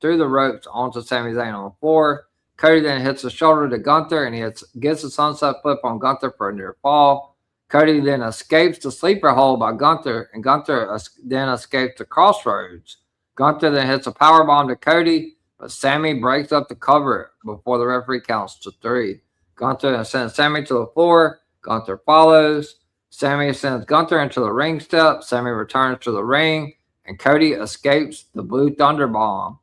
through the ropes onto Sami Zayn on the floor. Cody then hits a shoulder to Gunther, and he gets a sunset flip on Gunther for a near fall. Cody then escapes the sleeper hold by Gunther, and Gunther then escapes the crossroads. Gunther then hits a powerbomb to Cody, but Sami breaks up the cover before the referee counts to 3. Gunther then sends Sami to the floor. Gunther follows. Sami sends Gunther into the ring step. Sami returns to the ring, and Cody escapes the Blue Thunder Bomb.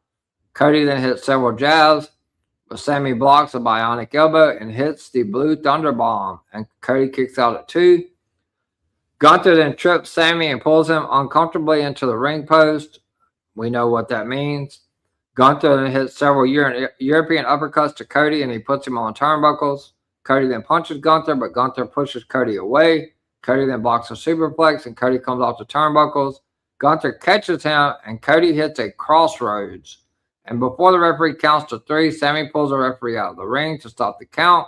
Cody then hits several jabs, but Sammy blocks a bionic elbow and hits the Blue Thunder Bomb, and Cody kicks out at 2. Gunther then trips Sammy and pulls him uncomfortably into the ring post. We know what that means. Gunther then hits several European uppercuts to Cody, and he puts him on turnbuckles. Cody then punches Gunther, but Gunther pushes Cody away. Cody then blocks a superplex, and Cody comes off the turnbuckles. Gunther catches him, and Cody hits a crossroads. And before the referee counts to 3, Sammy pulls the referee out of the ring to stop the count.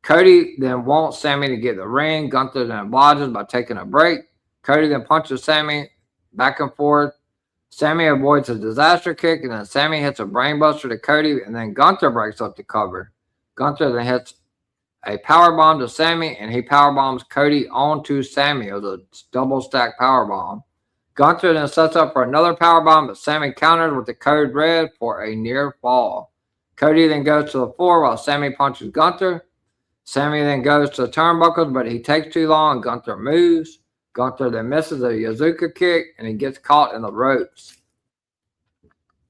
Cody then wants Sammy to get the ring. Gunther then obliges by taking a break. Cody then punches Sammy back and forth. Sammy avoids a disaster kick, and then Sammy hits a brainbuster to Cody, and then Gunther breaks up the cover. Gunther then hits a powerbomb to Sammy, and he powerbombs Cody onto Sammy. It was a double stack powerbomb. Gunther then sets up for another powerbomb, but Sammy counters with the code red for a near fall. Cody then goes to the floor while Sammy punches Gunther. Sammy then goes to the turnbuckles, but he takes too long, and Gunther moves. Gunther then misses a Yazuka kick, and he gets caught in the ropes.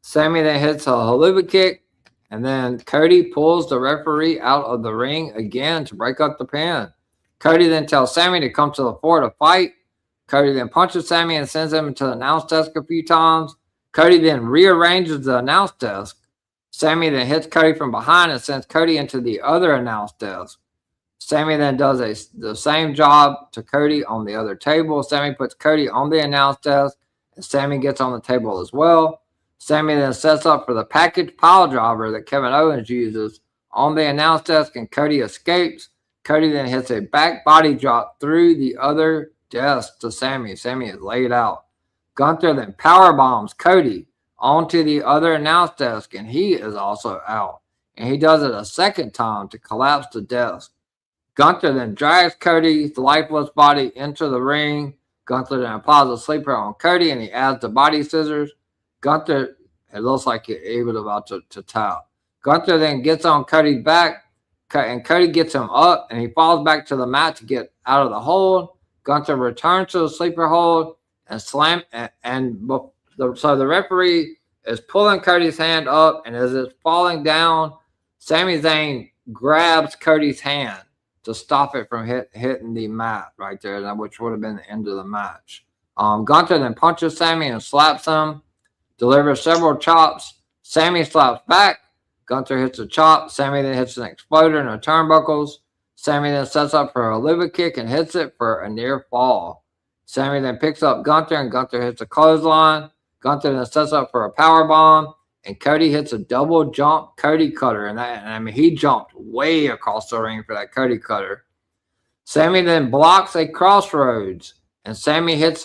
Sammy then hits a Haluva kick, and then Cody pulls the referee out of the ring again to break up the pin. Cody then tells Sammy to come to the floor to fight. Cody then punches Sammy and sends him into the announce desk a few times. Cody then rearranges the announce desk. Sammy then hits Cody from behind and sends Cody into the other announce desk. Sammy then does the same job to Cody on the other table. Sammy puts Cody on the announce desk, and Sammy gets on the table as well. Sammy then sets up for the package pile driver that Kevin Owens uses on the announce desk, and Cody escapes. Cody then hits a back body drop through the other desk to Sammy. Sammy is laid out. Gunther then power bombs Cody onto the other announce desk, and he is also out. And he does it a second time to collapse the desk. Gunther then drags Cody's lifeless body into the ring. Gunther then applies a sleeper on Cody, and he adds the body scissors. Gunther, it looks like he was about to tap. Gunther then gets on Cody's back, and Cody gets him up, and he falls back to the mat to get out of the hold. Gunther returns to the sleeper hold and so the referee is pulling Cody's hand up, and as it's falling down, Sami Zayn grabs Cody's hand to stop it from hitting the mat right there, which would have been the end of the match. Gunther then punches Sami and slaps him, delivers several chops. Sami slaps back. Gunther hits a chop. Sami then hits an exploder in the turnbuckles. Sami then sets up for a Luva kick and hits it for a near fall. Sami then picks up Gunther, and Gunther hits a clothesline. Gunther then sets up for a power bomb, and Cody hits a double jump Cody cutter. And he jumped way across the ring for that Cody cutter. Sami then blocks a crossroads, and Sami hit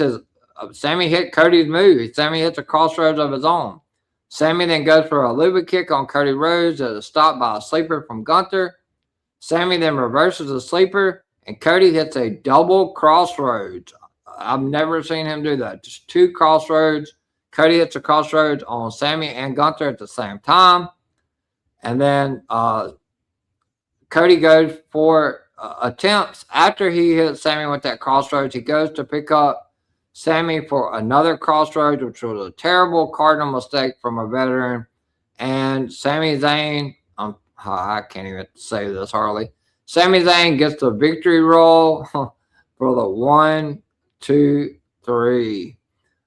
Cody's move. Sami hits a crossroads of his own. Sami then goes for a Luva kick on Cody Rhodes that is stopped by a sleeper from Gunther. Sami then reverses the sleeper, and Cody hits a double crossroads. I've never seen him do that. Just 2 crossroads. Cody hits a crossroads on Sami and Gunther at the same time. And then Cody goes for attempts. After he hits Sami with that crossroads, he goes to pick up Sami for another crossroads, which was a terrible cardinal mistake from a veteran. And Sami Zayn, I can't even say this, Harley. Sami Zayn gets the victory roll for the 1, 2, 3.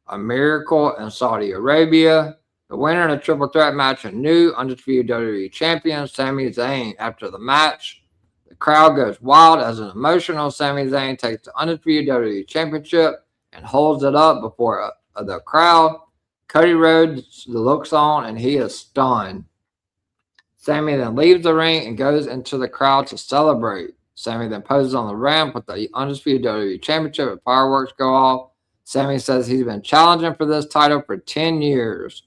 A miracle in Saudi Arabia. The winner in a triple threat match, a new undisputed WWE champion, Sami Zayn. After the match, the crowd goes wild as an emotional Sami Zayn takes the undisputed WWE championship and holds it up before the crowd. Cody Rhodes looks on, and he is stunned. Sami then leaves the ring and goes into the crowd to celebrate. Sami then poses on the ramp with the undisputed WWE championship and fireworks go off. Sami says he's been challenging for this title for 10 years.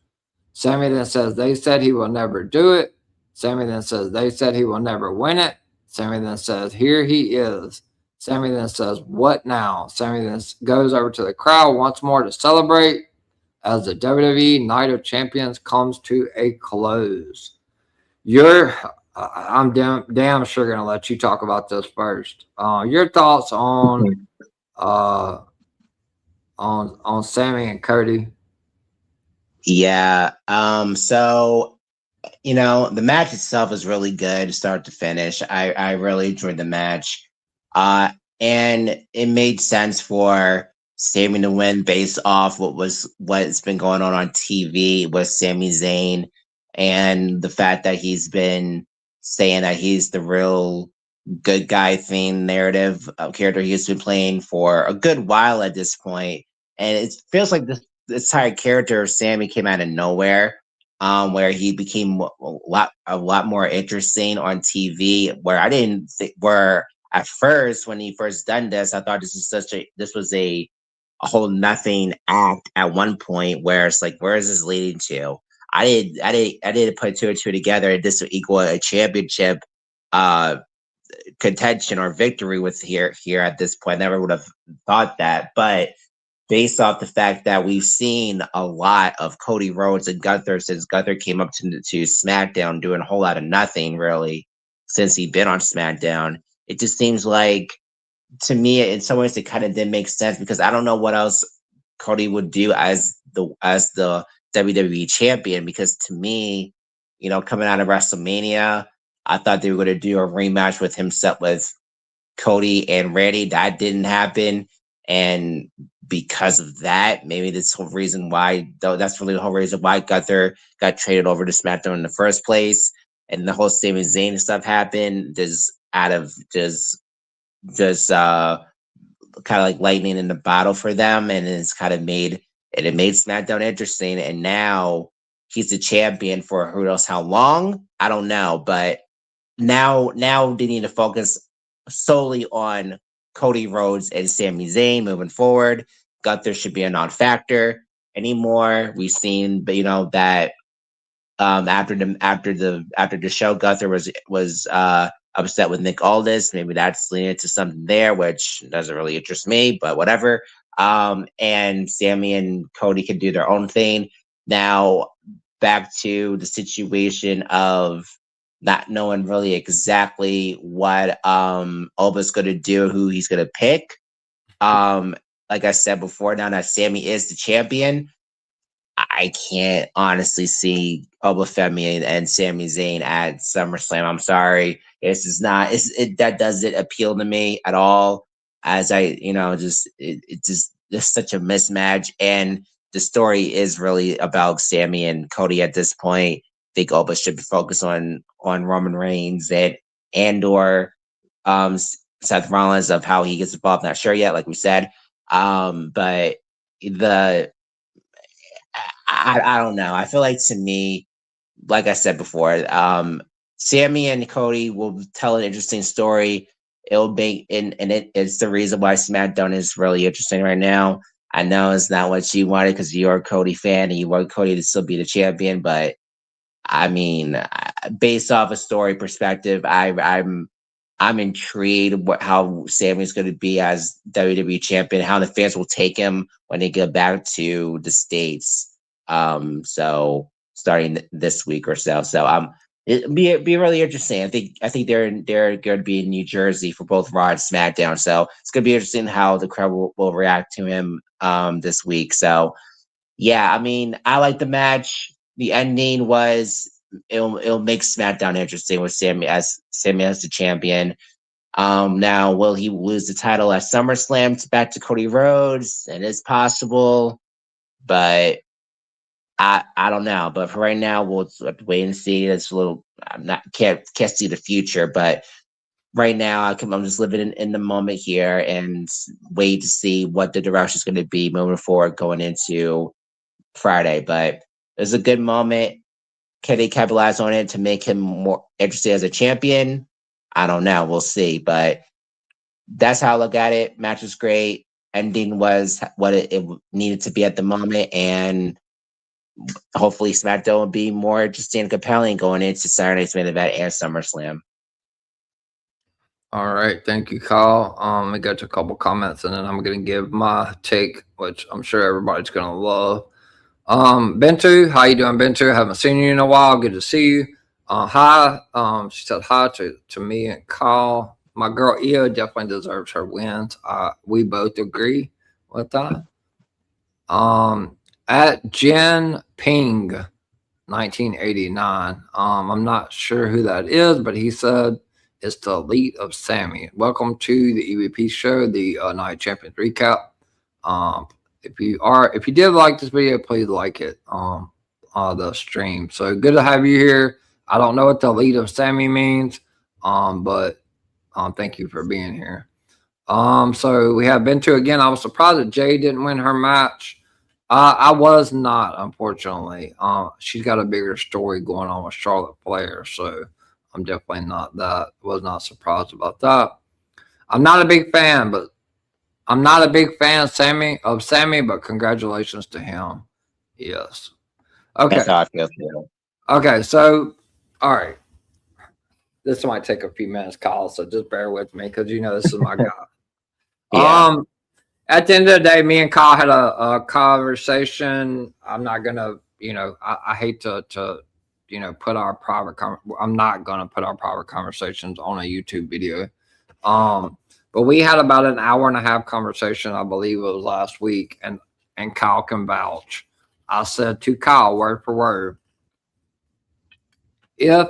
Sami then says they said he will never do it. Sami then says they said he will never win it. Sami then says here he is. Sami then says what now? Sami then goes over to the crowd once more to celebrate as the WWE Night of Champions comes to a close. I'm damn sure going to let you talk about this first. Your thoughts on on Sammy and Cody? Yeah. So the match itself was really good, start to finish. I really enjoyed the match. Uh, and it made sense for Sami to win based off what's been going on TV with Sami Zayn, and the fact that he's been saying that he's the real good guy thing narrative character he's been playing for a good while at this point. And it feels like this entire character of Sammy came out of nowhere, where he became a lot more interesting on TV. Where I didn't think where at first when he first done this, I thought this was a whole nothing act at one point. Where it's like, where is this leading to? I didn't put two and two together. This would equal a championship contention or victory with here at this point. I never would have thought that, but based off the fact that we've seen a lot of Cody Rhodes and Gunther since Gunther came up to SmackDown, doing a whole lot of nothing really since he'd been on SmackDown. It just seems like, to me, in some ways, it kind of didn't make sense, because I don't know what else Cody would do as the WWE champion. Because to me, coming out of WrestleMania, I thought they were going to do a rematch with himself with Cody and Randy. That didn't happen, and because of that, maybe that's the whole reason why. Though that's really the whole reason why Gunther got traded over to SmackDown in the first place, and the whole Sami Zayn stuff happened just out of just kind of like lightning in the bottle for them, and it made SmackDown interesting. And now he's the champion for who knows how long. I don't know, but now they need to focus solely on Cody Rhodes and Sami Zayn moving forward. Gunther should be a non-factor anymore. We've seen, that after the show, Gunther was upset with Nick Aldis. Maybe that's leading to something there, which doesn't really interest me, but whatever. And Sami and Cody can do their own thing. Now, back to the situation of not knowing really exactly what Alba's going to do, who he's going to pick. Like I said before, now that Sami is the champion, I can't honestly see Alba Femi and Sami Zayn at SummerSlam. I'm sorry. This is not, that doesn't appeal to me at all. As it's such a mismatch. And the story is really about Sami and Cody at this point. I think Alba should be focused on Roman Reigns or Seth Rollins, of how he gets involved. Not sure yet, like we said. But I don't know. I feel like, to me, like I said before, Sami and Cody will tell an interesting story. It'll be, and it's the reason why SmackDown is really interesting right now. I know it's not what you wanted, because you're a Cody fan and you want Cody to still be the champion, but I mean, based off a story perspective, I'm intrigued how Sami's going to be as WWE champion, how the fans will take him when they get back to the States. So starting this week or so. So it'd be really interesting. I think they're going to be in New Jersey for both Raw and SmackDown. So it's going to be interesting how the crowd will react to him this week. So yeah, I mean, I like the match. The ending was, it'll make SmackDown interesting with Sami as the champion. Now, will he lose the title at SummerSlam back to Cody Rhodes? It is possible, but I don't know. But for right now, we'll have to wait and see. It's a little, can't see the future, but right now I'm just living in the moment here and wait to see what the direction is going to be moving forward going into Friday. But it was a good moment. Can they capitalize on it to make him more interested as a champion? I don't know. We'll see. But that's how I look at it. Match was great. Ending was what it needed to be at the moment. And hopefully SmackDown will be more interesting and compelling going into Saturday's main event and SummerSlam. All right. Thank you, Kyle. I got a couple comments, and then I'm going to give my take, which I'm sure everybody's going to love. Bentu, how you doing, Bentu? Haven't seen you in a while. Good to see you. Hi. She said hi to me and Kyle. My girl Io definitely deserves her wins. We both agree with that. At Jen Ping 1989. I'm not sure who that is, but he said it's the elite of Sammy. Welcome to the EVP show, the Night Champions recap. If you did like this video, please like it on the stream. So good to have you here. I don't know what the elite of Sammy means, but thank you for being here. So we have Bintu again. I was surprised that Jay didn't win her match. I was not, unfortunately. She's got a bigger story going on with Charlotte Flair, so I'm definitely was not surprised about that. I'm not a big fan of Sammy, but congratulations to him. Yes. Okay. That's how I feel too. Okay, so all right. This might take a few minutes, Kyle, so just bear with me because this is my guy. Yeah. At the end of the day, me and Kyle had a conversation. I'm not gonna, I hate to put our private. I'm not gonna put our private conversations on a YouTube video. But we had about an hour and a half conversation. I believe it was last week, and Kyle can vouch. I said to Kyle, word for word, if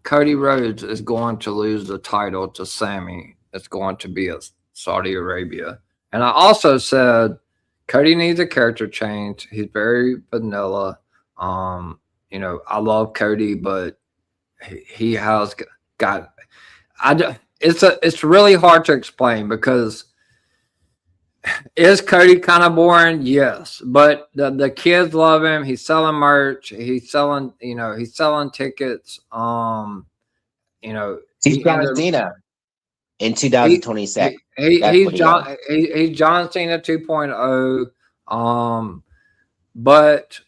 Cody Rhodes is going to lose the title to Sammy, it's going to be at Saudi Arabia. And I also said Cody needs a character change. He's very vanilla. I love Cody, but he has got. It's really hard to explain because is Cody kind of boring? Yes, but the kids love him. He's selling merch. He's selling tickets. He's John Cena in 2026. He's John Cena 2.0. But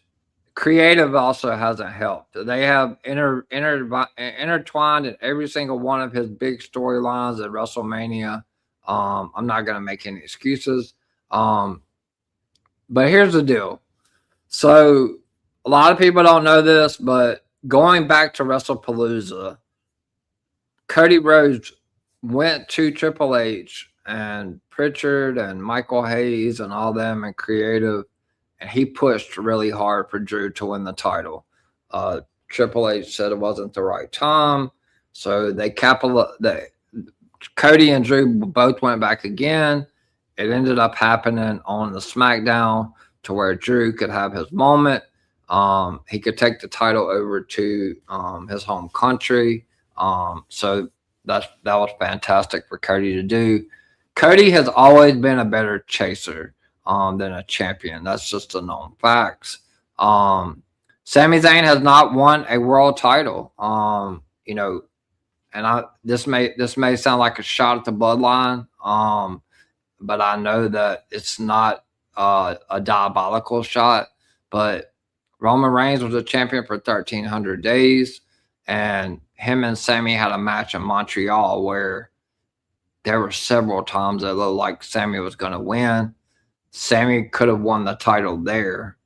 creative also hasn't helped. They have intertwined in every single one of his big storylines at WrestleMania. I'm not going to make any excuses. But here's the deal. So a lot of people don't know this, but going back to WrestlePalooza, Cody Rhodes went to Triple H and Pritchard and Michael Hayes and all them and creative, and he pushed really hard for Drew to win the title. Triple H said it wasn't the right time, so Cody and Drew both went back again. It ended up happening on the SmackDown to where Drew could have his moment. He could take the title over to his home country. So that was fantastic for Cody to do. Cody has always been a better chaser than a champion. That's just a known facts. Sami Zayn has not won a world title. And this may sound like a shot at the bloodline, but I know that it's not a diabolical shot. But Roman Reigns was a champion for 1,300 days, and him and Sammy had a match in Montreal where there were several times that looked like Sammy was going to win. Sammy could have won the title there.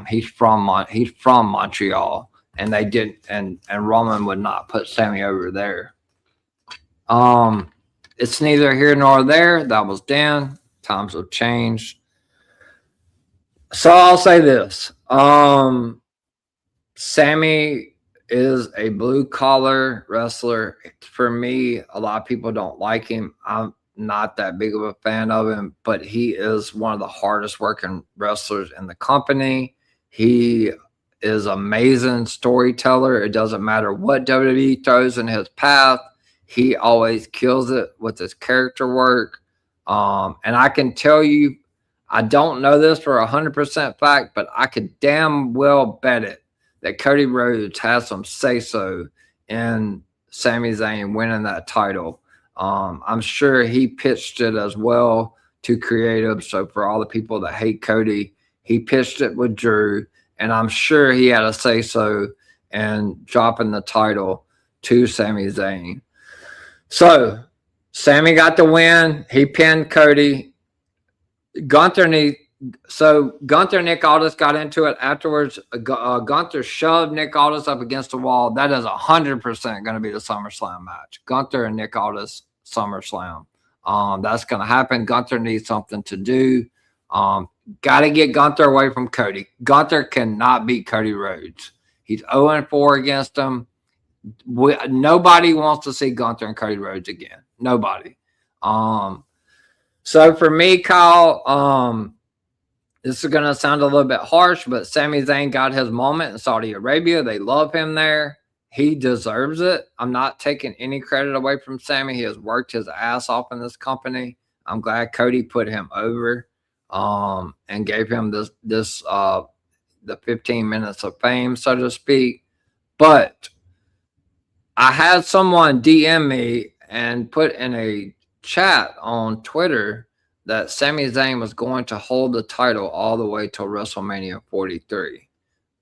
He's from Montreal, and they didn't, and Roman would not put Sammy over there. It's neither here nor there. That was then. Times have changed. So I'll say this. Sammy is a blue collar wrestler. For me, a lot of people don't like him. I'm not that big of a fan of him, but he is one of the hardest working wrestlers in the company. He is amazing storyteller. It doesn't matter what WWE throws in his path. He always kills it with his character work. And I can tell you, I don't know this for 100% fact, but I could damn well bet it that Cody Rhodes has some say-so in Sami Zayn winning that title. I'm sure he pitched it as well to creative. So for all the people that hate Cody, he pitched it with Drew, and I'm sure he had a say-so in dropping the title to Sami Zayn. So Sammy got the win. He pinned Cody. Gunther and Nick Aldis got into it afterwards. Gunther shoved Nick Aldis up against the wall. That is 100% going to be the SummerSlam match. Gunther and Nick Aldis, SummerSlam. That's going to happen. Gunther needs something to do. got to get Gunther away from Cody. Gunther cannot beat Cody Rhodes. He's 0-4 against him. Nobody wants to see Gunther and Cody Rhodes again. Nobody. So for me, Kyle, this is going to sound a little bit harsh, but Sami Zayn got his moment in Saudi Arabia. They love him there. He deserves it. I'm not taking any credit away from Sami. He has worked his ass off in this company. I'm glad Cody put him over and gave him the 15 minutes of fame, so to speak. But I had someone DM me and put in a chat on Twitter that Sami Zayn was going to hold the title all the way till WrestleMania 43.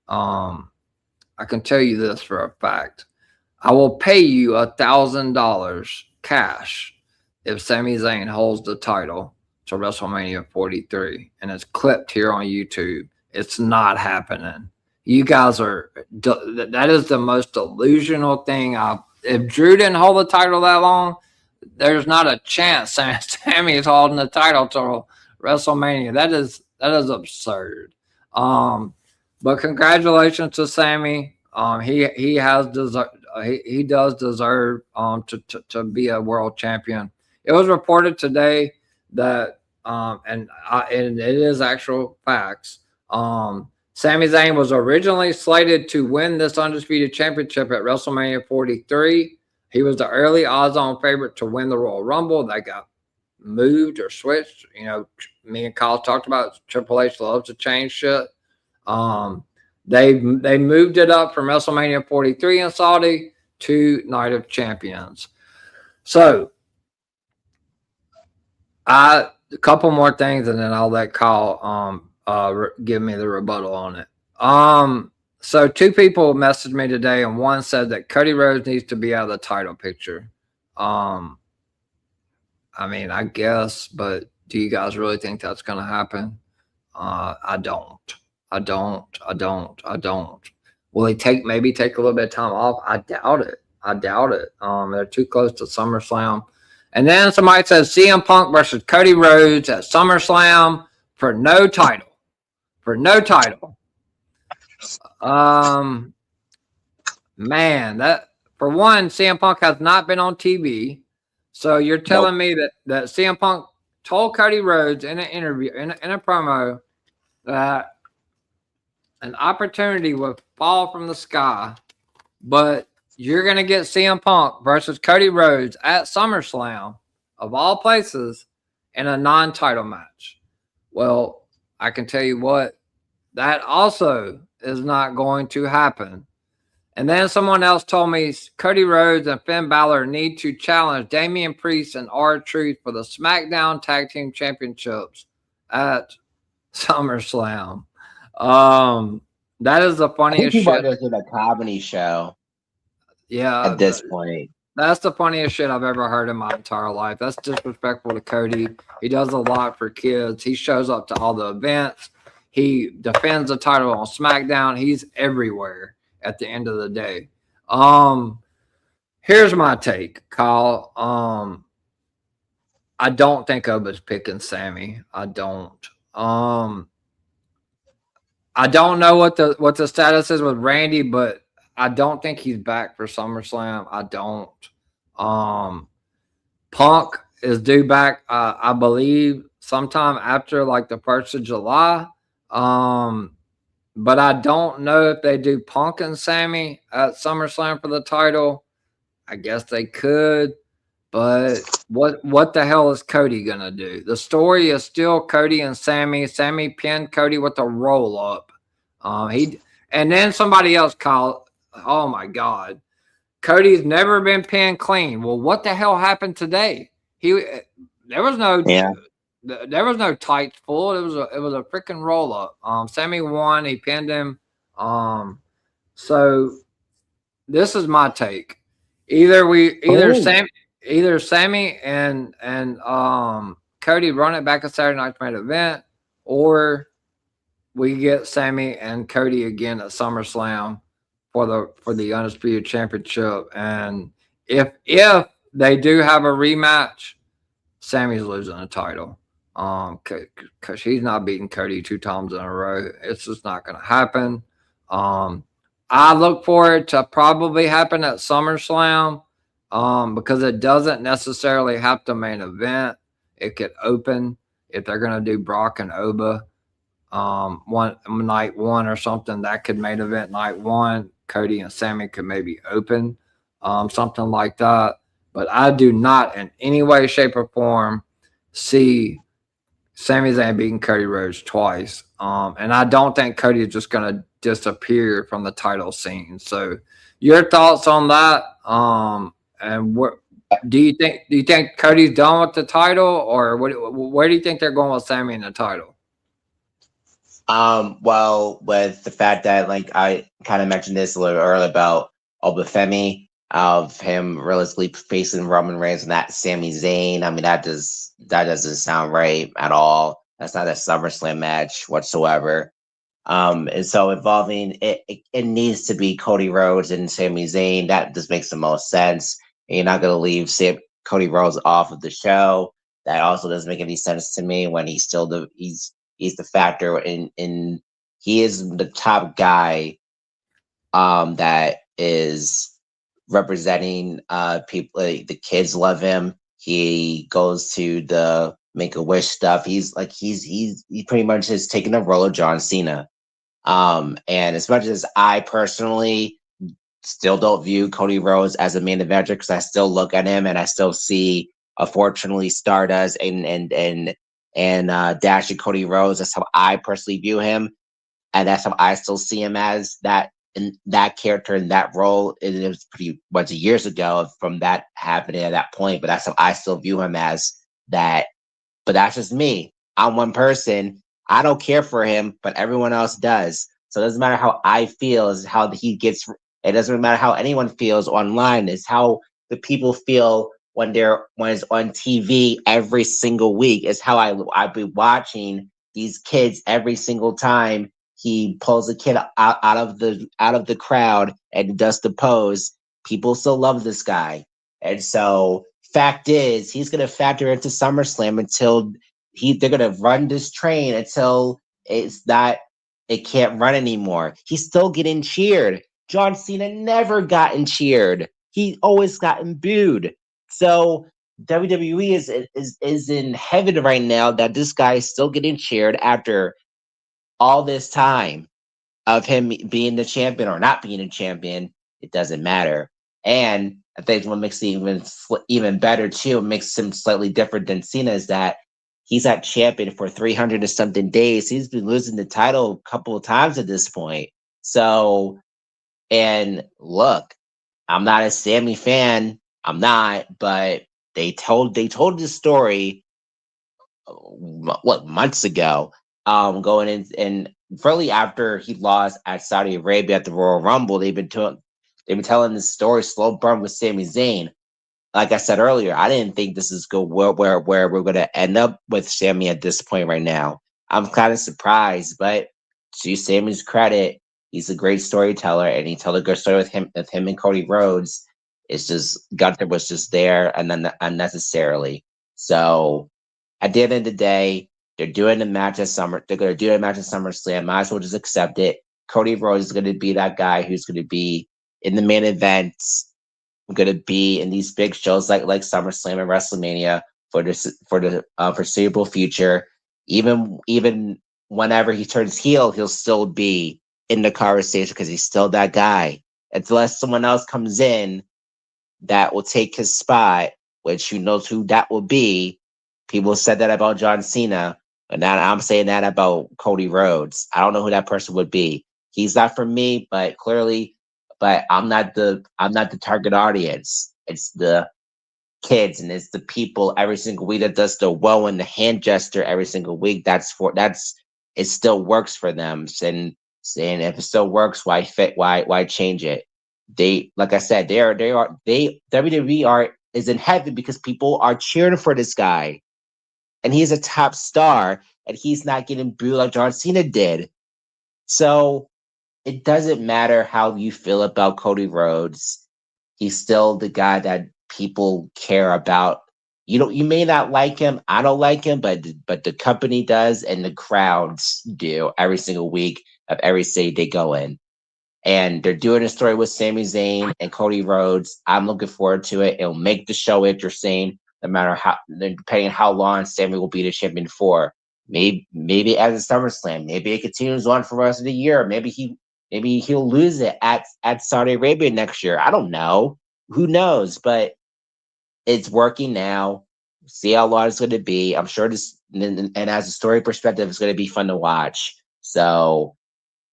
I can tell you this for a fact. I will pay you $1,000 cash if Sami Zayn holds the title to WrestleMania 43, and it's clipped here on YouTube. It's not happening. You guys that is the most delusional thing. If Drew didn't hold the title that long, there's not a chance Sami is holding the title till WrestleMania. That is absurd. But congratulations to Sami. He does deserve to be a world champion. It was reported today that and it is actual facts. Sami Zayn was originally slated to win this Undisputed Championship at WrestleMania 43. He was the early odds-on favorite to win the Royal Rumble. That got moved or switched. You know, me and Kyle talked about Triple H loves to change shit. They moved it up from WrestleMania 43 in Saudi to Night of Champions. So, a couple more things, and then I'll let Kyle give me the rebuttal on it. So two people messaged me today, and one said that Cody Rhodes needs to be out of the title picture. I mean, I guess, but do you guys really think that's going to happen? I don't. Will he maybe take a little bit of time off? I doubt it. They're too close to SummerSlam. And then somebody says CM Punk versus Cody Rhodes at SummerSlam for no title. Man, that for one, CM Punk has not been on TV. So you're telling me that CM Punk told Cody Rhodes in an interview, in a promo, that an opportunity would fall from the sky, but you're going to get CM Punk versus Cody Rhodes at SummerSlam, of all places, in a non-title match. Well, I can tell you what, that also is not going to happen. And then someone else told me Cody Rhodes and Finn Balor need to challenge Damian Priest and R-Truth for the SmackDown Tag Team Championships at SummerSlam. That is the funniest shit. Goes to the comedy show. Yeah. At this point. That's the funniest shit I've ever heard in my entire life. That's disrespectful to Cody. He does a lot for kids. He shows up to all the events. He defends the title on SmackDown. He's everywhere at the end of the day. Here's my take, Kyle. I don't think Oba's picking Sami. I don't. I don't know what the status is with Randy, but I don't think he's back for SummerSlam. I don't. Punk is due back, I believe, sometime after like the 1st of July. But I don't know if they do Punk and Sami at SummerSlam for the title. I guess they could. But what the hell is Cody going to do? The story is still Cody and Sami. Sami pinned Cody with a roll-up. And then somebody else called, oh, my God. Cody's never been pinned clean. Well, what the hell happened today? There was no tights full. It was a freaking roll-up. Sami won. He pinned him. So this is my take. Either Sami and Cody run it back at Saturday Night's Main Event, or we get Sami and Cody again at SummerSlam for the Undisputed Championship. And if they do have a rematch, Sami's losing the title. Because he's not beating Cody 2 times in a row. It's just not going to happen. I look for it to probably happen at SummerSlam, because it doesn't necessarily have to main event. It could open if they're going to do Brock and Oba, one night one or something. That could main event night one. Cody and Sammy could maybe open, something like that. But I do not in any way, shape, or form see Sami Zayn beating Cody Rhodes twice. And I don't think Cody is just going to disappear from the title scene. So, your thoughts on that? And what do you think? Do you think Cody's done with the title, or where do you think they're going with Sami in the title? Well, with the fact that, like, I kind of mentioned this a little earlier about Obafemi, of him realistically facing Roman Reigns and that Sami Zayn. I mean, that doesn't sound right at all. That's not a SummerSlam match whatsoever. And so involving it needs to be Cody Rhodes and Sami Zayn. That just makes the most sense. And you're not going to leave Cody Rhodes off of the show. That also doesn't make any sense to me when he's still he's the factor in he is the top guy that is representing people. Like, the kids love him. He goes to the Make-A-Wish stuff. He pretty much has taken the role of John Cena. And as much as I personally still don't view Cody Rhodes as a main eventer, because I still look at him and I still see, unfortunately, Stardust and Dashing Cody Rhodes. That's how I personally view him, and that's how I still see him, as that in that character in that role. It was pretty much years ago from that happening at that point, but that's how I still view him, as that. But that's just me. I'm one person. I don't care for him, but everyone else does. So it doesn't matter how I feel, is how he gets. It doesn't matter how anyone feels online. It's how the people feel when it's on TV every single week. Is how I've been watching these kids every single time he pulls a kid out of the crowd and does the pose. People still love this guy, and so fact is, he's going to factor into SummerSlam until they're going to run this train until it can't run anymore. He's still getting cheered. John Cena never gotten cheered. He always gotten booed. So WWE is in heaven right now that this guy is still getting cheered after all this time of him being the champion or not being a champion. It doesn't matter. And I think what makes it even better too, makes him slightly different than Cena, is that he's at champion for 300 and something days. He's been losing the title a couple of times at this point. So, and look, I'm not a Sammy fan. I'm not, but they told this story months ago, going in, and really after he lost at Saudi Arabia at the Royal Rumble. They've been telling this story, slow burn, with Sami Zayn. Like I said earlier, I didn't think this is where we're going to end up with Sammy at this point right now. I'm kind of surprised, but to Sammy's credit, he's a great storyteller, and he told a good story with him and Cody Rhodes. It's just Gunther was just there and then unnecessarily. So at the end of the day, they're doing a match at They're going to do a match at SummerSlam. Might as well just accept it. Cody Rhodes is going to be that guy who's going to be in the main events. Going to be in these big shows like SummerSlam and WrestleMania for the foreseeable future. Even whenever he turns heel, he'll still be in the conversation because he's still that guy. Unless someone else comes in that will take his spot, which who knows who that will be. People said that about John Cena, but now I'm saying that about Cody Rhodes. I don't know who that person would be. He's not for me, but I'm not the target audience. It's the kids, and it's the people every single week that does the whoa and the hand gesture every single week. It still works for them. And saying if it still works, why change it? Like I said, WWE is in heaven because people are cheering for this guy, and he's a top star, and he's not getting booed like John Cena did. So it doesn't matter how you feel about Cody Rhodes. He's still the guy that people care about You may not like him. I don't like him, but the company does, and the crowds do every single week of every city they go in. And they're doing a story with Sami Zayn and Cody Rhodes. I'm looking forward to it. It'll make the show interesting, no matter how, depending on how long Sami will be the champion for. Maybe as a SummerSlam. Maybe it continues on for the rest of the year. Maybe he'll lose it at Saudi Arabia next year. I don't know. Who knows? But it's working now. See how long it's going to be. I'm sure this, and as a story perspective, it's going to be fun to watch. So,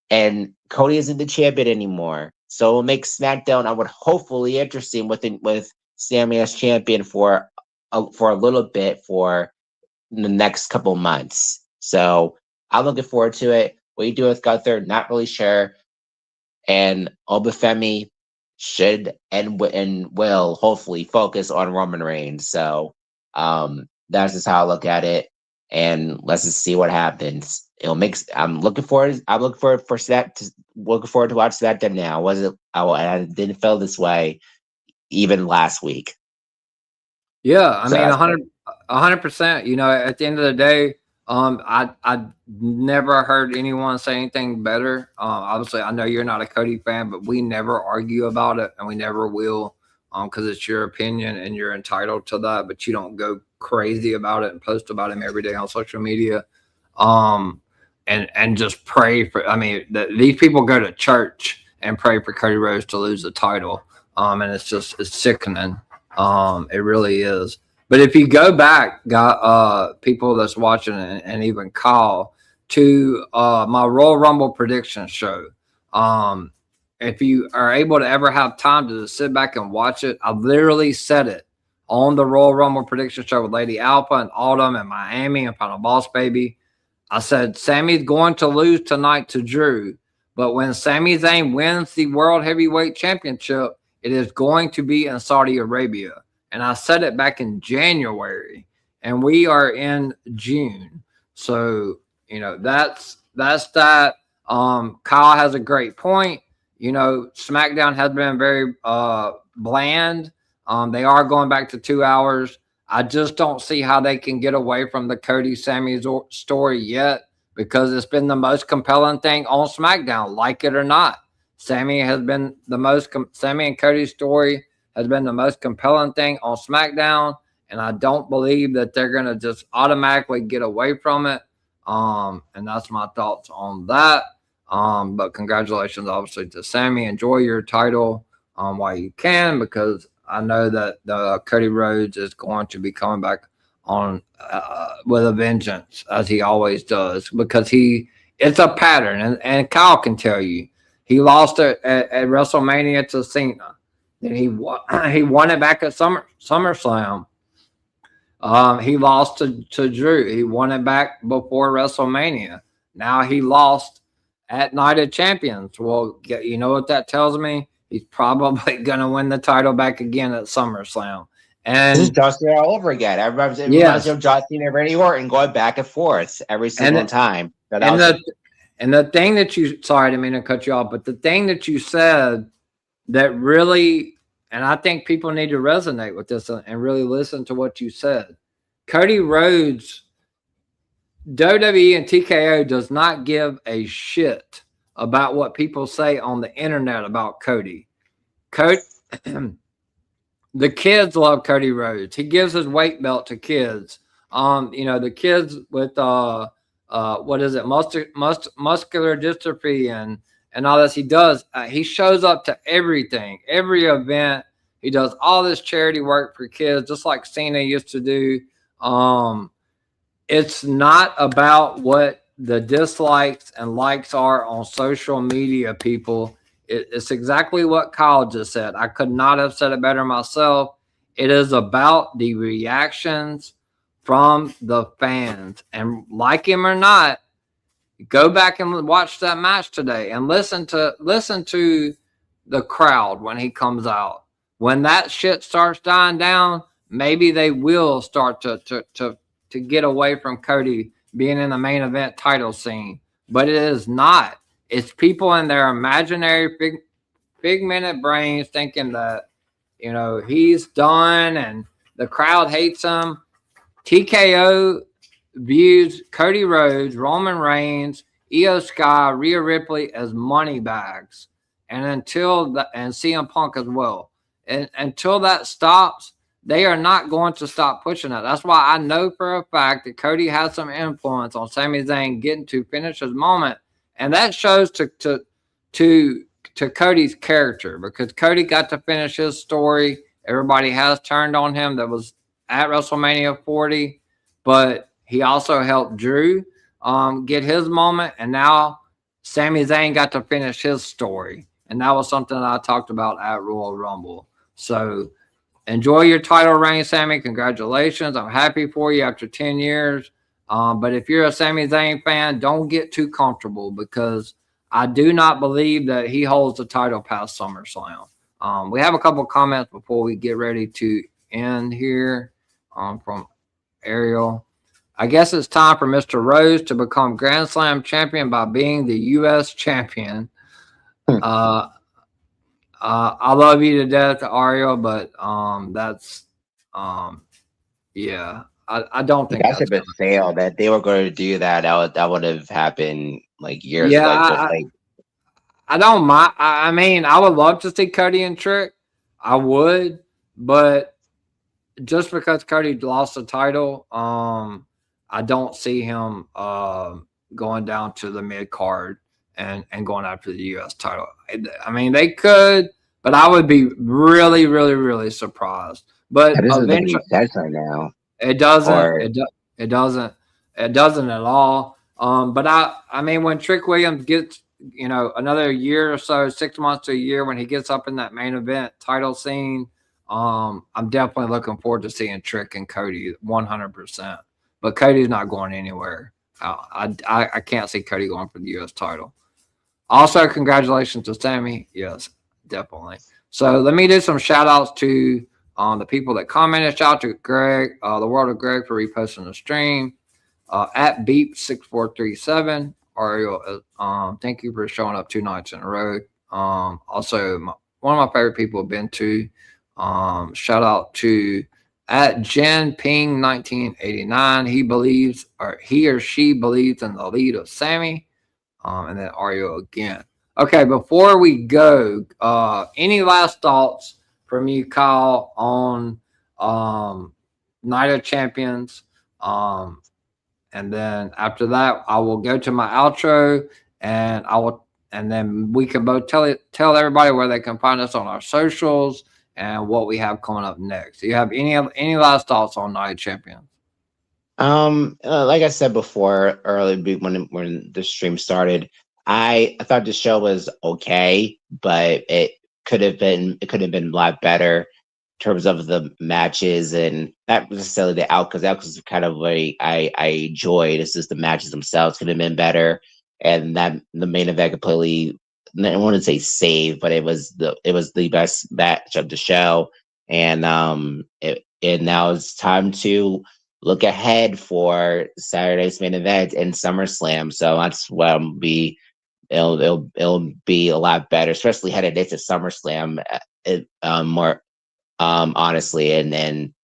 and Cody isn't the champion anymore, so it'll make SmackDown, I would hopefully, interesting with Sami as champion for a little bit for the next couple months. So I'm looking forward to it. What you do with Gunther, not really sure. And Obafemi should and will hopefully focus on Roman Reigns. So that's just how I look at it. And let's just see what happens. I'm looking forward to watch SmackDown now. I didn't feel this way even last week. Yeah, I mean, 100%. You know, at the end of the day, I never heard anyone say anything better. Obviously, I know you're not a Cody fan, but we never argue about it, and we never will, because it's your opinion and you're entitled to that. But you don't go crazy about it and post about him every day on social media, and just pray for. I mean, these people go to church and pray for Cody Rhodes to lose the title, and it's sickening. It really is. But if you go back, people that's watching and even Kyle, to my Royal Rumble prediction show, if you are able to ever have time to just sit back and watch it, I literally said it on the Royal Rumble prediction show with Lady Alpha and Autumn and Miami and Final Boss Baby. I said, Sami's going to lose tonight to Drew, but when Sami Zayn wins the World Heavyweight Championship, it is going to be in Saudi Arabia. And I said it back in January, and we are in June. So, you know, that's that. Kyle has a great point. You know, SmackDown has been very bland. They are going back to 2 hours. I just don't see how they can get away from the Cody Sami story yet, because it's been the most compelling thing on SmackDown, like it or not. Sami and Cody's story has been the most compelling thing on SmackDown, and I don't believe that they're going to just automatically get away from it. And that's my thoughts on that. But congratulations, obviously, to Sami. Enjoy your title while you can, because I know that Cody Rhodes is going to be coming back on with a vengeance, as he always does, because it's a pattern, and Kyle can tell you. He lost it at WrestleMania to Cena. Then he won it back at SummerSlam. He lost to Drew. He won it back before WrestleMania. Now he lost at Night of Champions. Well, you know what that tells me? He's probably going to win the title back again at SummerSlam. And this is John Cena all over again. It reminds me of John Cena and Randy Orton going back and forth every single time. And the thing that sorry, I didn't mean to cut you off, but the thing that you said that really, and I think people need to resonate with this and really listen to what you said. Cody Rhodes, WWE and TKO does not give a shit about what people say on the internet about Cody. The kids love Cody Rhodes. He gives his weight belt to kids. You know, the kids with what is it, muscular dystrophy and all this. He shows up to everything, every event. He does all this charity work for kids, just like Cena used to do. It's not about what the dislikes and likes are on social media, people. It's exactly what Kyle just said. I could not have said it better myself. It is about the reactions from the fans, and like him or not, go back and watch that match today and listen to the crowd when he comes out. When that shit starts dying down, maybe they will start to get away from Cody being in the main event title scene. But it is not. It's people in their imaginary figmented brains thinking that, you know, he's done and The crowd hates him. TKO views Cody Rhodes, Roman Reigns, Io Sky, Rhea Ripley as money bags, and and CM Punk as well. And until that stops, they are not going to stop pushing that. That's why I know for a fact that Cody has some influence on Sami Zayn getting to finish his moment, and that shows to Cody's character, because Cody got to finish his story. Everybody has turned on him that was at WrestleMania 40, but he also helped Drew get his moment, and now Sami Zayn got to finish his story, and that was something that I talked about at Royal Rumble. So enjoy your title reign, Sami. Congratulations. I'm happy for you after 10 years. But if you're a Sami Zayn fan, don't get too comfortable, because I do not believe that he holds the title past SummerSlam. We have a couple comments before we get ready to end here from Ariel. I guess it's time for Mr. Rose to become Grand Slam champion by being the U.S. champion. I love you to death, Ariel, but that's yeah. I don't think That's a bit fail that they were going to do that. That would have happened like years ago. I don't mind. I mean, I would love to see Cody and Trick. I would, but just because Cody lost the title, I don't see him going down to the mid card and going after the U.S. title. I mean, they could, but I would be really, really, really surprised. But eventually, right now. It doesn't. It doesn't at all. But I mean, when Trick Williams gets, another year or so, 6 months to a year, when he gets up in that main event title scene, I'm definitely looking forward to seeing Trick and Cody 100%. But Cody's not going anywhere. I can't see Cody going for the U.S. title. Also, congratulations to Sami. Yes, definitely. So let me do some shout outs to the people that commented. Shout out to Greg, the World of Greg, for reposting the stream. At Beep6437, Ariel, thank you for showing up 2 nights in a row. Also, one of my favorite people have been to. Shout out to at Jen Ping 1989. He or she believes in the lead of Sami. And then Ariel again. Okay, before we go, any last thoughts from you, Kyle, on Night of Champions? And then after that, I will go to my outro, and then we can both tell everybody where they can find us on our socials and what we have coming up next. Do you have any last thoughts on Night of Champions? Like I said before, early when the stream started, I thought the show was okay, but it could have been a lot better in terms of the matches, and not necessarily the outcomes. Outcomes are kind of what I enjoy. This is the matches themselves could have been better, and that the main event completely, I wouldn't say save, but it was the best match of the show, and now it's time to look ahead for Saturday's main event in SummerSlam. So that's what it'll be a lot better, especially headed into SummerSlam. More honestly, and then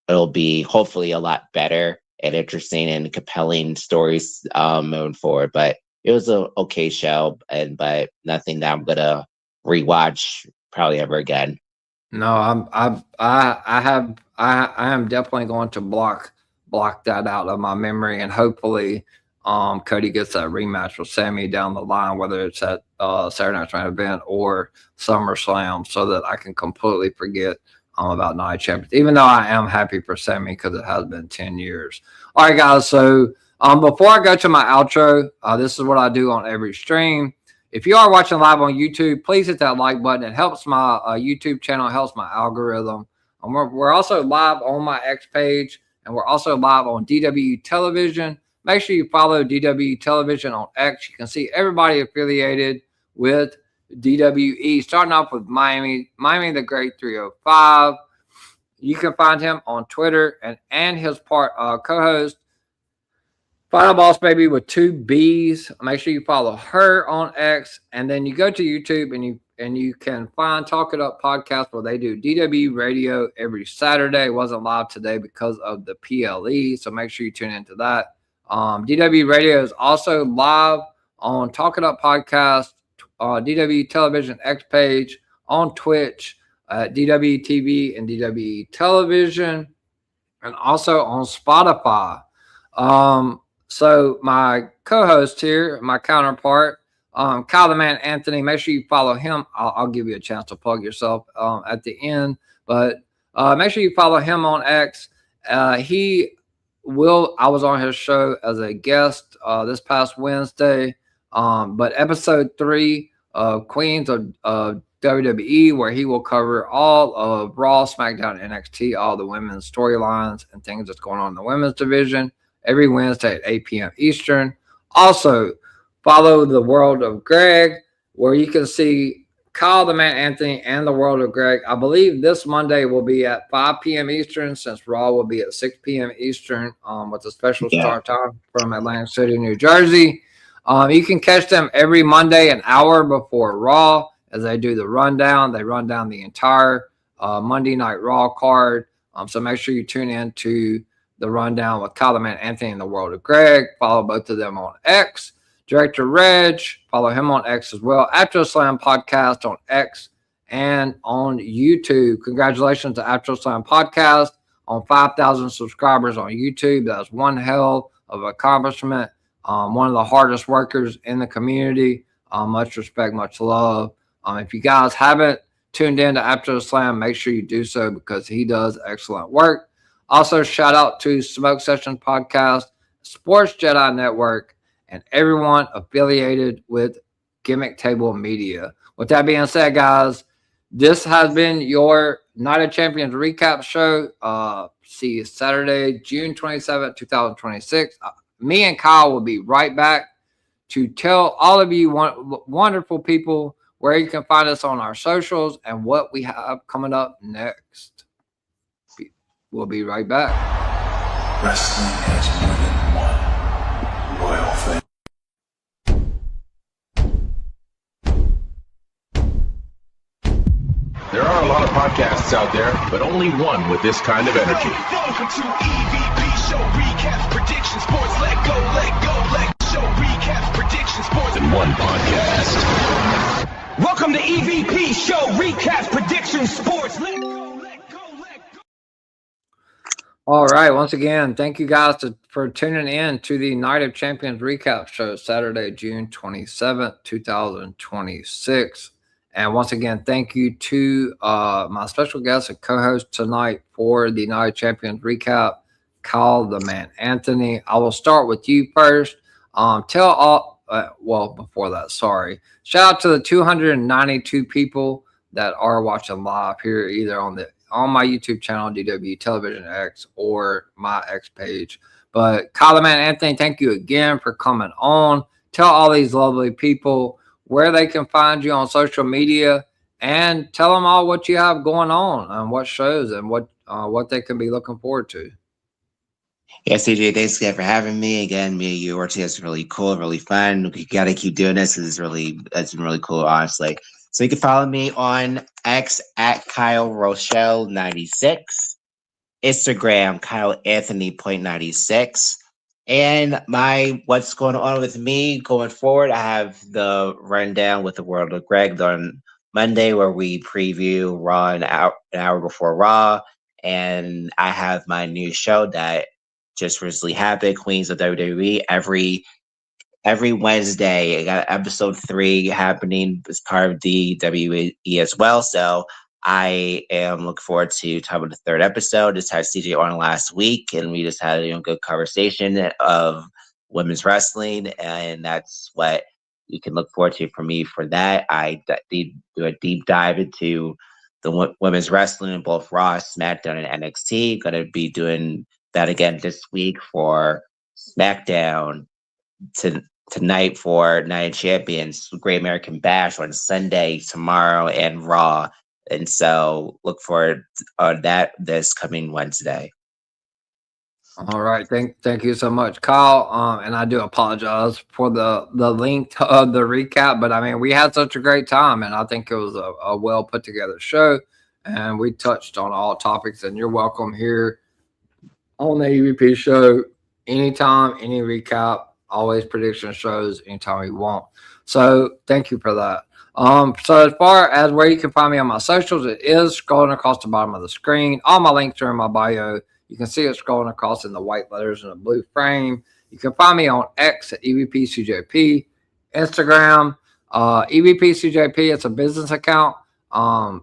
it'll be hopefully a lot better and interesting and compelling stories moving forward. But it was an okay show, but nothing that I'm gonna rewatch probably ever again. No, I am definitely going to block that out of my memory, and hopefully Cody gets that rematch with Sami down the line, whether it's at Saturday Night's Main Event or SummerSlam, so that I can completely forget about Night Champions, even though I am happy for Sami because it has been 10 years. All right, guys. So before I go to my outro, this is what I do on every stream. If you are watching live on YouTube, please hit that like button. It helps my YouTube channel, helps my algorithm. We're also live on my X page, and we're also live on DW Television. Make sure you follow DW Television on X. You can see everybody affiliated with DWE, starting off with Miami the Great 305. You can find him on Twitter and his co-host Final Boss Baby with 2 B's. Make sure you follow her on X, and then you go to YouTube and you can find Talk It Up podcast where they do DW radio every Saturday. It wasn't live today because of the PLE, so make sure you tune into that. DW radio is also live on Talk It Up podcast, DW Television X page, on Twitch, DW TV and DW Television, and also on Spotify. So my co-host here, my counterpart, Kyle the Man Anthony, make sure you follow him. I'll give you a chance to plug yourself at the end, but make sure you follow him on X. I was on his show as a guest this past Wednesday, but episode 3 of Queens of WWE, where he will cover all of Raw, SmackDown, NXT, all the women's storylines and things that's going on in the women's division every Wednesday at 8 p.m. Eastern. Also, follow The World of Greg, where you can see Kyle the Man Anthony and The World of Greg. I believe this Monday will be at 5 p.m. Eastern, since Raw will be at 6 p.m. Eastern with a special start time from Atlantic City, New Jersey. You can catch them every Monday an hour before Raw as they do the rundown. They run down the entire Monday Night Raw card. So make sure you tune in to the rundown with Kyle the Man Anthony and The World of Greg. Follow both of them on X. Director Reg, follow him on X as well. After Slam Podcast on X and on YouTube. Congratulations to After Slam Podcast on 5,000 subscribers on YouTube. That's one hell of an accomplishment. One of the hardest workers in the community. Much respect, much love. If you guys haven't tuned in to After the Slam, make sure you do so because he does excellent work. Also, shout out to Smoke Sessions Podcast, Sports Jedi Network, and everyone affiliated with Gimmick Table Media. With that being said, guys, this has been your Night of Champions recap show. See you Saturday, June 27th, 2026. Me and Kyle will be right back to tell all of you wonderful people where you can find us on our socials and what we have coming up next. We'll be right back. Wrestling has more than one royal family. There are a lot of podcasts out there, but only one with this kind of energy. Welcome to EVP Show Recaps Predictions Sports. Let go, Show Recaps Predictions Sports. In one podcast. Welcome to EVP Show Recaps Predictions Sports. Let go. All right. Once again, thank you guys for tuning in to the Night of Champions recap show, Saturday, June 27th, 2026. And once again, thank you to my special guest and co-host tonight for the Night of Champions recap, Kyle the Man Anthony. I will start with you first. Before that, sorry. Shout out to the 292 people that are watching live here, either on my YouTube channel, DW Television X, or my X page. But Kyle the Man Anthony, thank you again for coming on. Tell all these lovely people where they can find you on social media, and tell them all what you have going on and what shows and what they can be looking forward to. Yes, CJ, thanks again for having me. Again, me and you, Ortiz, is really cool, really fun. We got to keep doing this. It's been really cool, honestly. So you can follow me on X at Kyle Rochelle 96, Instagram Kyle Anthony.96, and what's going on with me going forward. I have the rundown with The World of Greg on Monday, where we preview Raw an hour before Raw, and I have my new show that just recently happened, Queens of WWE. Every Wednesday, I got episode 3 happening as part of the WWE as well. So I am looking forward to talking about the 3rd episode. Just had CJ on last week, and we just had a good conversation of women's wrestling, and that's what you can look forward to from me for that. I do a deep dive into the women's wrestling in both Raw, SmackDown, and NXT. Going to be doing that again this week for SmackDown, tonight for Night of Champions, Great American Bash on Sunday, tomorrow, and Raw. And so look forward on that this coming Wednesday. All right, thank you so much, Kyle. And I do apologize for the length of the recap, but I mean we had such a great time, and I think it was a well put together show, and we touched on all topics. And you're welcome here on the EVP show anytime, any recap, always prediction shows anytime you want. So thank you for that. So as far as where you can find me on my socials, it is scrolling across the bottom of the screen. All my links are in my bio. You can see it scrolling across in the white letters in a blue frame. You can find me on X at EVPCJP, Instagram, EVPCJP. It's a business account. The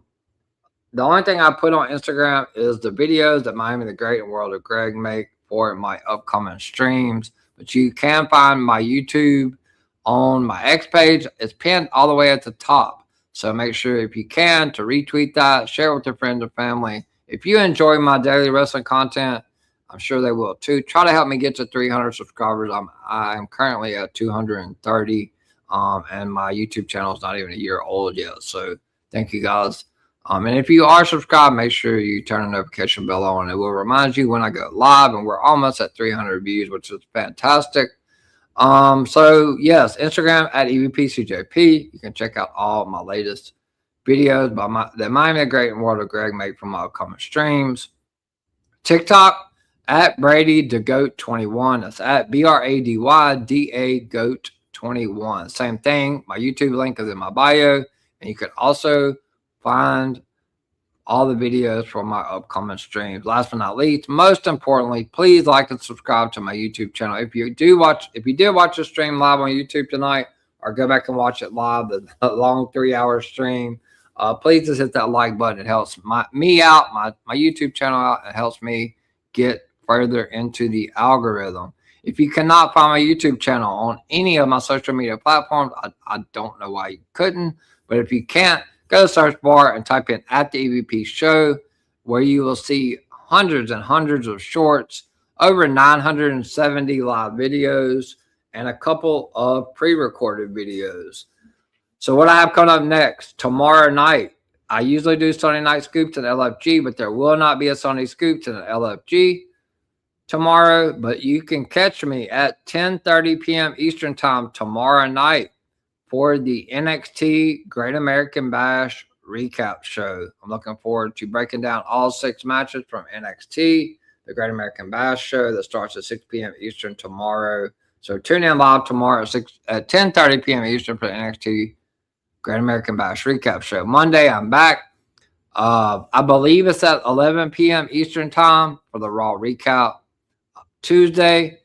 only thing I put on Instagram is the videos that Miami the Great and World of Greg make for my upcoming streams. But you can find my YouTube on my X page. It's pinned all the way at the top. So make sure if you can to retweet that, share it with your friends and family. If you enjoy my daily wrestling content, I'm sure they will too. Try to help me get to 300 subscribers. I'm currently at 230, and my YouTube channel is not even a year old yet. So thank you guys. And if you are subscribed, make sure you turn the notification bell on. It will remind you when I go live, and we're almost at 300 views, which is fantastic. So yes, Instagram at EVPCJP. You can check out all my latest videos by that Miami the Great and World of Greg make from my upcoming streams. TikTok at Brady the Goat 21. That's at BRADYDA Goat 21. Same thing. My YouTube link is in my bio, and you can also find all the videos from my upcoming streams. Last but not least, most importantly, please like and subscribe to my YouTube channel. If you did watch the stream live on YouTube tonight, or go back and watch it live, the long 3-hour stream, please just hit that like button. It helps me out, my YouTube channel out. It helps me get further into the algorithm. If you cannot find my YouTube channel on any of my social media platforms, I don't know why you couldn't, but if you can't, go to the search bar and type in at the EVP show, where you will see hundreds and hundreds of shorts, over 970 live videos, and a couple of pre-recorded videos. So what I have coming up next, tomorrow night, I usually do Sunday Night Scoops and LFG, but there will not be a Sunday Scoops and an LFG tomorrow, but you can catch me at 10:30 p.m. Eastern Time tomorrow night for the NXT Great American Bash recap show. I'm looking forward to breaking down all 6 matches from NXT, the Great American Bash show that starts at 6 p.m. Eastern tomorrow. So tune in live tomorrow at 10:30 p.m. Eastern for the NXT Great American Bash recap show. Monday, I'm back. I believe it's at 11 p.m. Eastern Time for the Raw recap. Tuesday,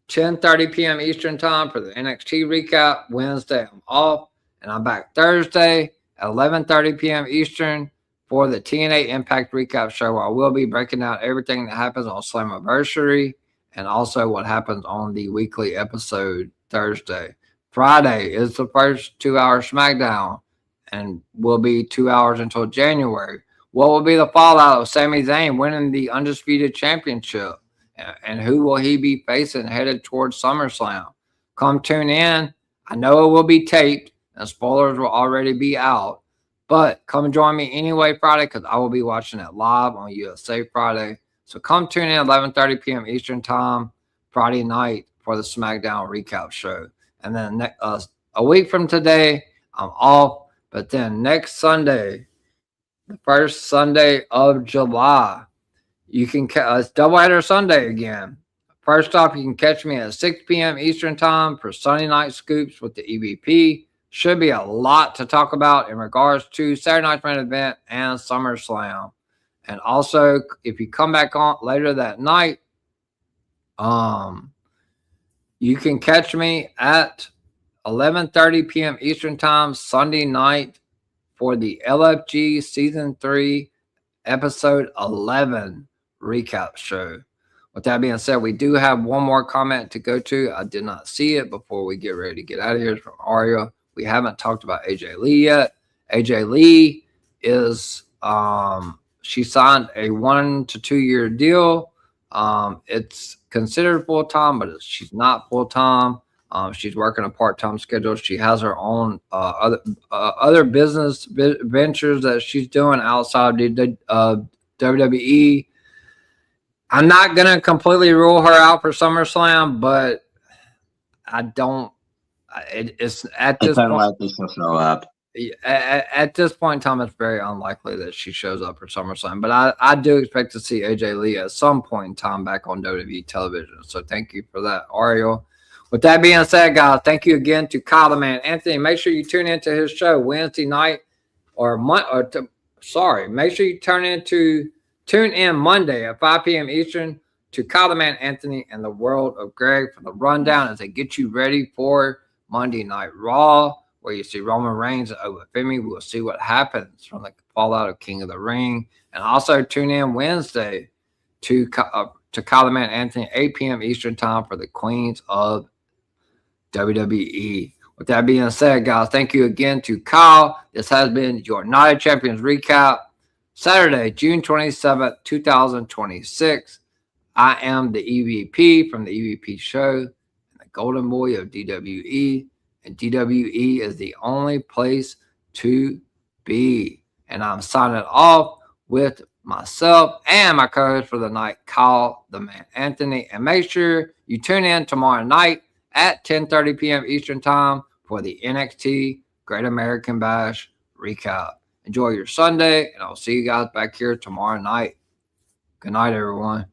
10:30 p.m. Eastern Time for the NXT recap. Wednesday, I'm off, and I'm back Thursday at 11:30 p.m. Eastern for the TNA Impact recap show, where I will be breaking down everything that happens on Slammiversary and also what happens on the weekly episode Thursday. Friday is the first 2-hour SmackDown, and will be 2 hours until January. What will be the fallout of Sami Zayn winning the Undisputed Championship? And who will he be facing headed towards SummerSlam? Come tune in. I know it will be taped, and spoilers will already be out. But come join me anyway Friday, because I will be watching it live on USA Friday. So come tune in 11:30 p.m. Eastern Time Friday night for the SmackDown recap show. And then a week from today, I'm off. But then next Sunday, the first Sunday of July, you can it's doubleheader Sunday again. First off, you can catch me at 6 p.m. Eastern Time for Sunday Night Scoops with the EVP. Should be a lot to talk about in regards to Saturday Night's Main Event and SummerSlam. And also, if you come back on later that night, you can catch me at 11:30 p.m. Eastern Time Sunday night for the LFG Season 3 Episode 11 recap show. With that being said, we do have one more comment to go to. I did not see it before we get ready to get out of here. It's from Aria. We haven't talked about AJ Lee yet. AJ Lee is she signed a 1 to 2 year deal. It's considered full-time, but she's not full-time. She's working a part-time schedule. She has her own other business ventures that she's doing outside the WWE. I'm not going to completely rule her out for SummerSlam, but I don't. It's at this It's point. unlikely she'll show up. At this point in time, it's very unlikely that she shows up for SummerSlam. But I do expect to see AJ Lee at some point in time back on WWE television. So thank you for that, Ariel. With that being said, guys, thank you again to Kyle the Man Anthony. Make sure you tune into his show Wednesday night make sure you tune in Monday at 5 p.m. Eastern to Kyle the Man Anthony and the World of Greg for the rundown as they get you ready for Monday Night Raw, where you see Roman Reigns and Obafemi. We'll see what happens from the fallout of King of the Ring. And also tune in Wednesday to Kyle the Man Anthony, 8 p.m. Eastern time for the Queens of WWE. With that being said, guys, thank you again to Kyle. This has been your Night of Champions recap, Saturday, June 27th, 2026. I am the EVP from the EVP show and the Golden Boy of DWE. And DWE is the only place to be. And I'm signing off with myself and my co-host for the night, Kyle the Man Anthony. And make sure you tune in tomorrow night at 10:30 p.m. Eastern time for the NXT Great American Bash recap. Enjoy your Sunday, and I'll see you guys back here tomorrow night. Good night, everyone.